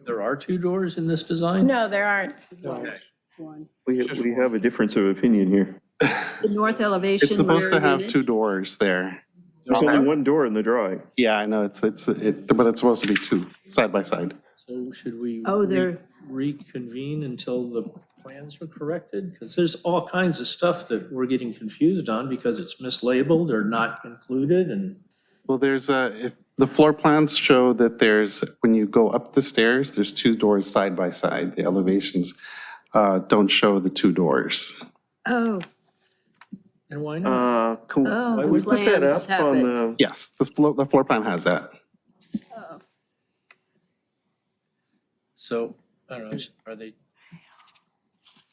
There are two doors in this design? No, there aren't. Okay. One. We have a difference of opinion here. The north elevation. It's supposed to rear have unit. two doors there. There's only one door in the drawing. Yeah, I know, but it's supposed to be two, side by side. So should we Oh, they're- reconvene until the plans are corrected? Because there's all kinds of stuff that we're getting confused on because it's mislabeled or not included and. Well, if the floor plans show that when you go up the stairs, there's two doors side by side. The elevations don't show the two doors. Oh, And why not? Can Oh, we put that plans up have on it. the, Yes, the floor plan has that. So, I don't know, are they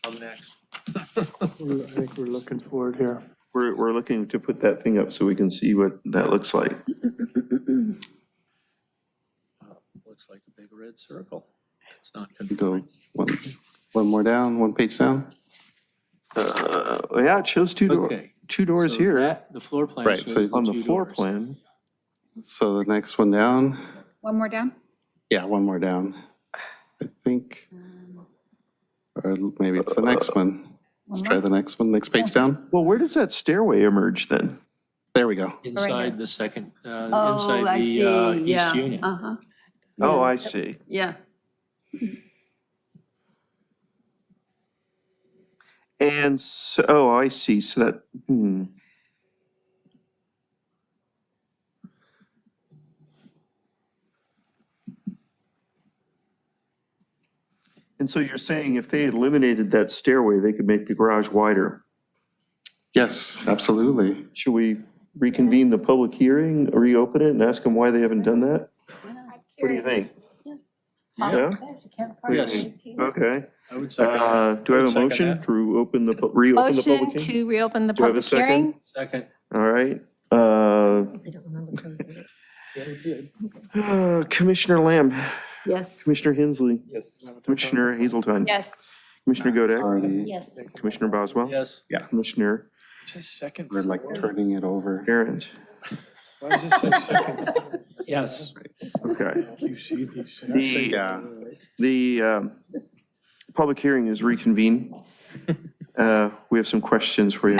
on next? I think we're looking forward here. we're looking to put that thing up so we can see what that looks like. Looks like a big red circle. It's not You go conforming. one more down, one page down. Yeah, it shows Okay. two doors So here that- The floor plan Right, shows so the on the two floor doors. plan. So the next one down, One more down? yeah, one more down. I think, or maybe it's the next one. Let's try the next one, next page down. Well, where does that stairway emerge then? There we go. Inside the second, oh, inside I the see, East yeah. Union. Uh-huh, Oh, I see. yeah. And so, oh, I see. So that, And so you're saying if they eliminated that stairway, they could make the garage wider? Yes, absolutely. Should we reconvene the public hearing, reopen it, and ask them why they haven't done that? What do you think? Yeah? You can't park Yes. 18. Okay. I would second that. Do I have a Second motion that. to reopen the public Motion hearing? to reopen the Do I have a public hearing. Second. All right. They don't remember closing it. Commissioner Lamb, Yes. Commissioner Hensley, Yes. Commissioner Hazelton, Yes. Commissioner Godek, Already, Yes. Commissioner Boswell, Yes. Commissioner Second. we're like turning it over. Errand. Why does it say second? Yes. Okay. You see these. Yeah. The public hearing is reconvened. We have some questions for you.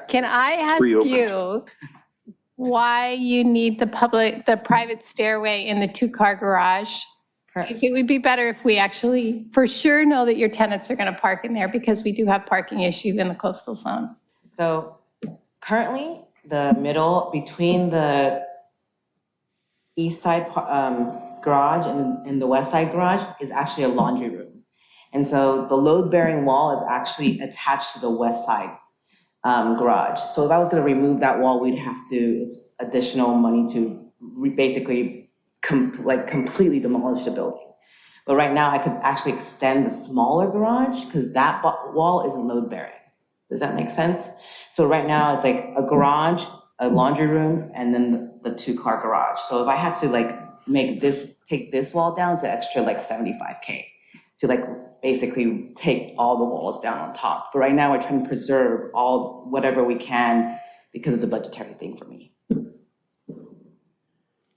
Can I ask Reopened. you why you need the private stairway in the two-car garage? Because it would be better if we actually, for sure, know that your tenants are going to park in there, because we do have parking issue in the coastal zone. So currently, the middle between the east side garage and the west side garage is actually a laundry room. And so the load-bearing wall is actually attached to the west side garage. So if I was gonna remove that wall, we'd have to, it's additional money to basically completely demolish the building. But right now, I could actually extend the smaller garage because that wall isn't load-bearing. Does that make sense? So right now, it's like a garage, a laundry room, and then the two-car garage. So if I had to take this wall down, it's an extra like $75K to basically take all the walls down on top. But right now, we're trying to preserve whatever we can because it's a budgetary thing for me.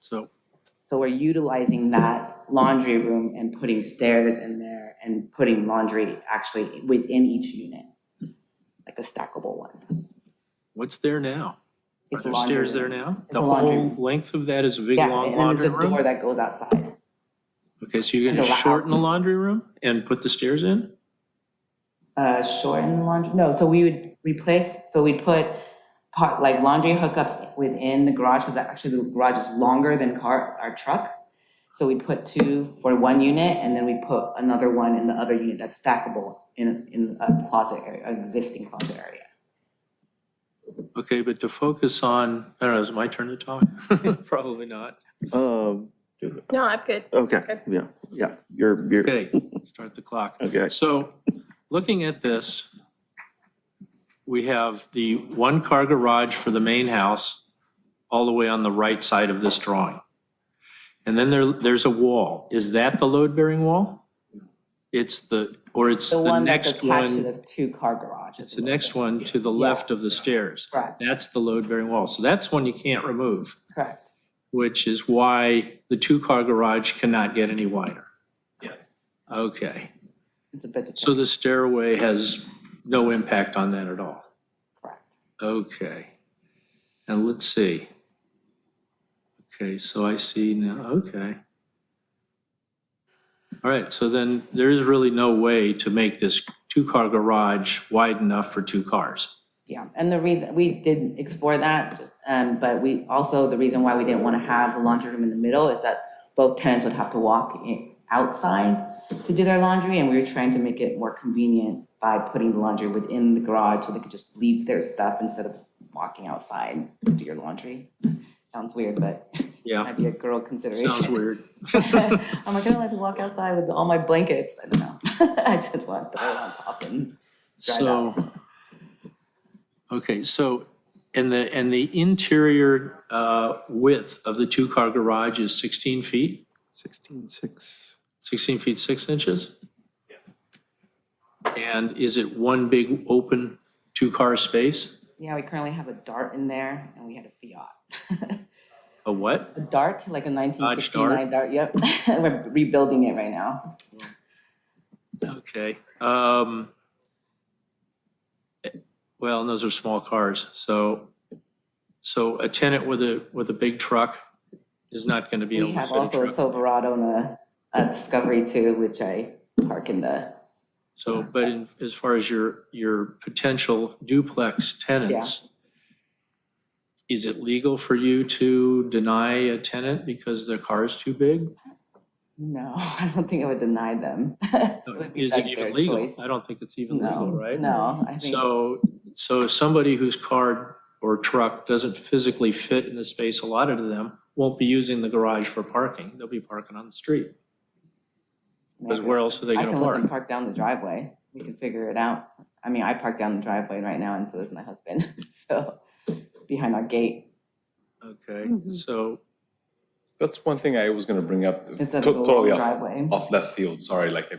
So we're utilizing that laundry room and putting stairs in there and putting laundry actually within each unit, like a stackable one. What's there now? It's Are a there laundry stairs there room. now? It's The a laundry whole room. length of that is a big, Yeah, long and then laundry there's a door room? that goes outside. Okay, so you're going to shorten the laundry room and put the stairs in? Shorten the laundry, no, so we would replace, so we'd put laundry hookups within the garage, because actually the garage is longer than our truck. So we put 2 for one unit, and then we put another one in the other unit that's stackable in a closet area, an existing closet area. Okay, but to focus on, I don't know, is it my turn to talk? Probably not. Um, No, I'm good. Okay, yeah, you're. Okay, start the clock. Okay. So, looking at this, we have the one-car garage for the main house all the way on the right side of this drawing. And then there's a wall. Is that the load-bearing wall? It's the one that's next attached to one, the two-car garage. it's the next one to the left of the stairs. Correct. That's the load-bearing wall. So that's one you can't remove, Correct. which is why the two-car garage cannot get any wider. Yes. Okay. It's a bit. So the stairway has no impact on that at all? Correct. Okay. And let's see. Okay, so I see now, okay. All right, so then there is really no way to make this two-car garage wide enough for 2 cars. Yeah, and the reason, we did explore that, but the reason why we didn't want to have the laundry room in the middle is that both tenants would have to walk outside to do their laundry, and we were trying to make it more convenient by putting the laundry within the garage so they could just leave their stuff instead of walking outside to do your laundry. Sounds weird, but Yeah. might be a girl consideration. Sounds weird. I'm like, I don't like to walk outside with all my blankets. I don't know. I just want to throw it on top and dry it out. So, okay, so, and the interior width of the two-car garage is 16 feet? 16.6. 16 feet 6 inches? Yes. And is it one big open 2-car space? Yeah, we currently have a Dart in there, and we had a Fiat. A what? A Dart, like a 1969 Dart, yep. We're rebuilding it right now. Okay. Well, and those are small cars, so a tenant with a big truck is not going to be able We to have fit a also a truck. Silverado and a Discovery too, which I park in the. So, but as far as your potential duplex tenants, is it legal for you to deny a tenant because their car is too big? No, I don't think I would deny them. It would be Is like it even their legal? choice. I don't think it's even No, legal, right? no, I think. So somebody whose car or truck doesn't physically fit in the space allotted to them won't be using the garage for parking. They'll be parking on the street. Because where else are they I going to can let them park? park down the driveway. We can figure it out. I mean, I park down the driveway right now, and so does my husband. So, behind our gate. Okay, so That's one thing I was going to bring up, Instead of the totally long driveway. off left field, sorry, like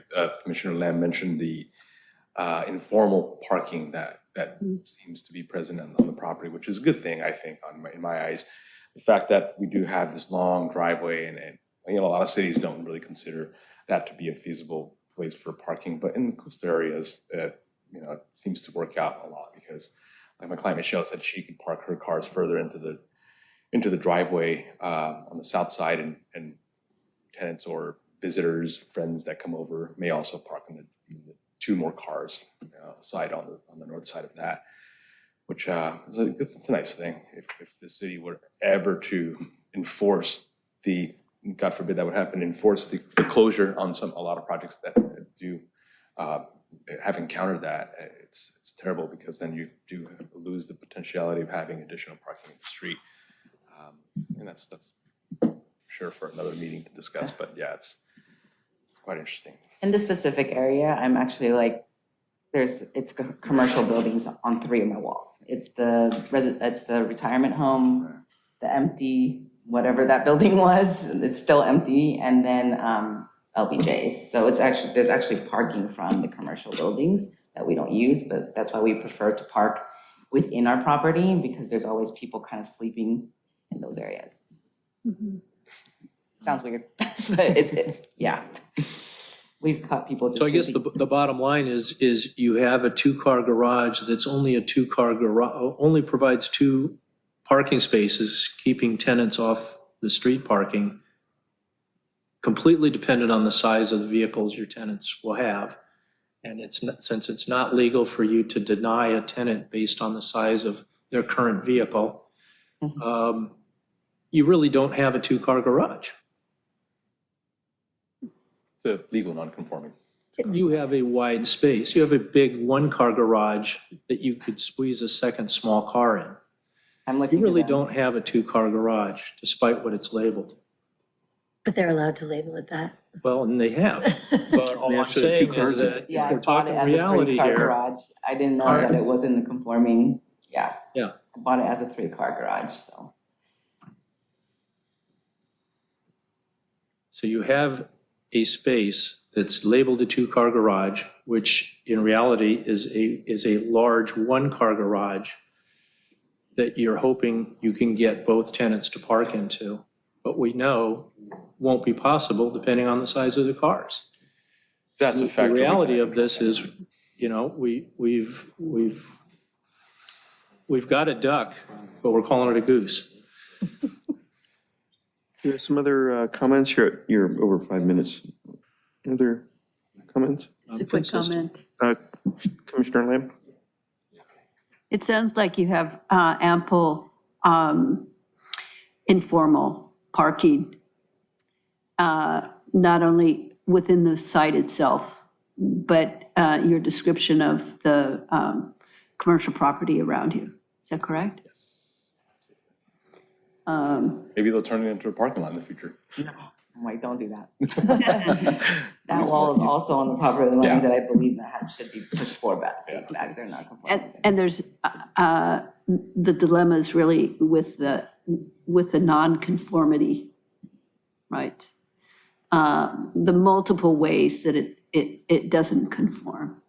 Commissioner Lamb mentioned the informal parking that seems to be present on the property, which is a good thing, I think, in my eyes. The fact that we do have this long driveway and a lot of cities don't really consider that to be a feasible place for parking, but in the coastal areas, it seems to work out a lot because, like my client Michelle said, she could park her cars further into the driveway on the south side, and tenants or visitors, friends that come over may also park in the two more cars side on the north side of that, which it's a nice thing. If the city were ever to enforce God forbid that would happen, enforce the closure on a lot of projects that do have encountered that, it's terrible, because then you do lose the potentiality of having additional parking in the street. And that's sure for another meeting to discuss, but yeah, it's quite interesting. In this specific area, I'm actually like, it's commercial buildings on 3 of my walls. It's the retirement home, the empty, whatever that building was, it's still empty, and then LBJ's. So there's actually parking from the commercial buildings that we don't use, but that's why we prefer to park within our property, because there's always people kind of sleeping in those areas. Sounds weird, but yeah. We've caught people just So I guess sleeping. the bottom line is you have a 2-car garage that's only a 2-car garage, only provides 2 parking spaces, keeping tenants off the street parking, completely dependent on the size of the vehicles your tenants will have. And since it's not legal for you to deny a tenant based on the size of their current vehicle, you really don't have a 2-car garage. It's a legal non-conforming. You have a wide space. You have a big 1-car garage that you could squeeze a second small car in. You really don't have a 2-car garage, despite what it's labeled. But they're allowed to label it that. Well, and they have. But all I'm saying is that if Yeah, I we're bought it talking as a reality 3-car here, garage. I didn't know that it was in the conforming, yeah. Yeah. I bought it as a 3-car garage, so. so you have a space that's labeled a 2-car garage, which in reality is a large 1-car garage that you're hoping you can get both tenants to park into. But we know won't be possible depending on the size of the cars. That's a factor. The reality of this is, we've got a duck, but we're calling it a goose. There's some other comments. You're over 5 minutes. Other comments? Just a quick comment. Commissioner Lamb? It sounds like you have ample informal parking, not only within the site itself, but your description of the commercial property around you. Is that correct? Maybe they'll turn it into a parking lot in the future. No, I'm like, don't do that. That wall is also on the property line that I believe that should be pushed back. They're not conforming. And there's the dilemma is really with the non-conformity, right? The multiple ways that it doesn't conform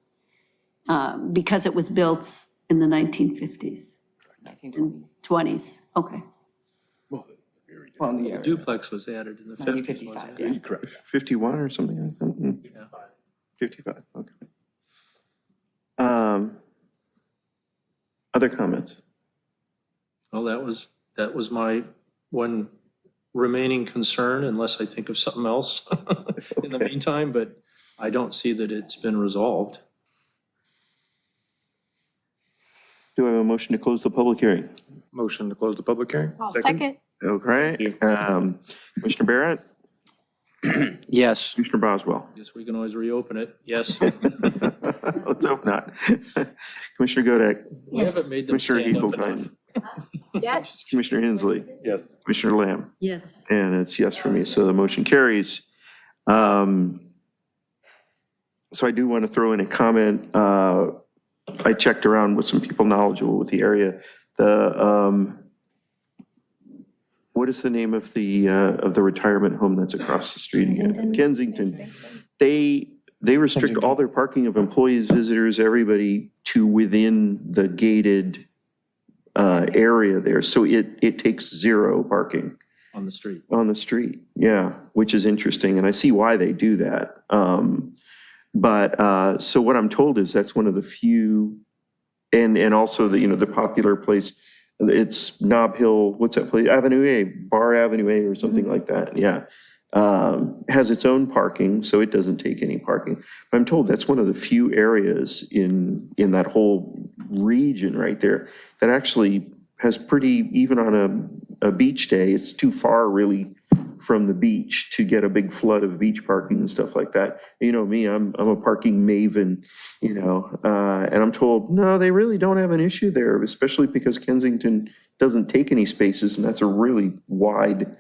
because it was built in the 1950s. 1920s. 20s, okay. Well, yeah. Duplex was added in the 50s, wasn't it? Yeah. Correct. 51 or something like that? Yeah. 55, okay. Other comments? Well, that was my one remaining concern, unless I think of something else in the meantime, but I don't see that it's been resolved. Do I have a motion to close the public hearing? Motion to close the public hearing? Second. Okay. Commissioner Barrett? Yes. Commissioner Boswell? Guess we can always reopen it. Yes. Let's hope not. Commissioner Godek? We haven't made them Commissioner stand up Heaseltine? Yes. Commissioner Hensley? Yes. Commissioner Lamb? Yes. And it's yes for me, so the motion carries. So I do want to throw in a comment. I checked around with some people knowledgeable with the area. What is the name of the retirement home that's across the street again? Kensington. They restrict all their parking of employees, visitors, everybody to within the gated area there. So it takes 0 parking. On the street. On the street, yeah, which is interesting, and I see why they do that. But so what I'm told is that's one of the few, and also the popular place, it's Nob Hill, what's that place? Avenue A, Bar Avenue A or something like that, yeah. has its own parking, so it doesn't take any parking. But I'm told that's one of the few areas in that whole region right there that actually has pretty, even on a beach day, it's too far really from the beach to get a big flood of beach parking and stuff like that. You know me, I'm a parking maven, you know, and I'm told, no, they really don't have an issue there, especially because Kensington doesn't take any spaces, and that's a really wide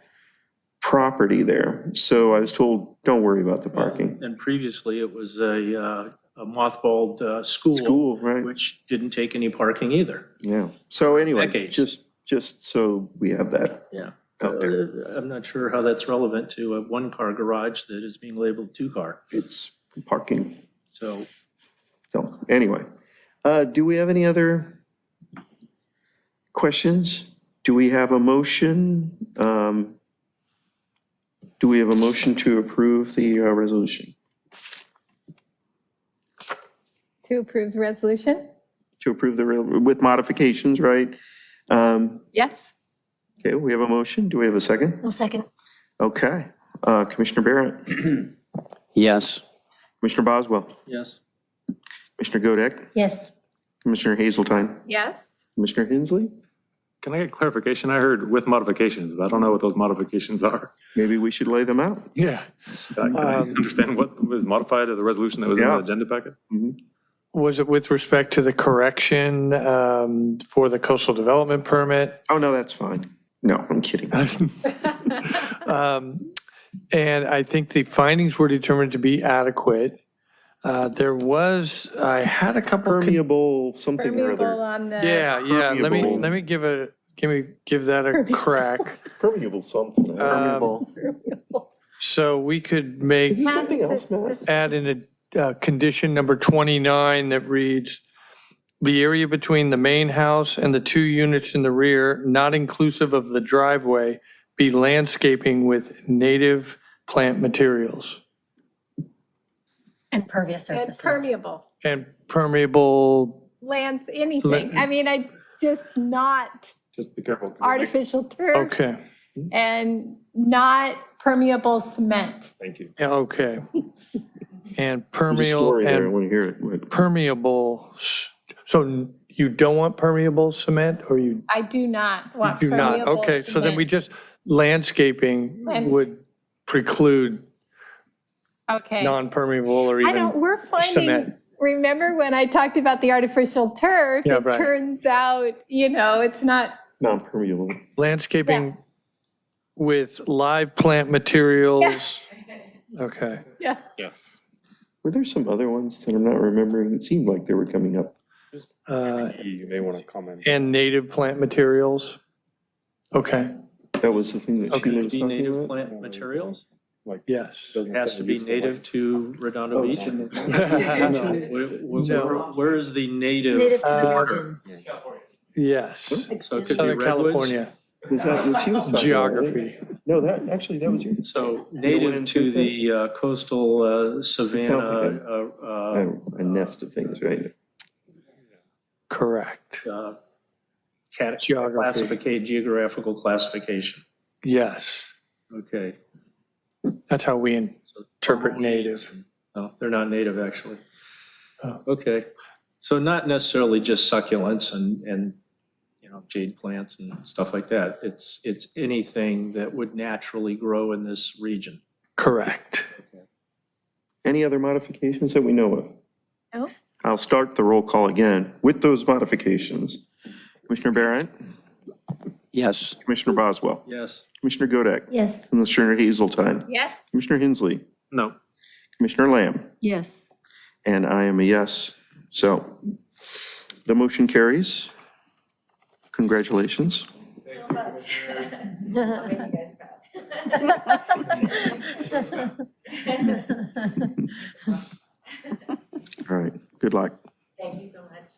property there. So I was told, don't worry about the parking. And previously, it was a mothballed school. School, right. Which didn't take any parking either. Yeah. So anyway, Decades. just so we have that Yeah. out there. I'm not sure how that's relevant to a one-car garage that is being labeled two-car. It's parking. So So anyway, do we have any other questions? Do we have a motion? Do we have a motion to approve the resolution? To approve the resolution? To approve with modifications, right? Yes. Okay, we have a motion. Do we have a second? I'll second. Okay. Commissioner Barrett, Yes. Commissioner Boswell, yes. Commissioner Godek, Yes. Commissioner Hazeltine, Yes. Commissioner Hensley. Can I get clarification? I heard with modifications, but I don't know what those modifications are. Maybe we should lay them out. Yeah. Can I understand what was modified of the resolution that was in the Yeah. agenda packet? Was it with respect to the correction for the coastal development permit? Oh, no, that's fine. No, I'm kidding. And I think the findings were determined to be adequate. I had a couple. Permeable something or Permeable other. on the. Yeah. Let Permeable. me give that a crack. Permeable something. Permeable. So we could make, Is there something else, Matt? add in a condition number 29 that reads, the area between the main house and the 2 units in the rear, not inclusive of the driveway, be landscaping with native plant materials And pervious And surfaces. permeable, and permeable. anything. I mean, just not Just be careful. artificial turf Okay, and not permeable cement. Thank you. yeah, okay. And There's a story there. I and want to hear it. permeable, so you don't want permeable cement or you I do not want do not? permeable Okay, so then we cement. just, landscaping would preclude Okay. non-permeable or I don't, even we're finding, cement. remember when I talked about the artificial turf? Yeah, It right. turns out, it's not, Non-permeable. landscaping with live plant materials. Okay. yeah. Yes. Were there some other ones that I'm not remembering? It seemed like they were coming up. You may want to comment. And native plant materials. Okay, That was the thing that Okay. Sheila was Be talking native about? plant materials? yes. It has to be native to Redondo Beach? No. Where is the native? Native to the region. Yes, So it could be Southern redwoods? California, Was that what she was talking about, right? geography. No, that was yours. So native to the coastal sounds like savanna, A nest of things, right? Correct. Geography. Geographical classification. Yes, Okay. that's how we So interpret native. No, they're not native, actually. Oh. Okay. So not necessarily just succulents and jade plants and stuff like that. It's anything that would naturally grow in this region. Correct. Any other modifications that we know of? No. I'll start the roll call again with those modifications. Commissioner Barrett, Yes. Commissioner Boswell, Yes. Commissioner Godek, Yes. Commissioner Hazeltine, Yes. Commissioner Hensley, No. Commissioner Lamb, Yes. and I am a yes. So the motion carries. Congratulations. All right, good luck. Thank you so much.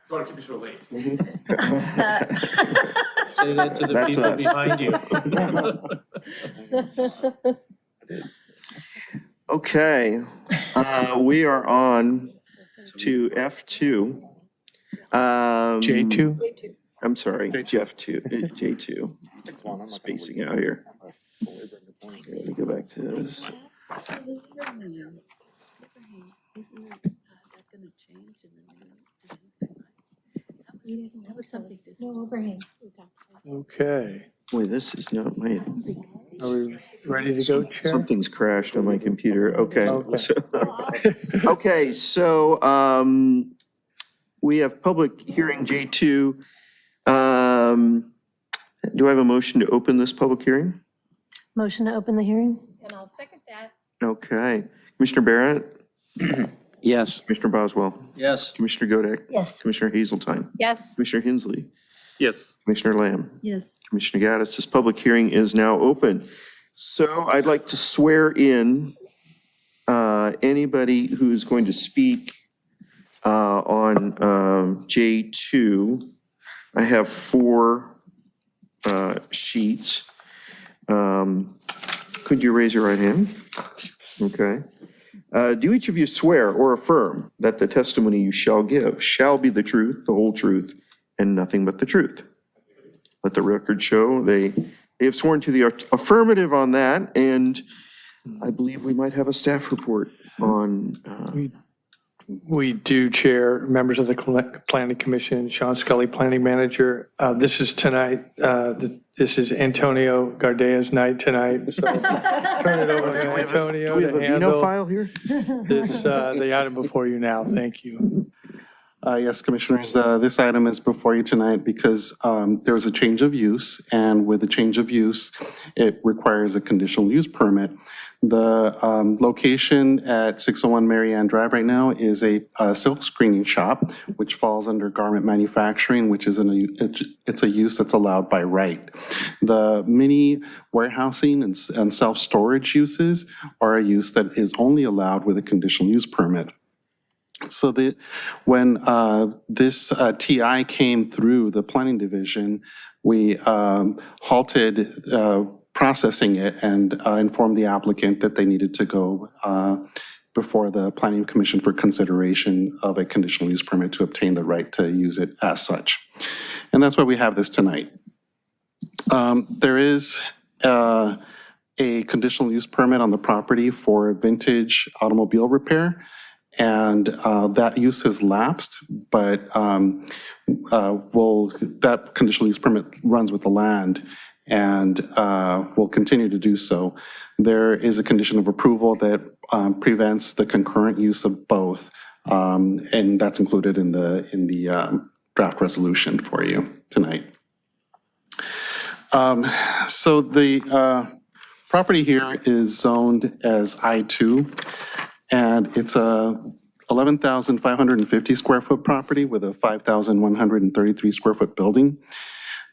Don't want to keep you so late. Say that to the That's people us. behind you. Okay, we are on to F2. J2? I'm sorry, Jeff 2, J2. Spacing out here. Let me go back to this. That was something. No overhangs. Okay. Boy, this is not my, Are we ready to go, Chair? something's crashed on my computer. Okay. Okay. Okay, so we have public hearing J2. Do I have a motion to open this public hearing? Motion to open the hearing? And I'll second that. Okay. Commissioner Barrett? Yes. Commissioner Boswell? Yes. Commissioner Godek? Yes. Commissioner Hazeltine? Yes. Commissioner Hensley? Yes. Commissioner Lamb? Yes. Commissioner Gaddis, this public hearing is now open. So I'd like to swear in anybody who's going to speak on J2. I have 4 sheets. Could you raise your right hand? Okay. Do each of you swear or affirm that the testimony you shall give shall be the truth, the whole truth, and nothing but the truth? Let the record show they have sworn to the affirmative on that, and I believe we might have a staff report on. We do, Chair, members of the Planning Commission, Sean Scully, Planning Manager. This is tonight, this is Antonio Gardea's night tonight, so turn it over to Antonio Do we have to a Vino handle file here? this, the item before you now. Thank you. Yes, Commissioners, this item is before you tonight because there was a change of use, and with the change of use, it requires a conditional use permit. The location at 601 Marianne Drive right now is a silk screening shop, which falls under garment manufacturing, which is it's a use that's allowed by right. The mini warehousing and self-storage uses are a use that is only allowed with a conditional use permit. So when this TI came through the planning division, we halted processing it and informed the applicant that they needed to go before the Planning Commission for consideration of a conditional use permit to obtain the right to use it as such. And that's why we have this tonight. There is a conditional use permit on the property for vintage automobile repair. And that use has lapsed, but that conditional use permit runs with the land and will continue to do so. There is a condition of approval that prevents the concurrent use of both, and that's included in the draft resolution for you tonight. So the property here is zoned as I2. And it's a 11,550 square foot property with a 5,133 square foot building.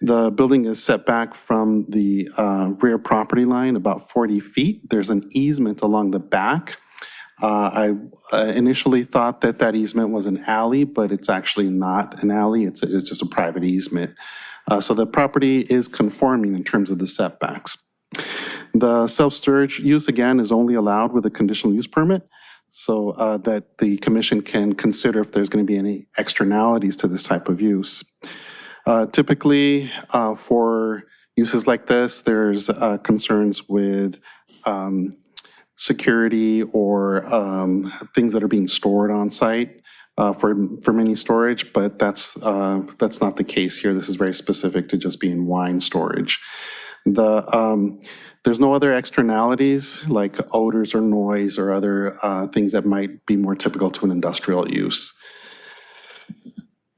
The building is set back from the rear property line about 40 feet. There's an easement along the back. I initially thought that that easement was an alley, but it's actually not an alley. It's just a private easement. So the property is conforming in terms of the setbacks. The self-storage use, again, is only allowed with a conditional use permit, so that the commission can consider if there's going to be any externalities to this type of use. Typically, for uses like this, there's concerns with security or things that are being stored on site for mini storage, but that's not the case here. This is very specific to just being wine storage. There's no other externalities like odors or noise or other things that might be more typical to an industrial use.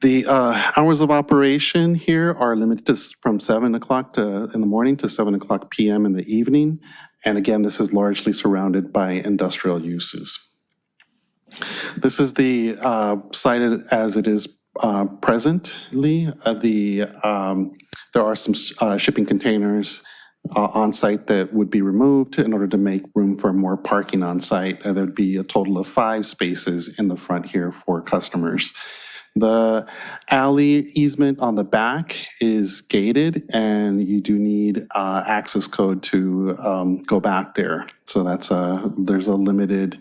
The hours of operation here are limited to from 7 o'clock in the morning to 7 o'clock p.m. in the evening. And again, this is largely surrounded by industrial uses. This is the site as it is presently. There are some shipping containers on site that would be removed in order to make room for more parking on site. There would be a total of 5 spaces in the front here for customers. The alley easement on the back is gated, and you do need access code to go back there. So there's a limited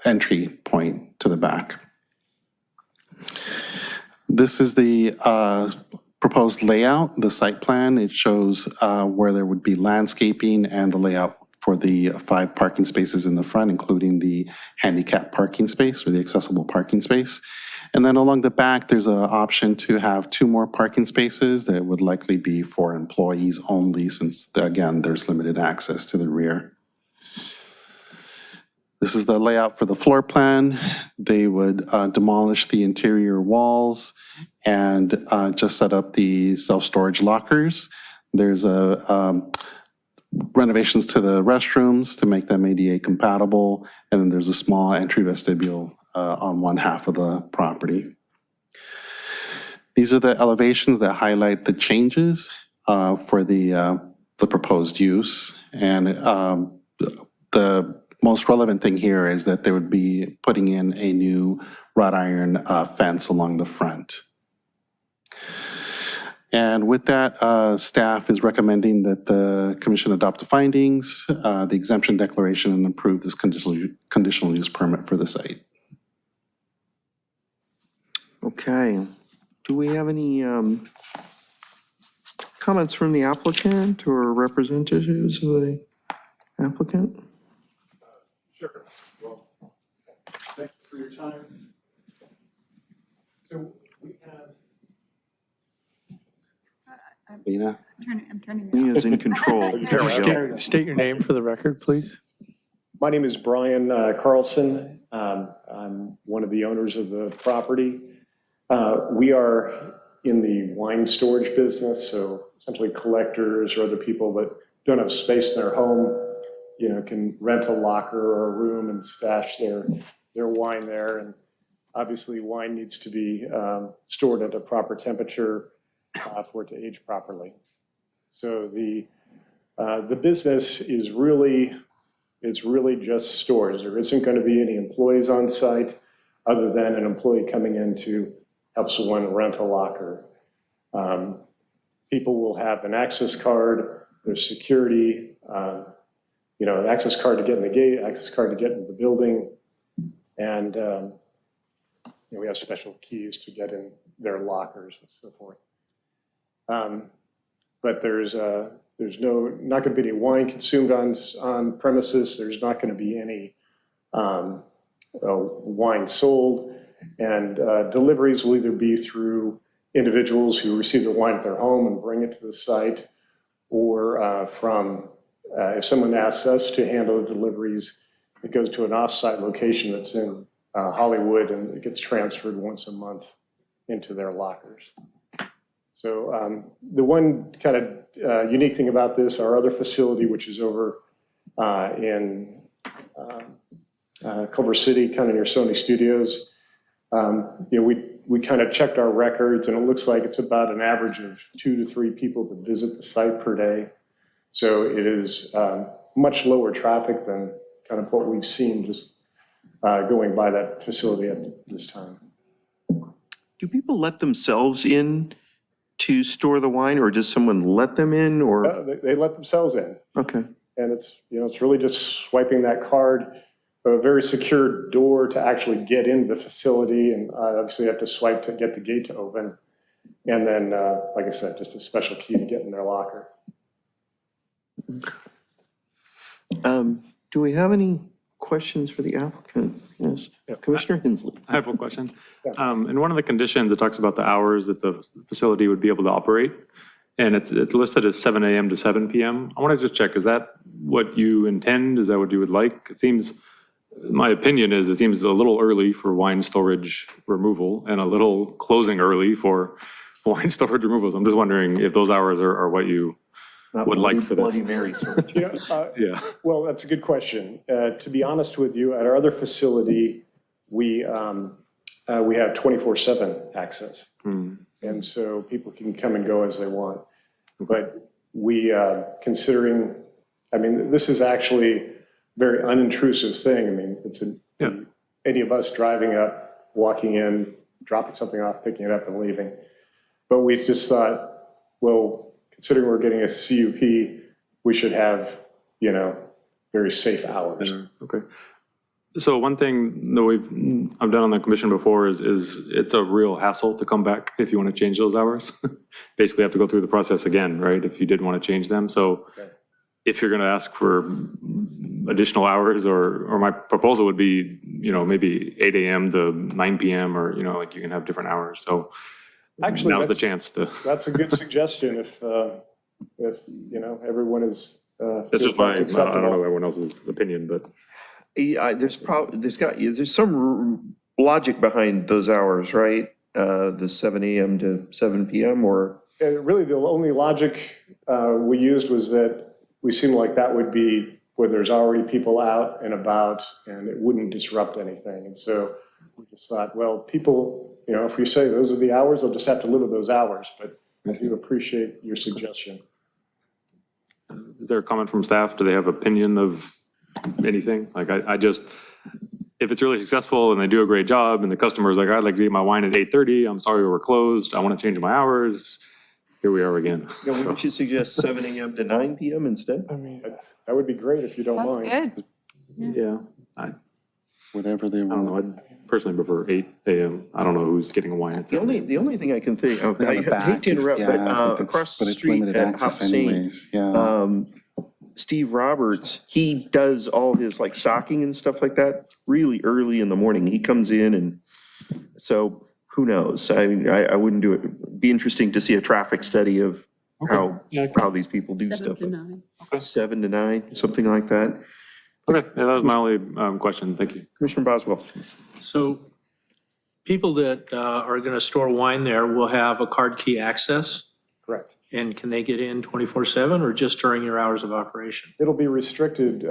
entry point to the back. This is the proposed layout, the site plan. It shows where there would be landscaping and the layout for the 5 parking spaces in the front, including the handicap parking space or the accessible parking space. And then along the back, there's an option to have 2 more parking spaces that would likely be for employees only, since, again, there's limited access to the rear. This is the layout for the floor plan. They would demolish the interior walls and just set up the self-storage lockers. There's renovations to the restrooms to make them ADA compatible, and then there's a small entry vestibule on one half of the property. These are the elevations that highlight the changes for the proposed use. And the most relevant thing here is that they would be putting in a new wrought iron fence along the front. And with that, staff is recommending that the commission adopt the findings, the exemption declaration, and approve this conditional use permit for the site. Okay. Do we have any comments from the applicant or representatives of the applicant? Sure. Well, thank you for your time. So we have. Lena? I'm turning. Lena's in control. State your name for the record, please. My name is Brian Carlson. I'm one of the owners of the property. We are in the wine storage business, so essentially collectors or other people that don't have space in their home, you know, can rent a locker or a room and stash their wine there. And obviously wine needs to be stored at a proper temperature for it to age properly. So the business is really just storage. There isn't going to be any employees on site other than an employee coming in to help someone rent a locker. People will have an access card, there's security, you know, an access card to get in the gate, access card to get into the building, and you know, we have special keys to get in their lockers and so forth. But there's not going to be any wine consumed on premises. There's not going to be any wine sold, and deliveries will either be through individuals who receive the wine at their home and bring it to the site, or from if someone asks us to handle the deliveries, it goes to an off-site location that's in Hollywood, and it gets transferred once a month into their lockers. So the one kind of unique thing about this, our other facility, which is over in Culver City, kind of near Sony Studios, you know, we kind of checked our records, and it looks like it's about an average of 2 to 3 people that visit the site per day. So it is much lower traffic than kind of what we've seen just going by that facility at this time. Do people let themselves in to store the wine, or does someone let them in, or? They let themselves in. Okay. And it's, you know, it's really just swiping that card, a very secure door to actually get into the facility, and obviously you have to swipe to get the gate to open. And then, like I said, just a special key to get in their locker. Do we have any questions for the applicant? Yes. Commissioner Hensley. I have a question. In one of the conditions, it talks about the hours that the facility would be able to operate, and it's listed as 7 a.m. to 7 p.m. I want to just check, is that what you intend? Is that what you would like? It seems, my opinion is, it seems a little early for wine storage removal and a little closing early for wine storage removals. I'm just wondering if those hours are what you would like for this. Bloody Mary storage. You know, Yeah. well, that's a good question. To be honest with you, at our other facility, we have 24/7 access. And so people can come and go as they want. But we, considering, I mean, this is actually a very unintrusive thing. I mean, it's any of us driving up, walking in, dropping something off, picking it up and leaving. But we just thought, well, considering we're getting a CUP, we should have, you know, very safe hours. Okay. So one thing that I've done on the commission before is it's a real hassle to come back if you want to change those hours. Basically have to go through the process again, right? If you did want to change them. So if you're going to ask for additional hours or my proposal would be, maybe 8 a.m. to 9 p.m. or, like you can have different hours. So Actually, now's the chance to. That's a good suggestion if everyone is. That's just my, I don't know everyone else's opinion, but. Yeah, there's some logic behind those hours, right? The 7 a.m. to 7 p.m. or? Really, the only logic we used was that we seemed like that would be where there's already people out and about and it wouldn't disrupt anything. And so we just thought, well, people, if we say those are the hours, they'll just have to live with those hours. But I do appreciate your suggestion. Is there a comment from staff? Do they have opinion of anything? Like I just, if it's really successful and they do a great job and the customer's like, I'd like to get my wine at 8:30. I'm sorry we're closed. I want to change my hours. Here we are again. Wouldn't you suggest 7 a.m. to 9 p.m. instead? I mean, that would be great if you don't mind. That's good. Yeah. Whatever they I don't want. know. I'd personally prefer 8 a.m. I don't know who's getting a wine at The only thing I can think of, On I the back hate to is- interrupt, yeah, but it's- across the but it's street limited at access Hop Saint, anyways, yeah. Steve Roberts, he does all his like stocking and stuff like that really early in the morning. He comes in and so who knows? I mean, I wouldn't do it. It'd be interesting to see a traffic study of how these people do 7 stuff. to 9. 7 to 9, something like that. Okay, yeah, that was my only question. Thank you. Commissioner Boswell. So people that are going to store wine there will have a card key access? Correct. And can they get in 24/7 or just during your hours of operation? It'll be restricted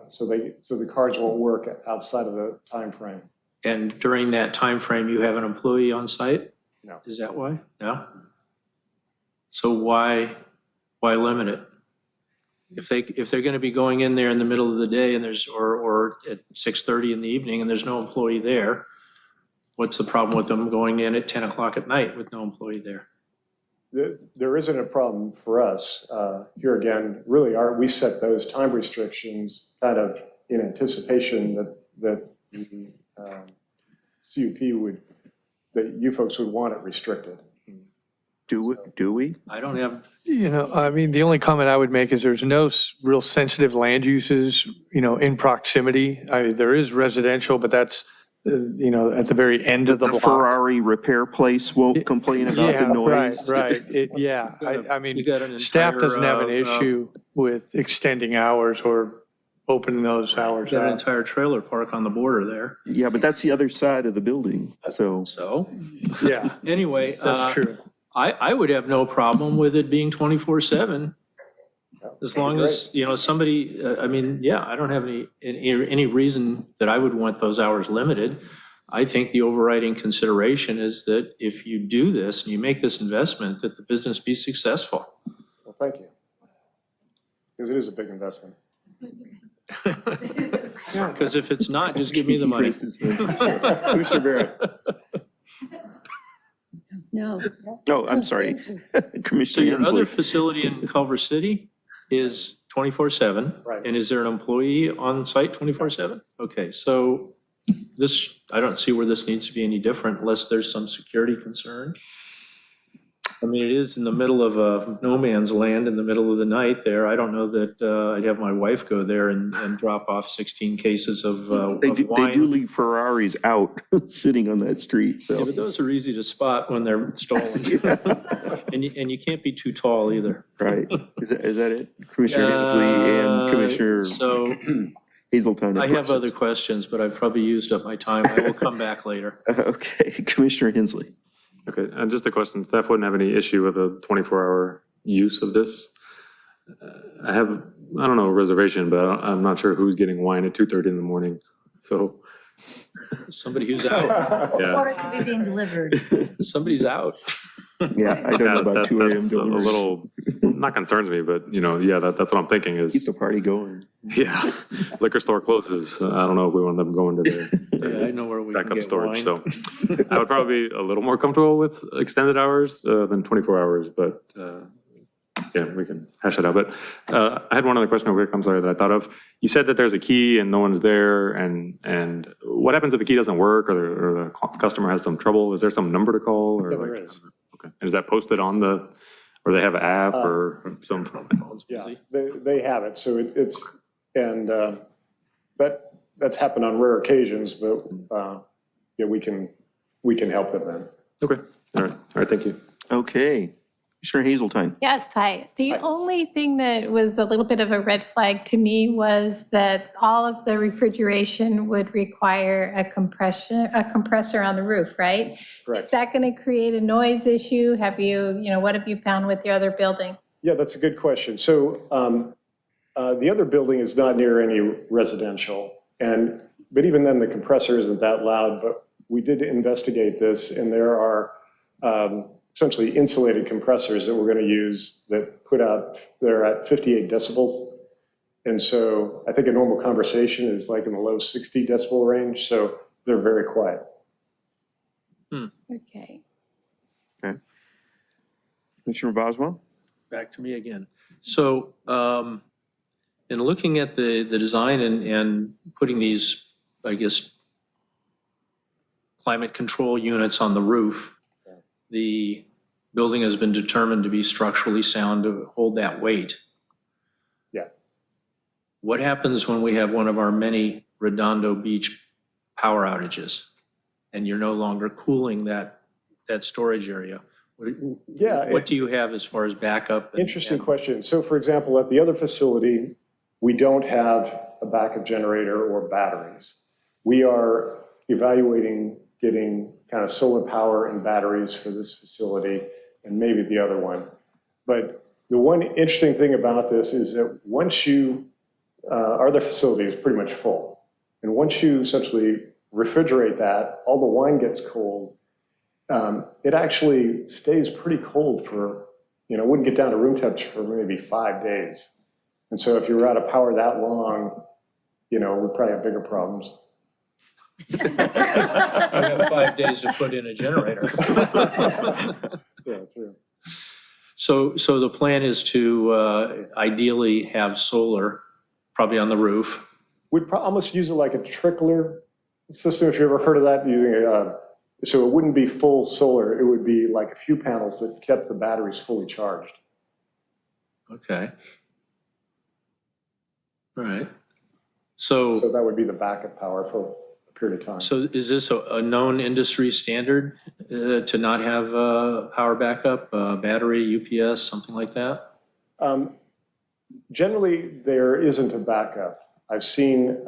so the cards won't work outside of the time frame. And during that time frame, you have an employee on site? No. Is that why? No? So why limit it? If they're going to be going in there in the middle of the day and or at 6:30 in the evening and there's no employee there, what's the problem with them going in at 10 o'clock at night with no employee there? There isn't a problem for us. Here again, really, we set those time restrictions kind of in anticipation that the CUP that you folks would want it restricted. Do we? I don't have, I mean, the only comment I would make is there's no real sensitive land uses, in proximity. There is residential, but that's, at the very end of the The block. Ferrari repair place won't complain about the noise. Right. I mean, you got an staff doesn't have an entire, issue with extending hours or opening those hours got an out. entire trailer park on the border there. Yeah, but that's the other side of the building, so. So, Yeah, anyway. that's true. I would have no problem with it being 24/7. As long as, somebody, I don't have any reason that I would want those hours limited. I think the overriding consideration is that if you do this and you make this investment, that the business be successful. Well, thank you. Because it is a big investment. Because if it's not, just give me the money. Commissioner Barrett. No. Oh, I'm sorry. So Commissioner your other Hensley. facility in Culver City is 24/7? Right. And is there an employee on site 24/7? Okay, so I don't see where this needs to be any different unless there's some security concern. I mean, it is in the middle of no man's land in the middle of the night there. I don't know that I'd have my wife go there and drop off 16 cases of They wine. do leave Ferraris out, sitting on that street, Yeah, so. but those are easy to spot when they're stolen. And you can't be too tall either. Right. Is that it? Commissioner Hensley and Commissioner So Hazelton. I have other questions, but I've probably used up my time. I will come back later. Okay, Commissioner Hensley. Okay, and just a question, staff wouldn't have any issue with a 24-hour use of this? I don't know, a reservation, but I'm not sure who's getting wine at 2:30 in the morning, so. Somebody who's out. Yeah. Or it could be being delivered. Somebody's out. Yeah, I don't know about 2 a.m. That's a deliveries. little, not concerns me, but, that's what I'm thinking Keep is, the party going. yeah, liquor store closes. I don't know if we want them going to Yeah, I know where we can backup get storage, wine. so. I would probably be a little more comfortable with extended hours than 24 hours, but yeah, we can hash it out. But I had one other question over here, I'm sorry, that I thought of. You said that there's a key and no one's there, and what happens if the key doesn't work or the customer has some trouble? Is there some number to call? Or Yeah, like, there is. Okay, and is that posted on the, or they have an app or some? Yeah, they have it, so it's, and that's happened on rare occasions, but yeah, we can help them then. Okay, all right, thank you. Okay. Commissioner Hazeltine. Yes, hi. The only thing that was a little bit of a red flag to me was that all of the refrigeration would require a compressor on the roof, right? Correct. Is that going to create a noise issue? Have you, what have you found with the other building? Yeah, that's a good question. So the other building is not near any residential, but even then the compressor isn't that loud, but we did investigate this, and there are essentially insulated compressors that we're going to use that they're at 58 decibels. And so I think a normal conversation is like in the low 60 decibel range, so they're very quiet. Okay. Okay. Commissioner Boswell? Back to me again. So in looking at the design and putting these, I guess, climate control units on the roof, the building has been determined to be structurally sound to hold that weight. Yeah. What happens when we have one of our many Redondo Beach power outages and you're no longer cooling that storage area? What do you have as far as backup? Interesting question. So for example, at the other facility, we don't have a backup generator or batteries. We are evaluating getting kind of solar power and batteries for this facility and maybe the other one. But the one interesting thing about this is that once our other facility is pretty much full. And once you essentially refrigerate that, all the wine gets cold. It actually stays pretty cold for, wouldn't get down to room temperature for maybe 5 days. And so if you're out of power that long, we probably have bigger problems. I have 5 days to put in a generator. Yeah, true. So the plan is to ideally have solar, probably on the roof. We'd almost use it like a trickler system, if you ever heard of that, using so it wouldn't be full solar, it would be like a few panels that kept the batteries fully charged. Okay. All right. So that would be the backup power for a period of time. So is this a known industry standard to not have power backup, battery, UPS, something like that? Generally, there isn't a backup. I've seen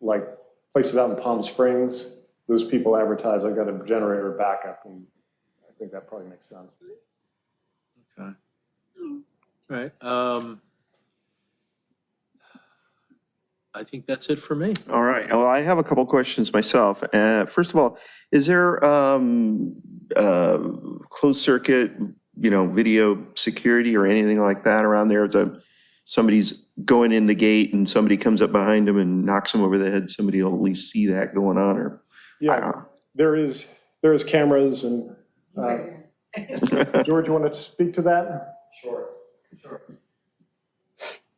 like places out in Palm Springs, those people advertise, I've got a generator backup, and I think that probably makes sense. Okay. All right. I think that's it for me. All right. Well, I have a couple questions myself. First of all, is there closed circuit, video security or anything like that around there? Somebody's going in the gate and somebody comes up behind them and knocks them over the head. Somebody will at least see that going on, or yeah, there is cameras and. George, you want to speak to that? Sure.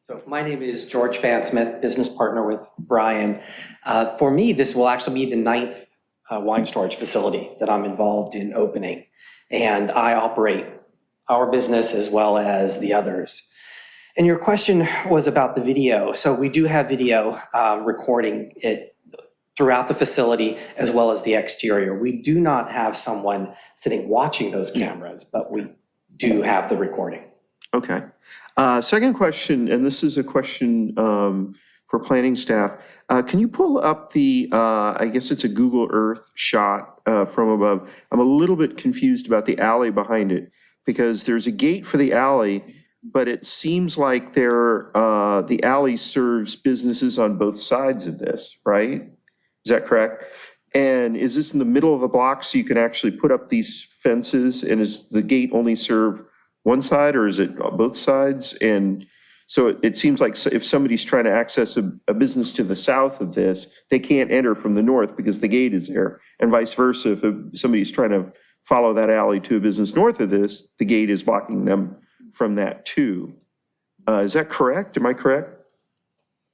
So my name is George Fansmith, business partner with Brian. For me, this will actually be the 9th wine storage facility that I'm involved in opening. And I operate our business as well as the others. And your question was about the video. So we do have video recording it throughout the facility as well as the exterior. We do not have someone sitting watching those cameras, but we do have the recording. Okay. Second question, and this is a question for planning staff. Can you pull up the, I guess it's a Google Earth shot from above? I'm a little bit confused about the alley behind it because there's a gate for the alley, but it seems like the alley serves businesses on both sides of this, right? Is that correct? And is this in the middle of the block so you can actually put up these fences? And is the gate only serve one side or is it both sides? And so it seems like if somebody's trying to access a business to the south of this, they can't enter from the north because the gate is there. And vice versa, if somebody's trying to follow that alley to a business north of this, the gate is blocking them from that too. Is that correct? Am I correct?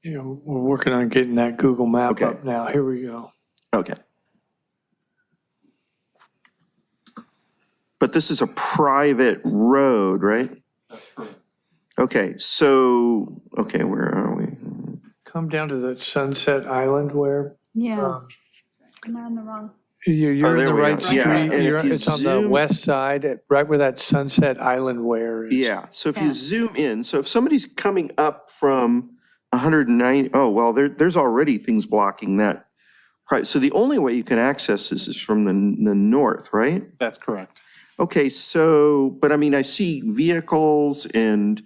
You know, we're working on getting that Google map Okay. up now. Here we go. Okay. But this is a private road, right? Okay, so, okay, where are we? Come down to the Sunset Island where Yeah. I'm on the wrong. you're in there the we right are. street. Yeah, and if you It's on the zoom- west side, right where that Sunset Island where is. Yeah, so if Yeah. you zoom in, so if somebody's coming up from 190, oh, well, there's already things blocking that. Right, so the only way you can access this is from the north, right? That's correct. Okay, so, but I mean, I see vehicles and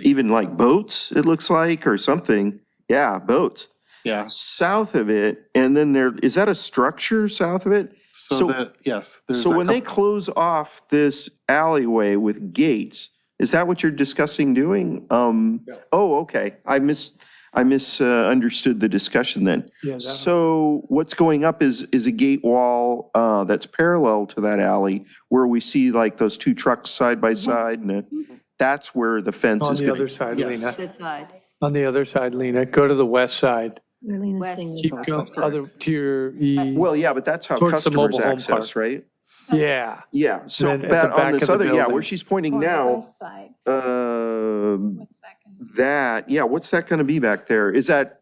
even like boats, it looks like, or something. Yeah, boats. Yeah. South of it, and then is that a structure south of it? Yes. there's So a when they couple- close off this alleyway with gates, is that what you're discussing doing? Oh, okay. I misunderstood the discussion then. Yeah, that- So what's going up is a gate wall that's parallel to that alley where we see like those two trucks side by side, and that's where the fence On is the going other to. side, Yes. Lena. That side. On the other side, Lena. Go to the west side. Where Lena's West. thing Keep is. going to your Well, yeah, but that's how Towards the customers mobile home access, park. right? Yeah. Yeah, so then at the that on back this of the other, yeah, building. where she's pointing On the now, west side. What's that gonna that, yeah, what's that gonna be back there? Is that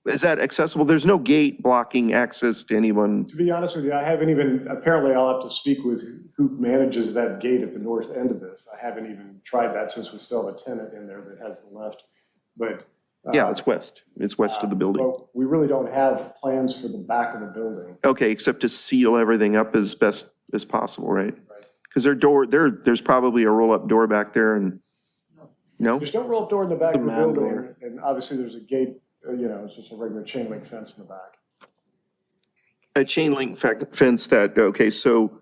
accessible? There's no gate blocking access to anyone. To be honest with you, I haven't even, apparently I'll have to speak with who manages that gate at the north end of this. I haven't even tried that since we still have a tenant in there that has the left, but. Yeah, it's west. It's west of the building. Well, we really don't have plans for the back of the building. Okay, except to seal everything up as best as possible, right? Right. Because there's probably a roll-up door back there and, no? Just don't roll up door in the back The of the man building, door. and obviously there's a gate, it's just a regular chain link fence in the back. A chain link fence that, okay, so,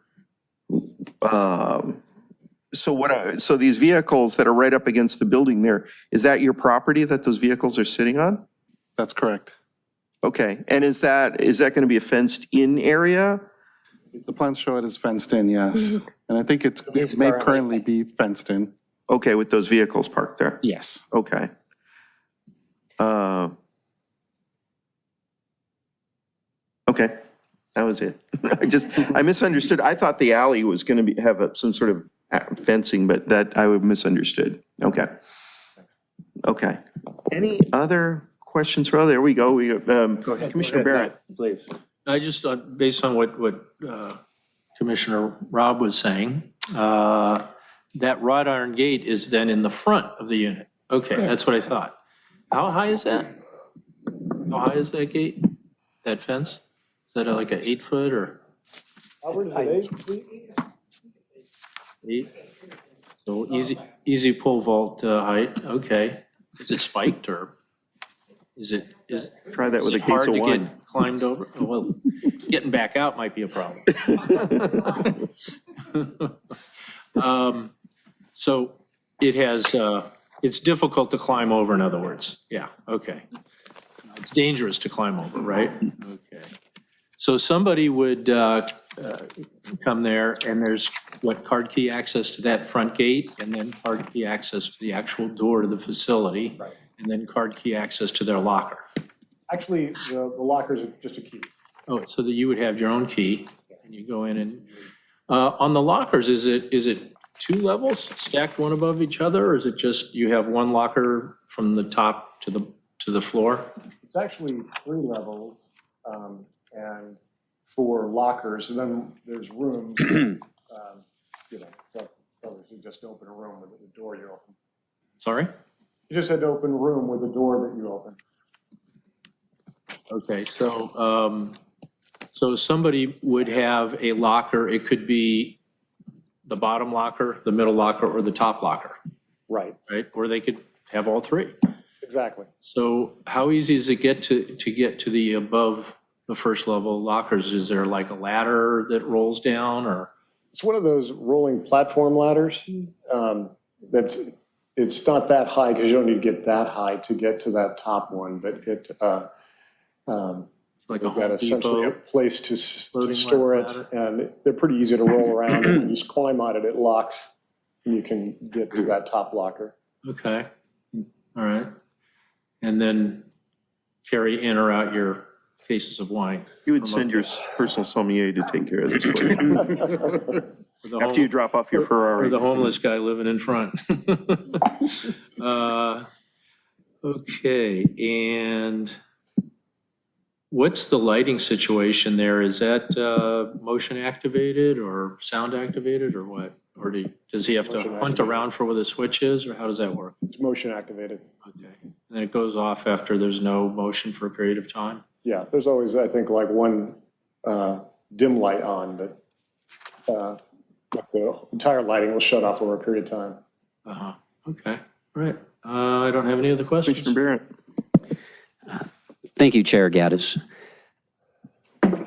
so these vehicles that are right up against the building there, is that your property that those vehicles are sitting on? That's correct. Okay, and is that going to be a fenced-in area? The plans show it is fenced in, yes. And I think it is may currently currently be fenced in. Okay, with those vehicles parked there? Yes. Okay. Okay, that was it. I misunderstood. I thought the alley was going to have some sort of fencing, but that I misunderstood. Okay. Okay. Any other questions? Well, there we go. Commissioner Barrett. Please. I just, based on what Commissioner Rob was saying, that wrought iron gate is then in the front of the unit. Okay, that's what I thought. How high is that? How high is that gate, that fence? Is that like an 8 foot or Albert, is it 8 feet? 8? So easy pole vault height, okay. Is it spiked or is Try that with a it case hard of to wine. get climbed over? Oh, well, getting back out might be a problem. So it has, it's difficult to climb over, in other words. Yeah, okay. It's dangerous to climb over, right? Okay. So somebody would come there and there's card key access to that front gate and then card key access to the actual door to the facility. Right. And then card key access to their locker. Actually, the lockers are just a key. Oh, so that you would have your own key and you go in and, on the lockers, is it 2 levels stacked one above each other? Or is it just you have one locker from the top to the floor? It's actually 3 levels and 4 lockers, and then there's rooms, so you just open a room with the door you open. Sorry? You just had to open a room with a door that you open. Okay, so somebody would have a locker, it could be the bottom locker, the middle locker, or the top locker, Right, right? Or they could have all 3. exactly. So how easy is it to get to the above the first level lockers? Is there like a ladder that rolls down or? It's one of those rolling platform ladders. It's not that high because you don't need to get that high to get to that top one, but Like a you've got Home essentially a Depot place to store it, ladder? and they're pretty easy to roll around. And when you just climb on it, it locks and you can get to that top locker. Okay, all right. And then carry in or out your cases of wine. You would send your personal sommelier to take care of this for you. After you drop off your Or Ferrari. the homeless guy living in front. Okay, and what's the lighting situation there? Is that motion activated or sound activated or what? Or does he have to Motion hunt activated. around for where the switch is, or how does that work? It's motion activated. Okay, and then it goes off after there's no motion for a period of time? Yeah, there's always, I think, like one dim light on, but the entire lighting will shut off over a period of time. Uh-huh, okay, all right. I don't have any other questions. Commissioner Barrett. Thank you, Chair Gaddis.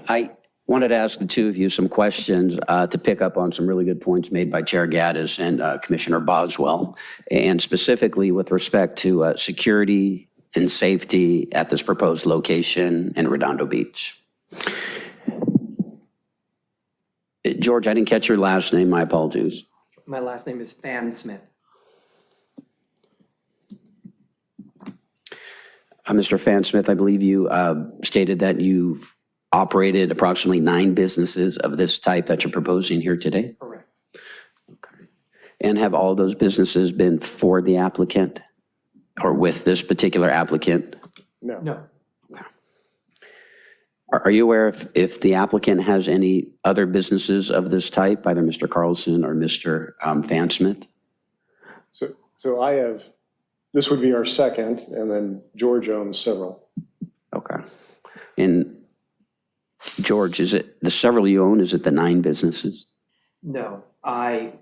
I wanted to ask the two of you some questions to pick up on some really good points made by Chair Gaddis and Commissioner Boswell, and specifically with respect to security and safety at this proposed location in Redondo Beach. George, I didn't catch your last name. My apologies. My last name is Fan Smith. Mr. Fansmith, I believe you stated that you've operated approximately 9 businesses of this type that you're proposing here today? Correct. Okay. And have all those businesses been for the applicant or with this particular applicant? No. No. Are you aware if the applicant has any other businesses of this type, either Mr. Carlson or Mr. Fansmith? So I have, this would be our second, and then George owns several. Okay. And George, is it the several you own, is it the 9 businesses? No, I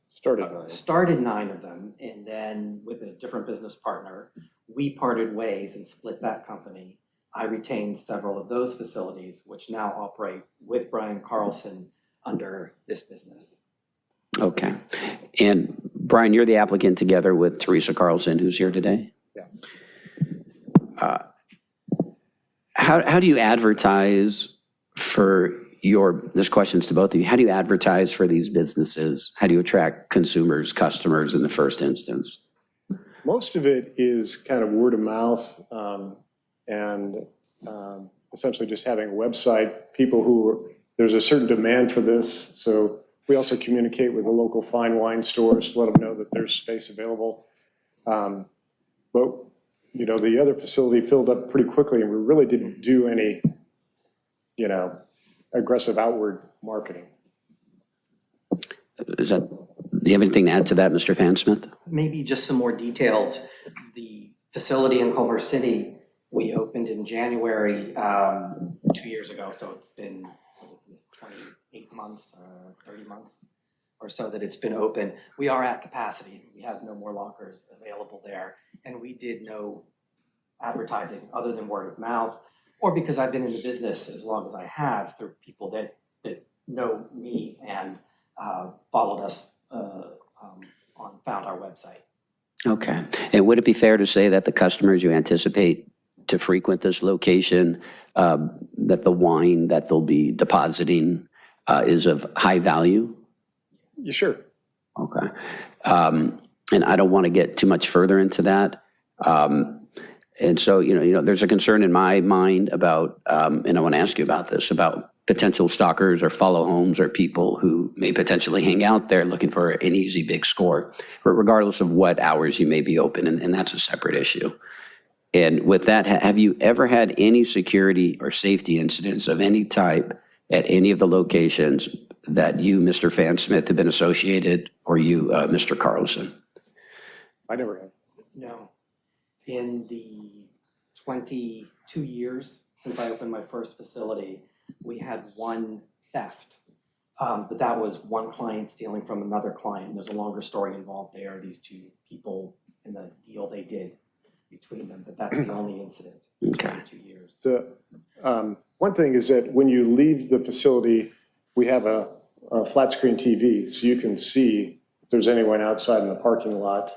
started 9 of them, and then with a different business partner, we parted ways and split that company. I retained several of those facilities, which now operate with Brian Carlson under this business. Okay. And Brian, you're the applicant together with Teresa Carlson, who's here today? Yeah. How do you advertise for this question's to both of you, how do you advertise for these businesses? How do you attract consumers, customers in the first instance? Most of it is kind of word of mouth and essentially just having a website, there's a certain demand for this. So we also communicate with the local fine wine stores to let them know that there's space available. But, the other facility filled up pretty quickly and we really didn't do any, aggressive outward marketing. Do you have anything to add to that, Mr. Fansmith? Maybe just some more details. The facility in Culver City, we opened in January 2 years ago. So it's been, 28 months, 30 months or so that it's been open. We are at capacity. We have no more lockers available there. And we did no advertising other than word of mouth, or because I've been in the business as long as I have through people that know me and followed us found our website. Okay. And would it be fair to say that the customers you anticipate to frequent this location, that the wine that they'll be depositing is of high value? Yeah, sure. Okay. And I don't want to get too much further into that. And so, there's a concern in my mind about, and I want to ask you about this, about potential stalkers or follow homes or people who may potentially hang out there looking for an easy big score, regardless of what hours you may be open, and that's a separate issue. And with that, have you ever had any security or safety incidents of any type at any of the locations that you, Mr. Fansmith, have been associated, or you, Mr. Carlson? I never have. No. In the 22 years since I opened my first facility, we had one theft. But that was one client stealing from another client. There's a longer story involved there. These 2 people and the deal they did between them, but that's the only incident in 2 years. The one thing is that when you leave the facility, we have a flat screen TV, so you can see if there's anyone outside in the parking lot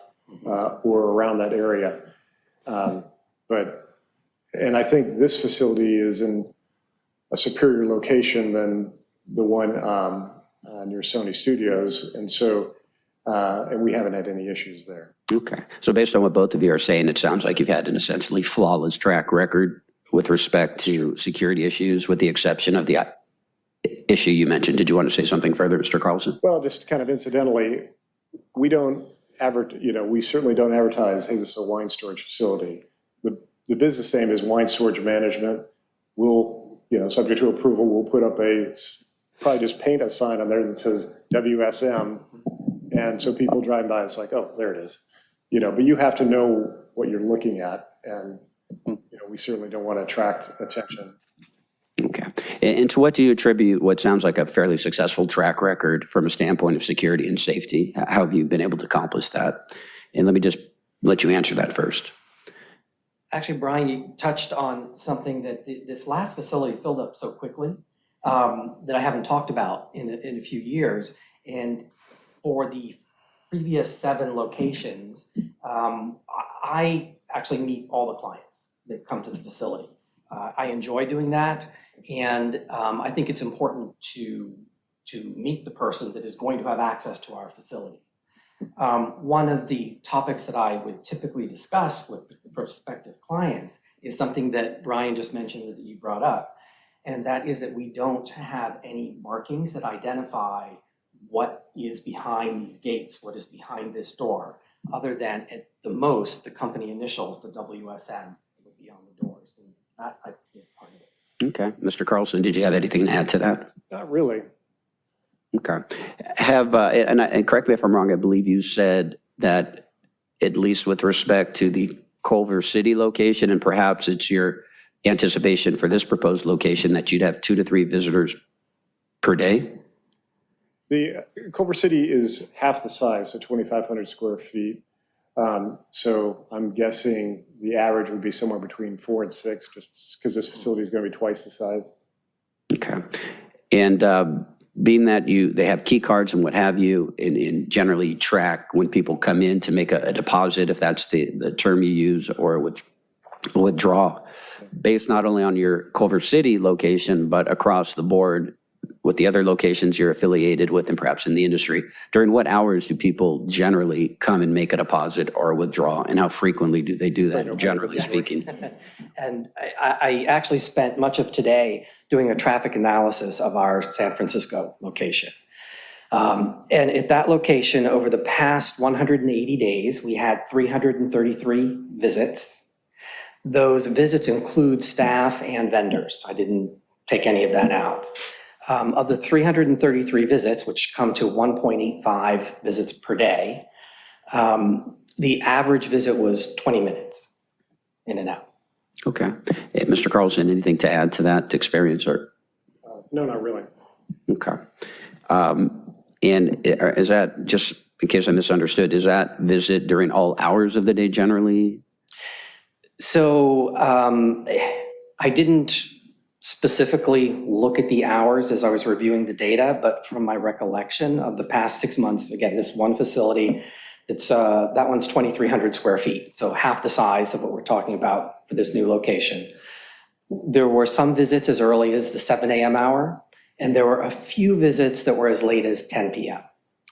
or around that area. And I think this facility is in a superior location than the one near Sony Studios. And so, and we haven't had any issues there. Okay. So based on what both of you are saying, it sounds like you've had an essentially flawless track record with respect to security issues, with the exception of the issue you mentioned. Did you want to say something further, Mr. Carlson? Well, just kind of incidentally, we certainly don't advertise, hey, this is a wine storage facility. The business name is Wine Storage Management. We'll, subject to approval, we'll put up probably just paint a sign on there that says WSM. And so people drive by, it's like, oh, there it is. But you have to know what you're looking at. And, we certainly don't want to attract attention. Okay. And to what do you attribute what sounds like a fairly successful track record from a standpoint of security and safety? How have you been able to accomplish that? And let me just let you answer that first. Actually, Brian, you touched on something that this last facility filled up so quickly that I haven't talked about in a few years. And for the previous 7 locations, I actually meet all the clients that come to the facility. I enjoy doing that, and I think it's important to meet the person that is going to have access to our facility. One of the topics that I would typically discuss with prospective clients is something that Brian just mentioned that you brought up, and that is that we don't have any markings that identify what is behind these gates, what is behind this door, other than at the most the company initials, the WSM, would be on the doors, and that I think is part of it. Okay. Mr. Carlson, did you have anything to add to that? Not really. Okay. And correct me if I'm wrong, I believe you said that at least with respect to the Culver City location, and perhaps it's your anticipation for this proposed location that you'd have 2 to 3 visitors per day? The Culver City is half the size, so 2,500 square feet. So I'm guessing the average would be somewhere between 4 and 6, just because this facility is going to be twice the size. Okay. And being that they have key cards and what have you, and generally track when people come in to make a deposit, if that's the term you use, or withdraw, based not only on your Culver City location, but across the board with the other locations you're affiliated with and perhaps in the industry, during what hours do people generally come and make a deposit or withdraw, and how frequently do they do that, generally speaking? And I actually spent much of today doing a traffic analysis of our San Francisco location. And at that location, over the past 180 days, we had 333 visits. Those visits include staff and vendors. I didn't take any of that out. Of the 333 visits, which come to 1.85 visits per day, the average visit was 20 minutes in and out. Okay. Hey, Mr. Carlson, anything to add to that experience? Or? No, not really. Okay. And is that, just in case I misunderstood, is that visit during all hours of the day generally? So I didn't specifically look at the hours as I was reviewing the data, but from my recollection of the past 6 months, again, this one facility, that one's 2,300 square feet, so half the size of what we're talking about for this new location. There were some visits as early as the 7 a.m. hour, and there were a few visits that were as late as 10 p.m.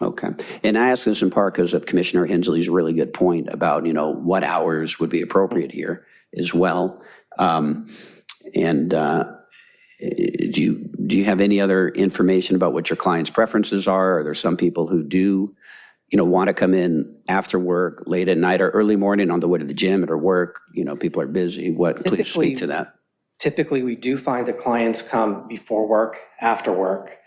Okay. And I ask this in part because of Commissioner Hensley's really good point about, what hours would be appropriate here as well. Do you have any other information about what your clients' preferences are? Are there some people who do, want to come in after work, late at night, or early morning on the way to the gym or work? People are busy. Please speak to that. Typically, we do find that clients come before work, after work.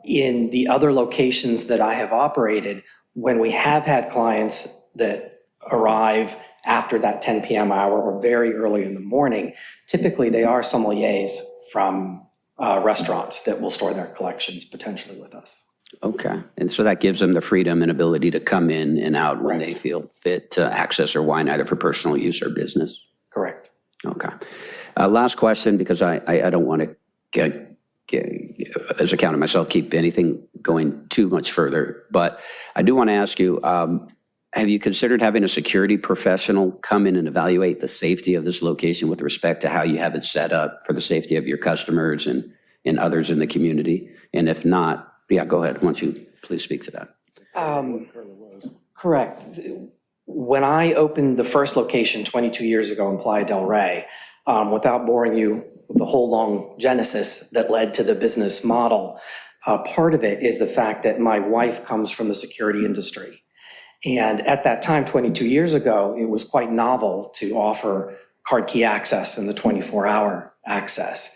In the other locations that I have operated, when we have had clients that arrive after that 10 p.m. hour or very early in the morning, typically they are sommeliers from restaurants that will store their collections potentially with us. Okay. And so that gives them the freedom and ability to come in and out when they feel fit to access their wine, either for personal use or business. Correct. Okay. Last question, because I don't want to get, as I count myself, keep anything going too much further. But I do want to ask you, have you considered having a security professional come in and evaluate the safety of this location with respect to how you have it set up for the safety of your customers and others in the community? And if not, Yeah, go ahead. Why don't you please speak to that? Correct. When I opened the first location 22 years ago in Playa del Rey, without boring you with the whole long genesis that led to the business model, part of it is the fact that my wife comes from the security industry. And at that time, 22 years ago, it was quite novel to offer card key access and the 24-hour access.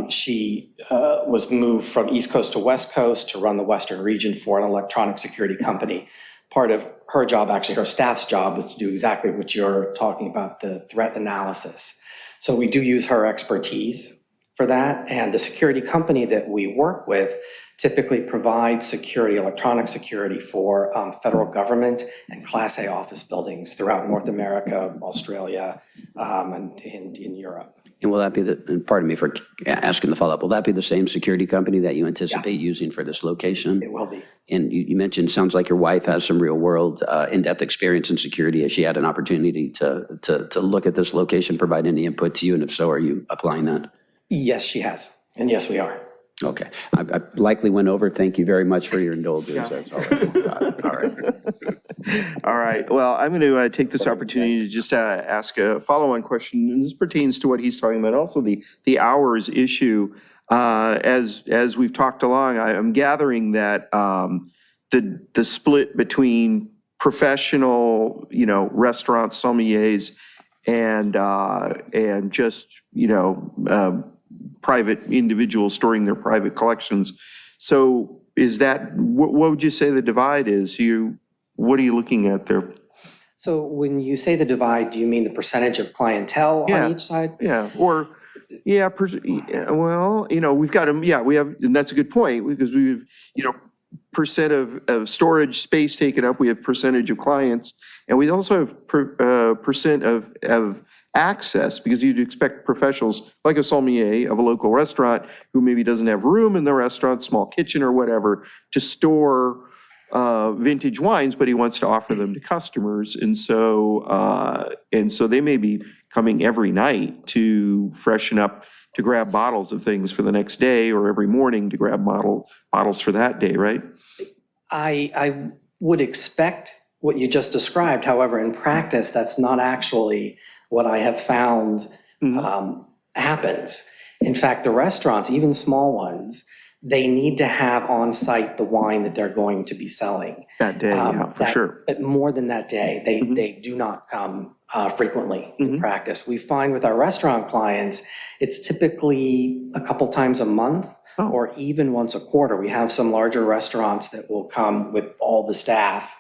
She was moved from East Coast to West Coast to run the Western region for an electronic security company. Part of her job, actually her staff's job, was to do exactly what you're talking about, the threat analysis. So we do use her expertise for that. And the security company that we work with typically provides security, electronic security for federal government and Class A office buildings throughout North America, Australia, and in Europe. And will that be and pardon me for asking the follow-up, will that be the same security company that you anticipate using for this location? It will be. And you mentioned, sounds like your wife has some real-world in-depth experience in security. Has she had an opportunity to look at this location, provide any input to you? And if so, are you applying that? Yes, she has. And yes, we are. Okay. I likely went over. Thank you very much for your indulgence. That's all right. All right. All right. Well, I'm going to take this opportunity to just ask a follow-on question, and this pertains to what he's talking about, also the hours issue. As we've talked along, I'm gathering that the split between professional, restaurant sommeliers and just, private individuals storing their private collections. So is that, what would you say the divide is? What are you looking at there? So when you say the divide, do you mean the percentage of clientele on each side? Yeah, well, we've got them, we have, and that's a good point, because we've, percent of storage space taken up, we have percentage of clients, and we also have percent of access, because you'd expect professionals like a sommelier of a local restaurant who maybe doesn't have room in the restaurant, small kitchen or whatever, to store vintage wines, but he wants to offer them to customers. And so they may be coming every night to freshen up, to grab bottles of things for the next day, or every morning to grab bottles for that day, right? I would expect what you just described. However, in practice, that's not actually what I have found happens. In fact, the restaurants, even small ones, they need to have on site the wine that they're going to be selling. That day, for sure. But more than that day, they do not come frequently in practice. We find with our restaurant clients, it's typically a couple times a month or even once a quarter. We have some larger restaurants that will come with all the staff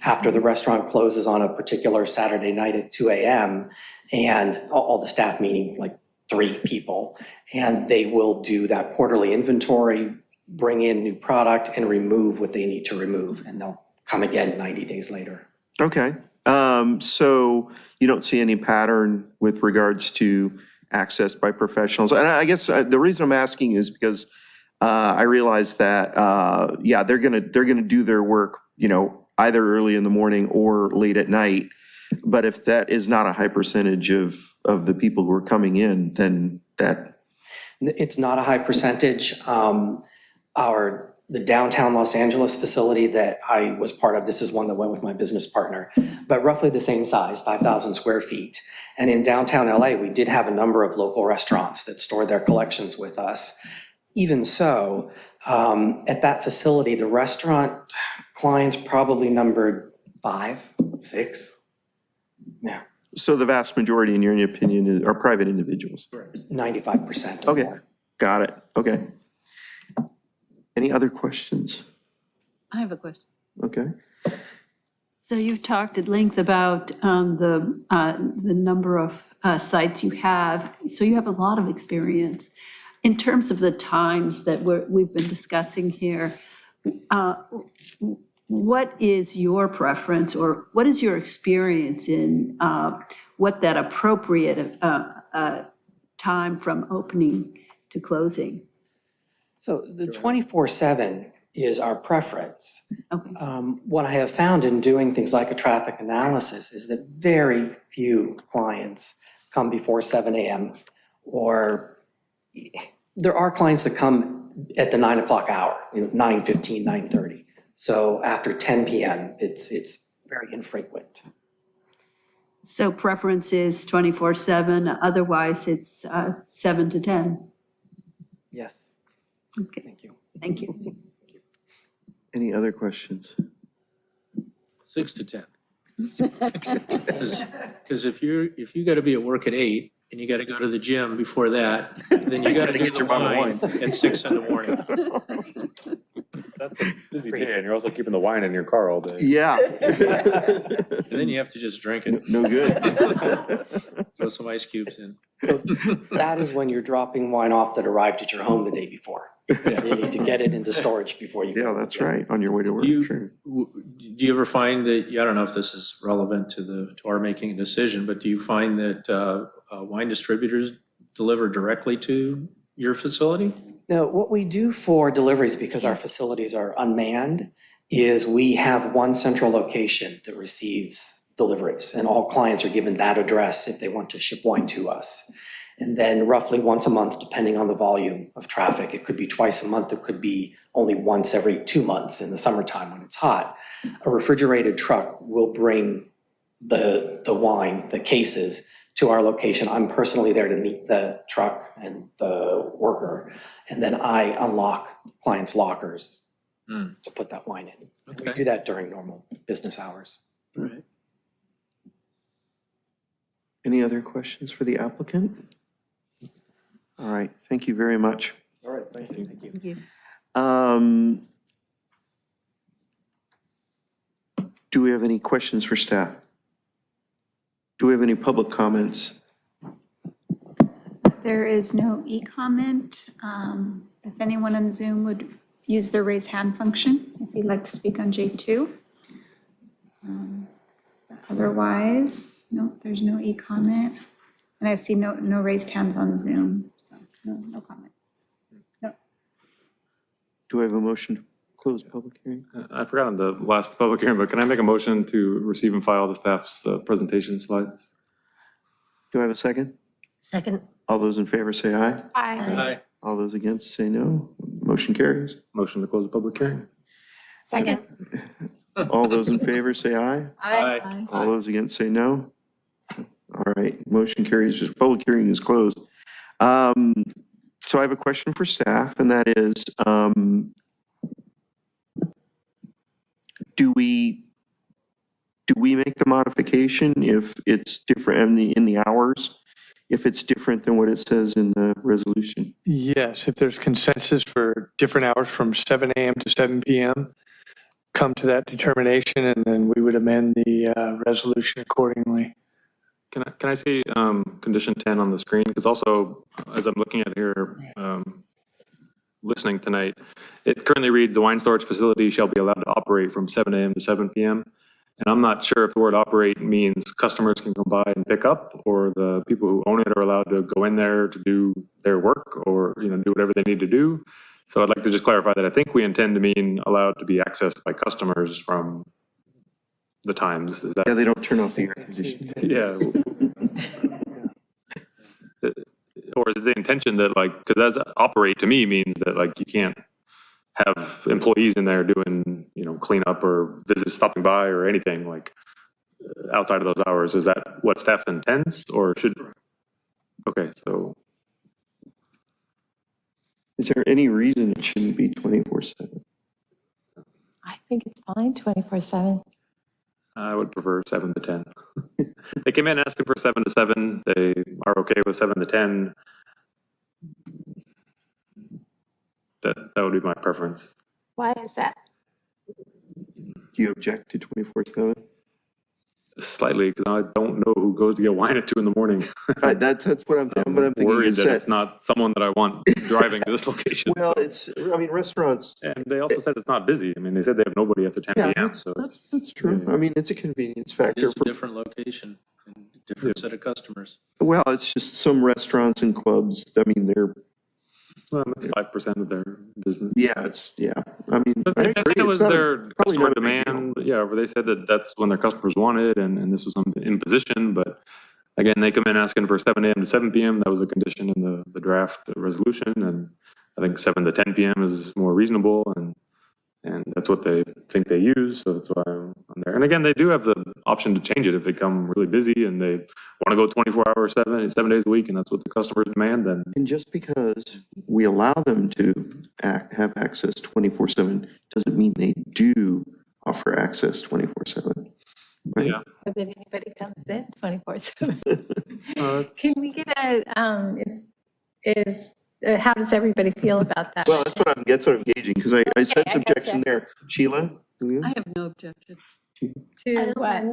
after the restaurant closes on a particular Saturday night at 2 a.m. and all the staff, meaning like 3 people, and they will do that quarterly inventory, bring in new product, and remove what they need to remove, and they'll come again 90 days later. Okay. So you don't see any pattern with regards to access by professionals? And I guess the reason I'm asking is because I realize that, they're gonna do their work, either early in the morning or late at night. But if that is not a high percentage of the people who are coming in, then that... It's not a high percentage. The downtown Los Angeles facility that I was part of, this is one that went with my business partner, but roughly the same size, 5,000 square feet. And in downtown LA, we did have a number of local restaurants that stored their collections with us. Even so, at that facility, the restaurant clients probably numbered 5, 6. Yeah. So the vast majority, in your opinion, are private individuals? 95% or okay. more. Got it. Okay. Any other questions? I have a question. Okay. So you've talked at length about the number of sites you have. So you have a lot of experience. In terms of the times that we've been discussing here, what is your preference, or what is your experience in what that appropriate time from opening to closing? So the 24/7 is our preference. Okay. What I have found in doing things like a traffic analysis is that very few clients come before 7 a.m. or there are clients that come at the 9 o'clock hour, 9:15, 9:30. So after 10 PM, it's very infrequent. So preference is 24/7, otherwise it's 7 to 10. Yes. Okay, Thank you. thank you. Any other questions? 6 to 10. Because if you got to be at work at 8 and you got to go to the gym before that, then you got to get your wine at 6 in the morning. That's a busy day, and you're also keeping the wine in your car all day. Yeah. And then you have to just drink it, No good. throw some ice cubes in. That is when you're dropping wine off that arrived at your home the day before. You need to get it into storage before you. Yeah, that's right, on your way to work, sure. Do you ever find that, I don't know if this is relevant to our making a decision, but do you find that wine distributors deliver directly to your facility? No, what we do for deliveries, because our facilities are unmanned, is we have one central location that receives deliveries, and all clients are given that address if they want to ship wine to us. And then roughly once a month, depending on the volume of traffic, it could be twice a month, it could be only once every 2 months in the summertime when it's hot. A refrigerated truck will bring the wine, the cases, to our location. I'm personally there to meet the truck and the worker, and then I unlock clients' lockers to put that wine in. And we do that during normal business hours. Right. Any other questions for the applicant? All right, thank you very much. All right, thank you. Thank you. Do we have any questions for staff? Do we have any public comments? There is no e-comment. If anyone on Zoom would use the raise hand function, if you'd like to speak on J2. Otherwise, no, there's no e-comment. And I see no raised hands on Zoom, so no comment. No. Do I have a motion to close public hearing? I forgot on the last public hearing, but can I make a motion to receive and file the staff's presentation slides? Do I have a second? Second. All those in favor say aye. Aye. All those against say no. Motion carries. Motion to close the public hearing. Second. All those in favor say aye. Aye. All those against say no. All right, motion carries. This public hearing is closed. So I have a question for staff, and that is, do we make the modification if it's different in the hours? If it's different than what it says in the resolution? Yes, if there's consensus for different hours from 7 a.m. to 7 p.m., come to that determination, and then we would amend the resolution accordingly. Can I say condition 10 on the screen? Because also, as I'm looking at here, listening tonight, it currently reads the wine storage facility shall be allowed to operate from 7 a.m. to 7 p.m. And I'm not sure if the word operate means customers can come by and pick up, or the people who own it are allowed to go in there to do their work, or do whatever they need to do. So I'd like to just clarify that I think we intend to mean allowed to be accessed by customers from the times. Is that? Yeah, they don't turn off the air conditioning. Yeah. Or is the intention that because as operate to me means that you can't have employees in there doing, cleanup or visits, stopping by or anything outside of those hours. Is that what staff intends, or should? Okay, so. Is there any reason it shouldn't be 24/7? I think it's fine, 24/7. I would prefer 7 to 10. They came in asking for 7 to 7. They are okay with 7 to 10. That would be my preference. Why is that? Do you object to 24/7? Slightly, because I don't know who goes to get wine at 2 in the morning. That's what I'm thinking. Worried that it's not someone that I want driving to this location. Well, restaurants. And they also said it's not busy. I mean, they said they have nobody after 10 p.m. So that's true. I mean, it's a convenience It factor. is a different location, and different set of customers. Well, it's just some restaurants and clubs. I mean, they're. It's 5% of their business. Yeah, I mean, But I they agree. said it was their probably customer not a big demand. Yeah, where they said that that's when their customers wanted, and this was something in position. But again, they come in asking for 7 a.m. to 7 p.m. That was a condition in the draft resolution, and I think 7 to 10 PM is more reasonable, and that's what they think they use, so that's why I'm there. And again, they do have the option to change it if they come really busy and they want to go 24 hours, 7 days a week, and that's what the customers demand, then And just because we allow them to have access 24/7 doesn't mean they do offer access 24/7. Right? yeah. Or that anybody comes in 24/7. Can we get how does everybody feel about that? Well, that's what I'm gauging, because I sense I gotcha. objection there. Sheila? Do I have no objection. To what?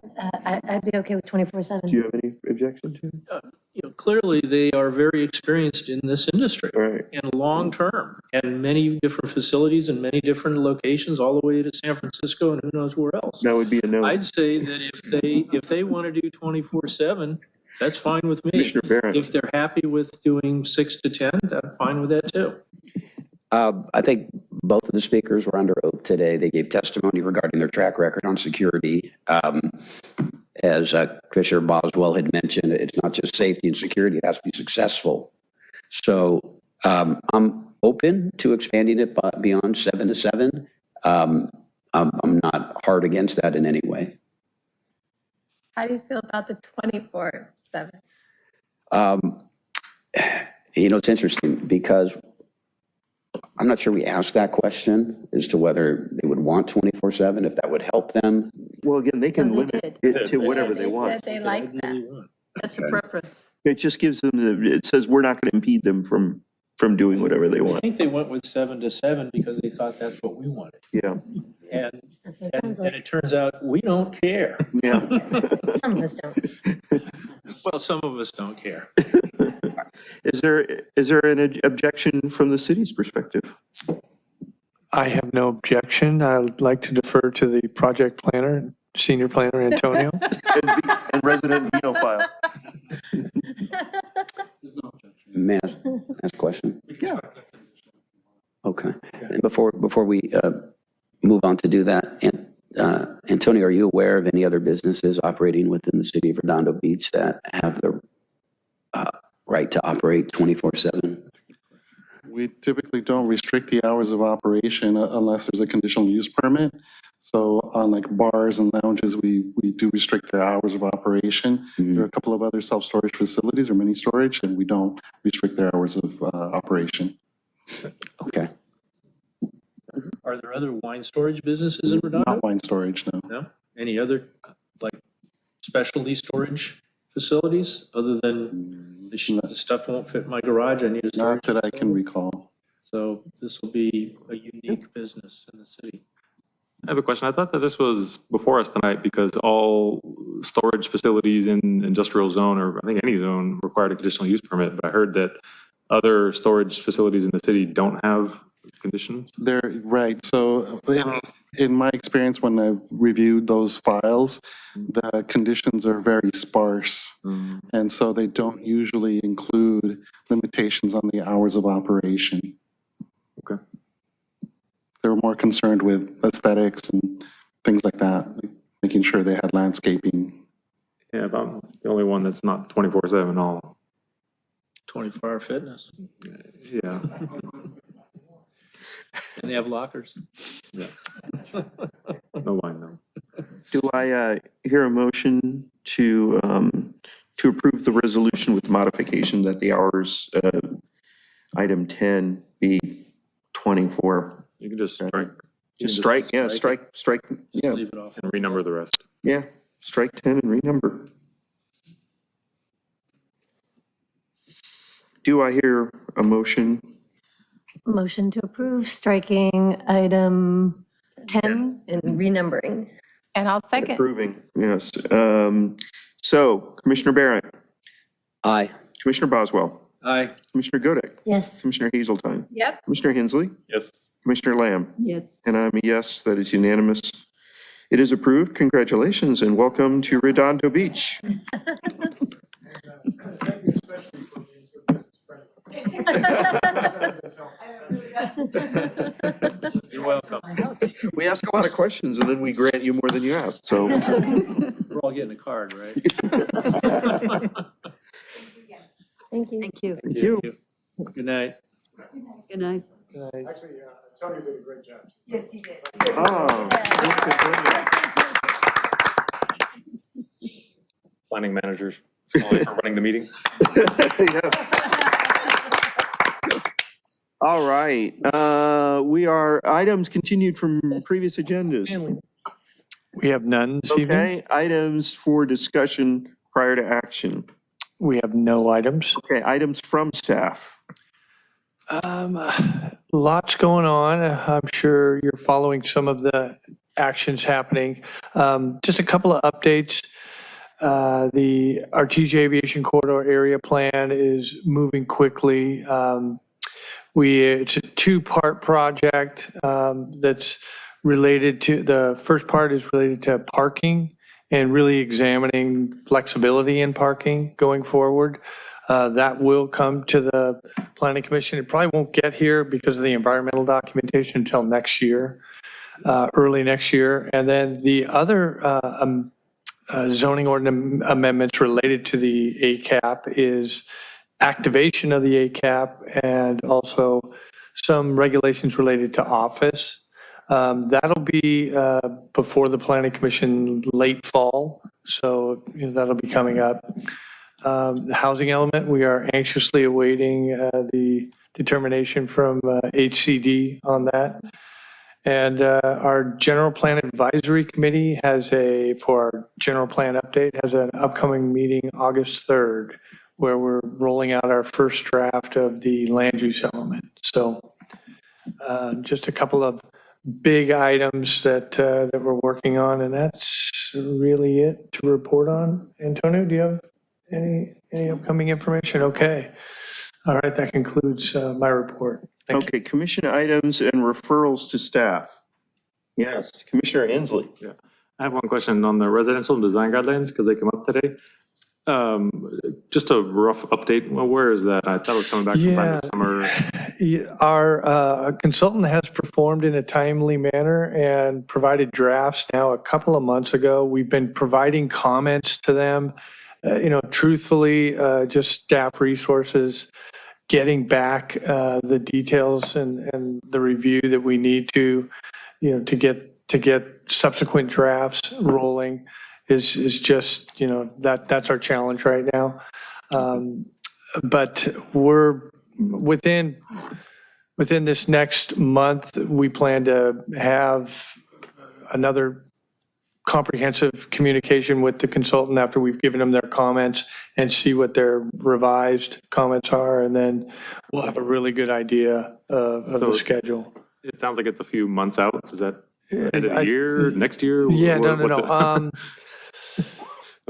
I'd be okay with 24/7. you have any objection to? Clearly, they are very experienced in this industry. Right. And long-term, and many different facilities and many different locations, all the way to San Francisco and who knows where else. That would be a no. I'd say that if they want to do 24/7, that's fine with me. Commissioner Barron. If they're happy with doing 6 to 10, I'm fine with that too. I think both of the speakers were under oath today. They gave testimony regarding their track record on security. As Commissioner Boswell had mentioned, it's not just safety and security, it has to be successful. So I'm open to expanding it beyond 7 to 7. I'm not hard against that in any way. How do you feel about the 24/7? It's interesting because I'm not sure we asked that question as to whether they would want 24/7, if that would help them. Well, again, they can No, they limit did. it to whatever they They want. said they like that. That's a preference. It just gives them it says we're not going to impede them from doing whatever they I want. think they went with 7 to 7 because they thought that's what we wanted. Yeah. And That's what it sounds and like. it turns out we don't care. Yeah. Some of us don't. Well, some of us don't care. Is there an objection from the city's perspective? I have no objection. I'd like to defer to the project planner, senior planner Antonio. And resident venophile. May I ask a question? Yeah. Okay. And before we move on to do that, Antonio, are you aware of any other businesses operating within the city of Redondo Beach that have the right to operate 24/7? We typically don't restrict the hours of operation unless there's a conditional use permit. So on like bars and lounges, we do restrict their hours of operation. There are a couple of other self-storage facilities or mini storage, and we don't restrict their hours of operation. Okay. Are there other wine storage businesses in Redondo? Not wine storage, no. No? Any other, like, specialty storage facilities, other than the stuff won't fit in my garage, I need a storage Not that I can facility? recall. So this will be a unique business in the city. I have a question. I thought that this was before us tonight because all storage facilities in industrial zone, or I think any zone, required a conditional use permit, but I heard that other storage facilities in the city don't have conditions. They're right. So in my experience, when I've reviewed those files, the conditions are very sparse. And so they don't usually include limitations on the hours of operation. Okay. They were more concerned with aesthetics and things like that, like making sure they had landscaping. Yeah, but I'm the only one that's not 24/7 all. 24-hour fitness. Yeah. And they have lockers. Yeah. No wine, no. Do I hear a motion to approve the resolution with modification that the hours, item 10 be 24? You can just strike. Just strike, yeah, strike, Just yeah, leave it off. And renumber the rest. yeah, strike 10 and renumber. Do I hear a motion? Motion to approve, striking item 10 and renumbering. And I'll second. Approving, yes. So Commissioner Barron, Aye. Commissioner Boswell, Aye. Commissioner Godek, Yes. Commissioner Hazeltine, Yep. Commissioner Hensley, Yes. Commissioner Lamb, Yes. and I'm a yes, that is unanimous. It is approved. Congratulations and welcome to Redondo Beach. You're welcome. We ask a lot of questions and then we grant you more than you ask, so. We're all getting a card, right? Thank you. Thank you. Thank you. Good night. Good night. Actually, Tony did a great job. Yes, he did. Oh, Planning managers, only for running the meeting. yes. All right, we are, items continued from previous agendas. We have none this evening. Okay, items for discussion prior to action. We have no items. Okay, items from staff. Lots going on. I'm sure you're following some of the actions happening. Just a couple of updates. The Artesia Aviation Corridor Area Plan is moving quickly. It's a two-part project that's related to, the first part is related to parking and really examining flexibility in parking going forward. That will come to the Planning Commission. It probably won't get here because of the environmental documentation until next year, early next year. And then the other zoning ordinance amendments related to the ACAP is activation of the ACAP and also some regulations related to office. That'll be before the Planning Commission late fall, so that'll be coming up. The housing element, we are anxiously awaiting the determination from HCD on that. And our General Plan Advisory Committee for our general plan update, has an upcoming meeting August 3rd, where we're rolling out our first draft of the land use element. So just a couple of big items that we're working on, and that's really it to report on. Antonio, do you have any upcoming information? Okay. All right, that concludes my report. Thank you. Okay, commission items and referrals to staff. Yes, Commissioner Inslee. Yeah, I have one question on the residential design guidelines because they come up today. Just a rough update. Well, where is that? I thought it was coming back from the summer. Our consultant has performed in a timely manner and provided drafts now a couple of months ago. We've been providing comments to them, truthfully, just staff resources, getting back the details and the review that we need to get subsequent drafts rolling is just, that's our challenge right now. But we're within this next month, we plan to have another comprehensive communication with the consultant after we've given them their comments and see what their revised comments are. And then we'll have a really good idea of the schedule. It sounds like it's a few months out. Is that end of the year, next year? Yeah, no.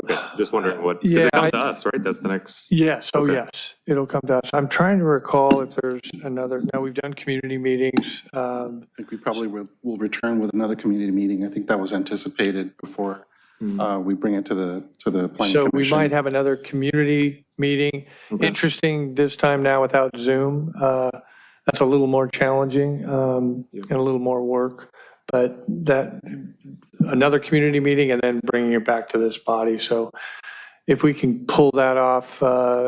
Okay, just wondering what, because it comes to us, right? That's the next. Yes, okay. yes, it'll come to us. I'm trying to recall if there's another, no, we've done community meetings. I think we probably will return with another community meeting. I think that was anticipated before we bring it to the planning commission. So we might have another community meeting. Okay. Interesting this time now without Zoom. That's a little more challenging and a little more work. But that another community meeting and then bringing it back to this body. So if we can pull that off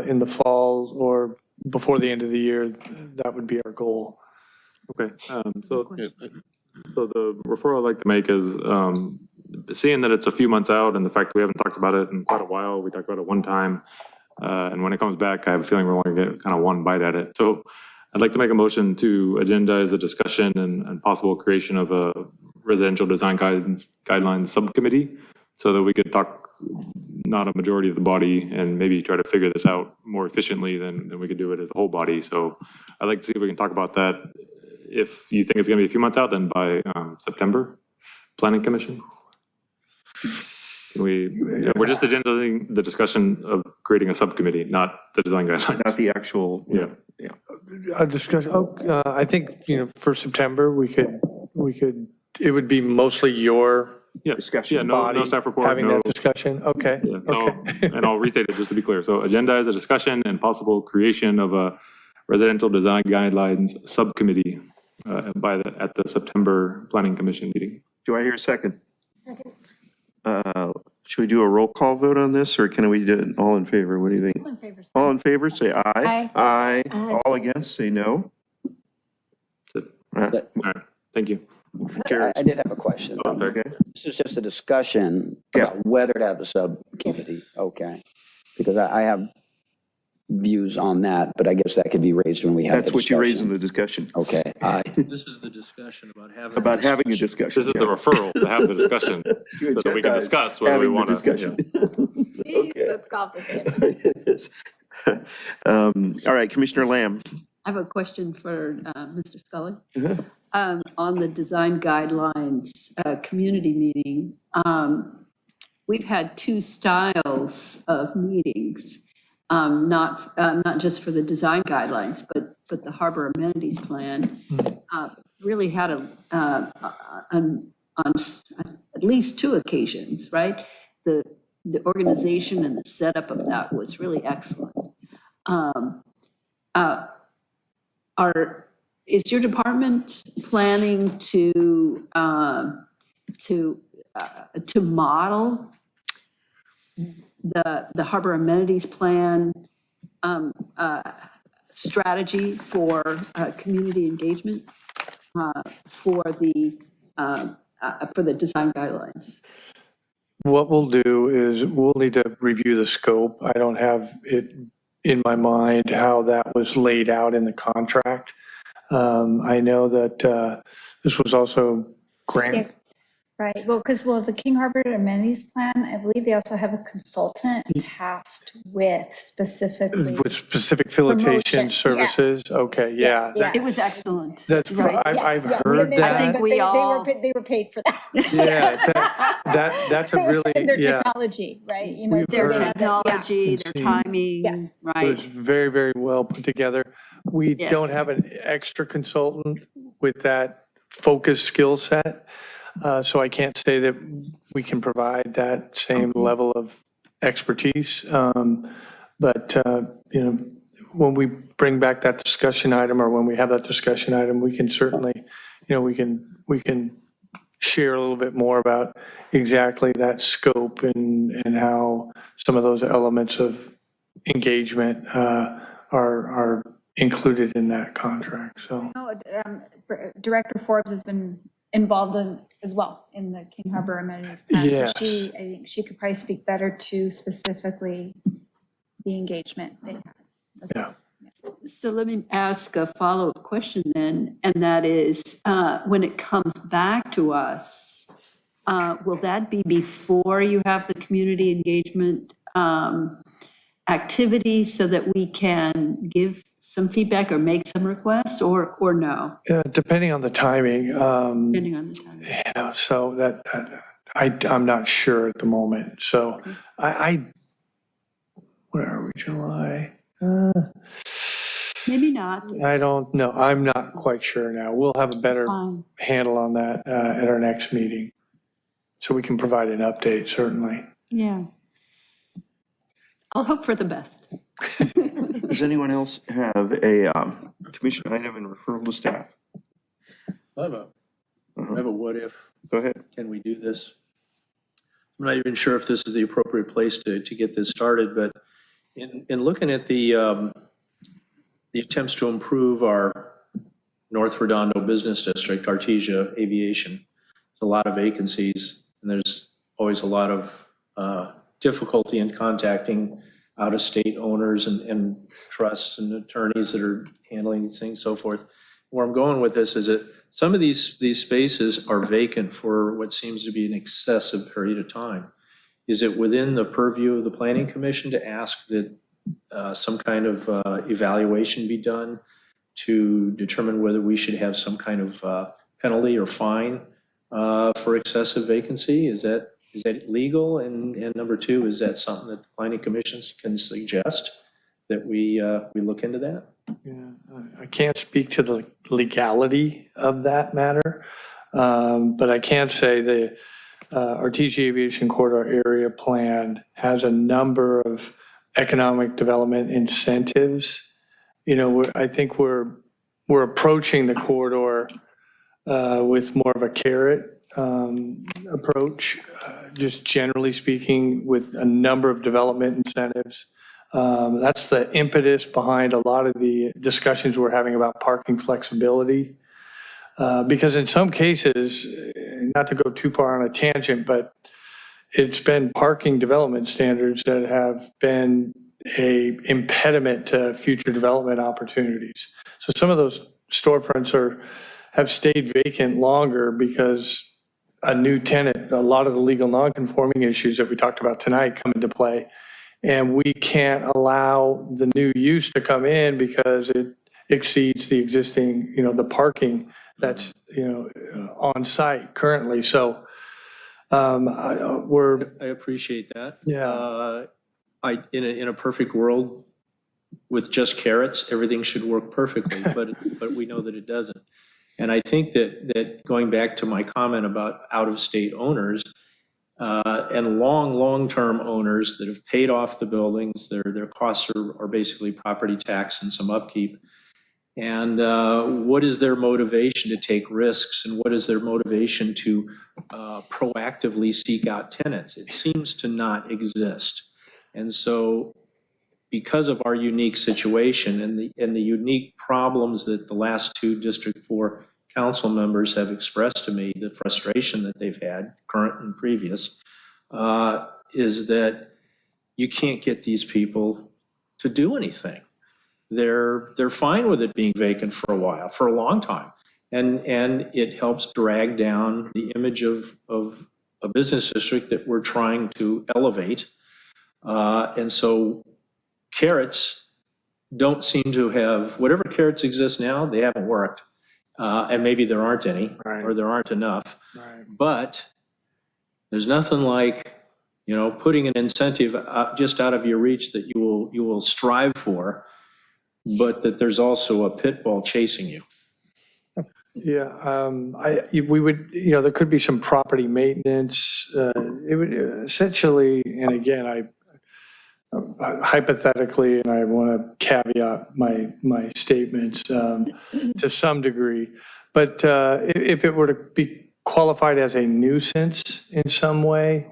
in the fall or before the end of the year, that would be our goal. Okay, so the referral I'd like to make is seeing that it's a few months out and the fact that we haven't talked about it in quite a while. We talked about it one time. And when it comes back, I have a feeling we're only going to get kind of one bite at it. So I'd like to make a motion to agendize the discussion and possible creation of a residential design guidelines subcommittee so that we could talk, not a majority of the body, and maybe try to figure this out more efficiently than we could do it as a whole body. So I'd like to see if we can talk about that. If you think it's going to be a few months out, then by September, Planning Commission. We're just agendizing the discussion of creating a subcommittee, not the design guidelines. Not the actual, yeah. A discussion. I think, for September, we could, it would be mostly your discussion. Yeah, no staff report. Having that discussion. Okay. Yeah, so, okay. And I'll restate it just to be clear. So agendize a discussion and possible creation of a residential design guidelines subcommittee at the September Planning Commission meeting. Do I hear a second? Second. Should we do a roll call vote on this, or can we do it all in favor? What do you think? All in favor. All in favor, say aye. Aye. Aye. All against, say no. All right, thank you. I did have a question. Oh, sorry. This is just a discussion about whether to have a sub-committee, okay? Because I have views on that, but I guess that could be raised when we have the That's what you raise in discussion. the discussion. Okay, aye. This is the discussion about having. About having a discussion. This is the referral to have the discussion, so that we can discuss whether we Having the want to. discussion. Jeez, that's complicated. It is. All right, Commissioner Lamb. I have a question for Mr. Scully. Uh-huh. On the design guidelines community meeting, we've had two styles of meetings, not just for the design guidelines, but the harbor amenities plan really had on at least two occasions, right? The organization and the setup of that was really excellent. Is your department planning to model the harbor amenities plan strategy for community engagement for the design guidelines? What we'll do is we'll need to review the scope. I don't have it in my mind how that was laid out in the contract. I know that this was also grant. Right, well, because, the King Harbor amenities plan, I believe they also have a consultant tasked with specifically. With specific filtration Promotion, services? Okay, yeah. Yeah. It was excellent. That's, right? I've Yes, heard and that. I think but we all- they were paid for that. Yeah, that's a really, Their yeah. technology, right? You know, We've Their heard it. technology, their timing, Yes. It right? was very, very well put together. We Yes. don't have an extra consultant with that focused skill set. So I can't say that we can provide that same level of expertise. But, when we bring back that discussion item, or when we have that discussion item, we can certainly, we can share a little bit more about exactly that scope and how some of those elements of engagement are included in that contract, so. Director Forbes has been involved as well in the King Harbor amenities plan. Yes. So I think she could probably speak better to specifically the engagement they have. as well. So let me ask a follow-up question then, and that is, when it comes back to us, will that be before you have the community engagement activity so that we can give some feedback or make some requests, or no? Depending on the timing, Depending on the time. so that, I'm not sure at the moment. So where are we, July? Maybe not. I don't know. I'm not quite sure now. We'll have a better Fine. handle on that at our next meeting. So we can provide an update, certainly. Yeah. I'll hope for the best. Does anyone else have a commission item and referral to staff? I have a what if. Go ahead. Can we do this? I'm not even sure if this is the appropriate place to get this started, but in looking at the attempts to improve our North Redondo Business District, Artesia Aviation, there's a lot of vacancies, and there's always a lot of difficulty in contacting out-of-state owners and trusts and attorneys that are handling these things, so forth. Where I'm going with this is that some of these spaces are vacant for what seems to be an excessive period of time. Is it within the purview of the Planning Commission to ask that some kind of evaluation be done to determine whether we should have some kind of penalty or fine for excessive vacancy? Is that legal? And number two, is that something that the Planning Commission can suggest that we look into that? Yeah, I can't speak to the legality of that matter, but I can say the Artesia Aviation Corridor Area Plan has a number of economic development incentives. I think we're approaching the corridor with more of a carrot approach, just generally speaking, with a number of development incentives. That's the impetus behind a lot of the discussions we're having about parking flexibility. Because in some cases, not to go too far on a tangent, but it's been parking development standards that have been a impediment to future development opportunities. So some of those storefronts have stayed vacant longer because a new tenant, a lot of the legal non-conforming issues that we talked about tonight come into play. And we can't allow the new use to come in because it exceeds the existing, the parking that's, on site currently. So I appreciate that. Yeah. In a perfect world with just carrots, everything should work perfectly, but we know that it doesn't. And I think that going back to my comment about out-of-state owners and long-term owners that have paid off the buildings, their costs are basically property tax and some upkeep. And what is their motivation to take risks, and what is their motivation to proactively seek out tenants? It seems to not exist. And so because of our unique situation and the unique problems that the last two District 4 council members have expressed to me, the frustration that they've had, current and previous, is that you can't get these people to do anything. They're fine with it being vacant for a while, for a long time. And it helps drag down the image of a business district that we're trying to elevate. And so carrots don't seem to have, whatever carrots exist now, they haven't worked. And maybe there aren't any, or there aren't enough. Right. But there's nothing like, putting an incentive just out of your reach that you will strive for, but that there's also a pit bull chasing you. Yeah, we would, there could be some property maintenance. It would essentially, and again, hypothetically, and I want to caveat my statements to some degree, but if it were to be qualified as a nuisance in some way,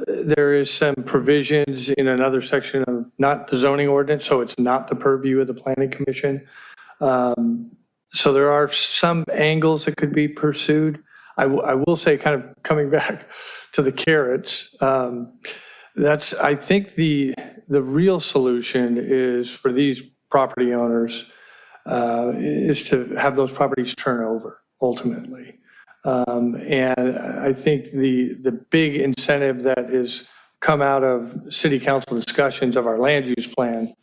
there is some provisions in another section of not the zoning ordinance, so it's not the purview of the planning commission. So there are some angles that could be pursued. I will say, kind of coming back to the carrots, I think the real solution is for these property owners is to have those properties turn over ultimately. And I think the big incentive that is come out of city council discussions of our land use plan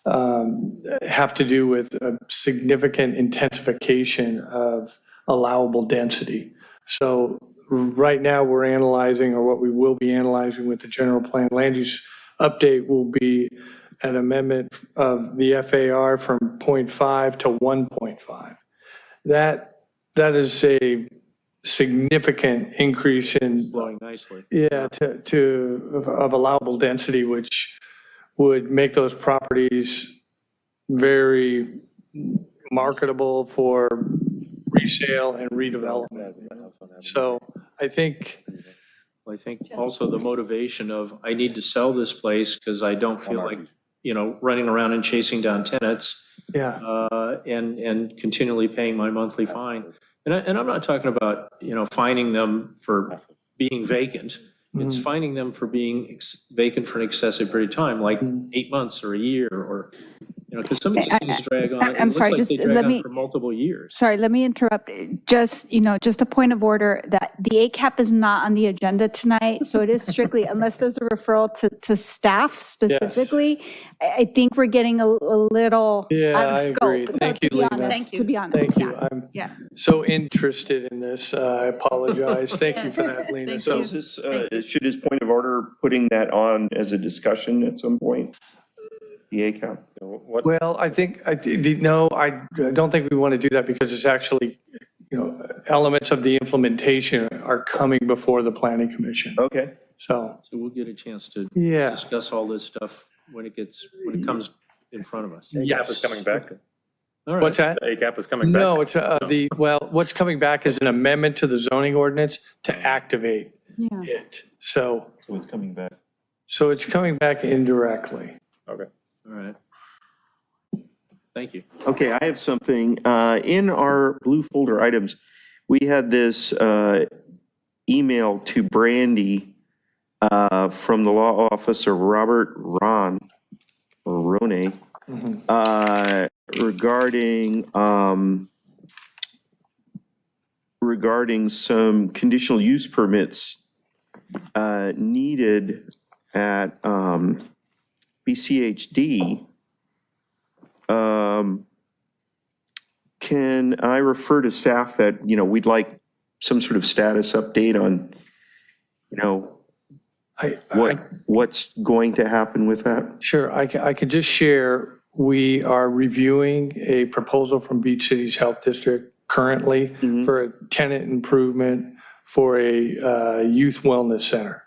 have to do with a significant intensification of allowable density. So right now we're analyzing, or what we will be analyzing with the general plan land use update will be an amendment of the FAR from 0.5 to 1.5. That is a significant increase in Flowing nicely. of allowable density, which would make those properties very marketable for resale and redevelopment. So I think Also the motivation of, I need to sell this place because I don't feel like, running around and chasing down tenants. Yeah. And continually paying my monthly fine. And I'm not talking about, fining them for being vacant. It's fining them for being vacant for an excessive period of time, like 8 months or a year, or, because some of these things drag on. I'm sorry, just they drag let on me- for multiple years. Sorry, let me interrupt. Just a point of order that the ACAP is not on the agenda tonight. So it is strictly, unless there's a referral to staff specifically, I think we're getting a little out of I agree. scope. Thank you, to be Lena. honest, to be honest. Thank you. Yeah. I'm Yeah. so interested in this. I apologize. Thank you for that, Lena. So is this, should his point of order putting that on as a discussion at some point? The ACAP? Well, I don't think we want to do that because it's actually, elements of the implementation are coming before the planning commission. Okay. So we'll get a chance to Yeah. discuss all this stuff when it comes in front of us. ACAP is coming back. All right. What's that? The ACAP is coming back. No, it's what's coming back is an amendment to the zoning ordinance to activate it. So it's coming back. So it's coming back indirectly. Okay. All right. Thank you. Okay, I have something. In our blue folder items, we had this email to Brandy from the law office of Robert Ron, or Rone, regarding some conditional use permits needed at BCHD. Can I refer to staff that, we'd like some sort of status update on, what's going to happen with that? Sure, I could just share, we are reviewing a proposal from Beach Cities Health District currently for a tenant improvement for a youth wellness center.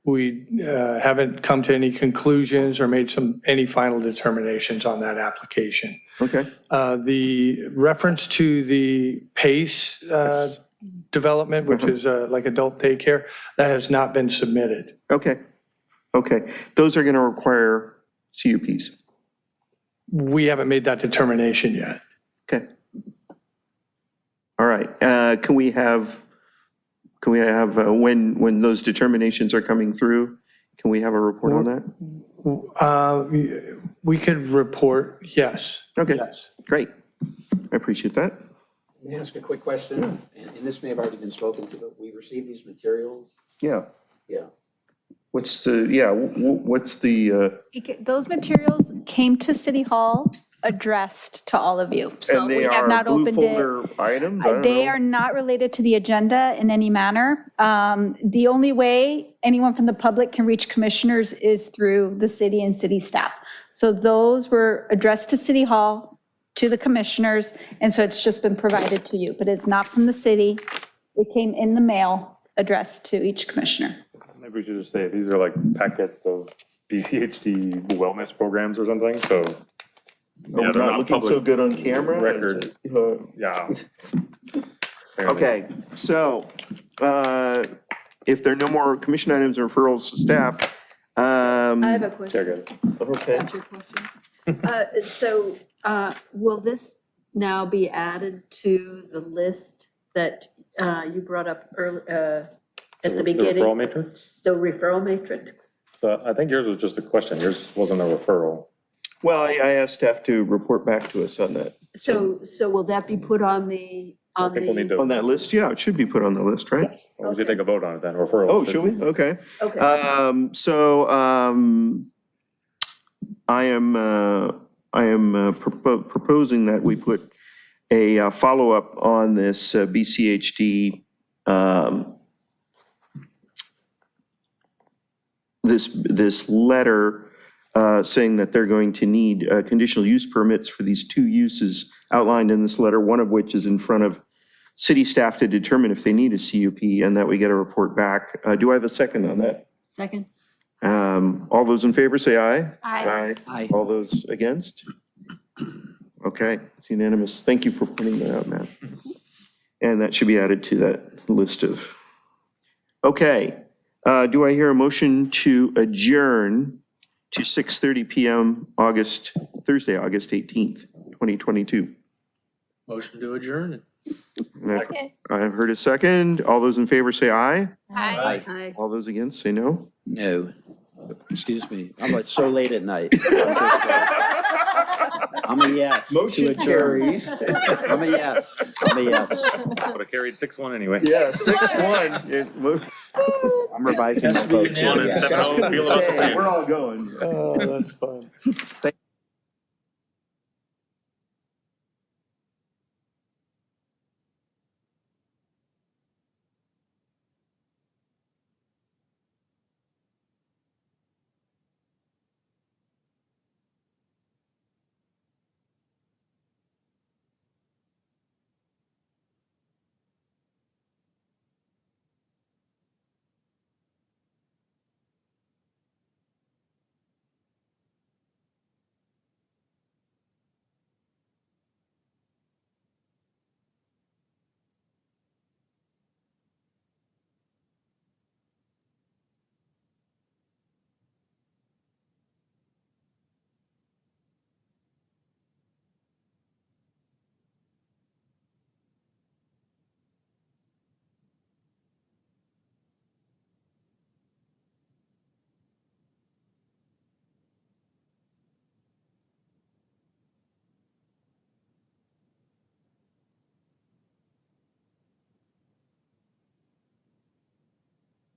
We haven't come to any conclusions or made any final determinations on that application. Okay. The reference to the PACE development, which is like adult daycare, that has not been submitted. Okay. Those are going to require CUPs. We haven't made that determination yet. Okay. All right. Can we have when those determinations are coming through, can we have a report on that? We could report, yes. Okay. Yes. Great. I appreciate that. Let me ask a quick question, and this may have already been spoken to, but we received these materials. Yeah. Yeah. What's the Those materials came to City Hall addressed to all of you. So and we they have are not blue opened folder it. items? I don't They know. are not related to the agenda in any manner. The only way anyone from the public can reach commissioners is through the city and city staff. So those were addressed to City Hall, to the commissioners, and so it's just been provided to you, but it's not from the city. It came in the mail addressed to each commissioner. Maybe we should just say these are like packets of BCHD wellness programs or something, so. We're not looking so good on camera. Record. Yeah. Okay, so if there are no more commission items or referrals to staff. I have a question. Okay. That's your question. So will this now be added to the list that you brought up earlier at the beginning? The referral matrix? The referral matrix? So I think yours was just a question. Yours wasn't a referral. Well, I asked staff to report back to us on that. So will that be put on the, I think we'll need to. On that list, yeah, it should be put on the list, right? We should take a vote on it then, referral. Oh, should we? Okay. Okay. I am proposing that we put a follow-up on this BCHD, this letter saying that they're going to need conditional use permits for these two uses outlined in this letter, one of which is in front of city staff to determine if they need a CUP, and that we get a report back. Do I have a second on that? Second. All those in favor say aye. Aye. Aye. All those against? Okay, it's unanimous. Thank you for pointing that out, Matt. And that should be added to that list of. Okay, do I hear a motion to adjourn to 6:30 PM Thursday, August 18th, 2022? Motion to adjourn. I have heard a second. All those in favor say aye. Aye. Aye. All those against say no. No. Excuse me. It's so late at night. I'm a yes. Motion to adjourn. carries. I'm a yes. Would have carried 6-1 anyway. Yeah, 6-1. I'm revising my vote. Yes. We're all going. Oh, that's fun.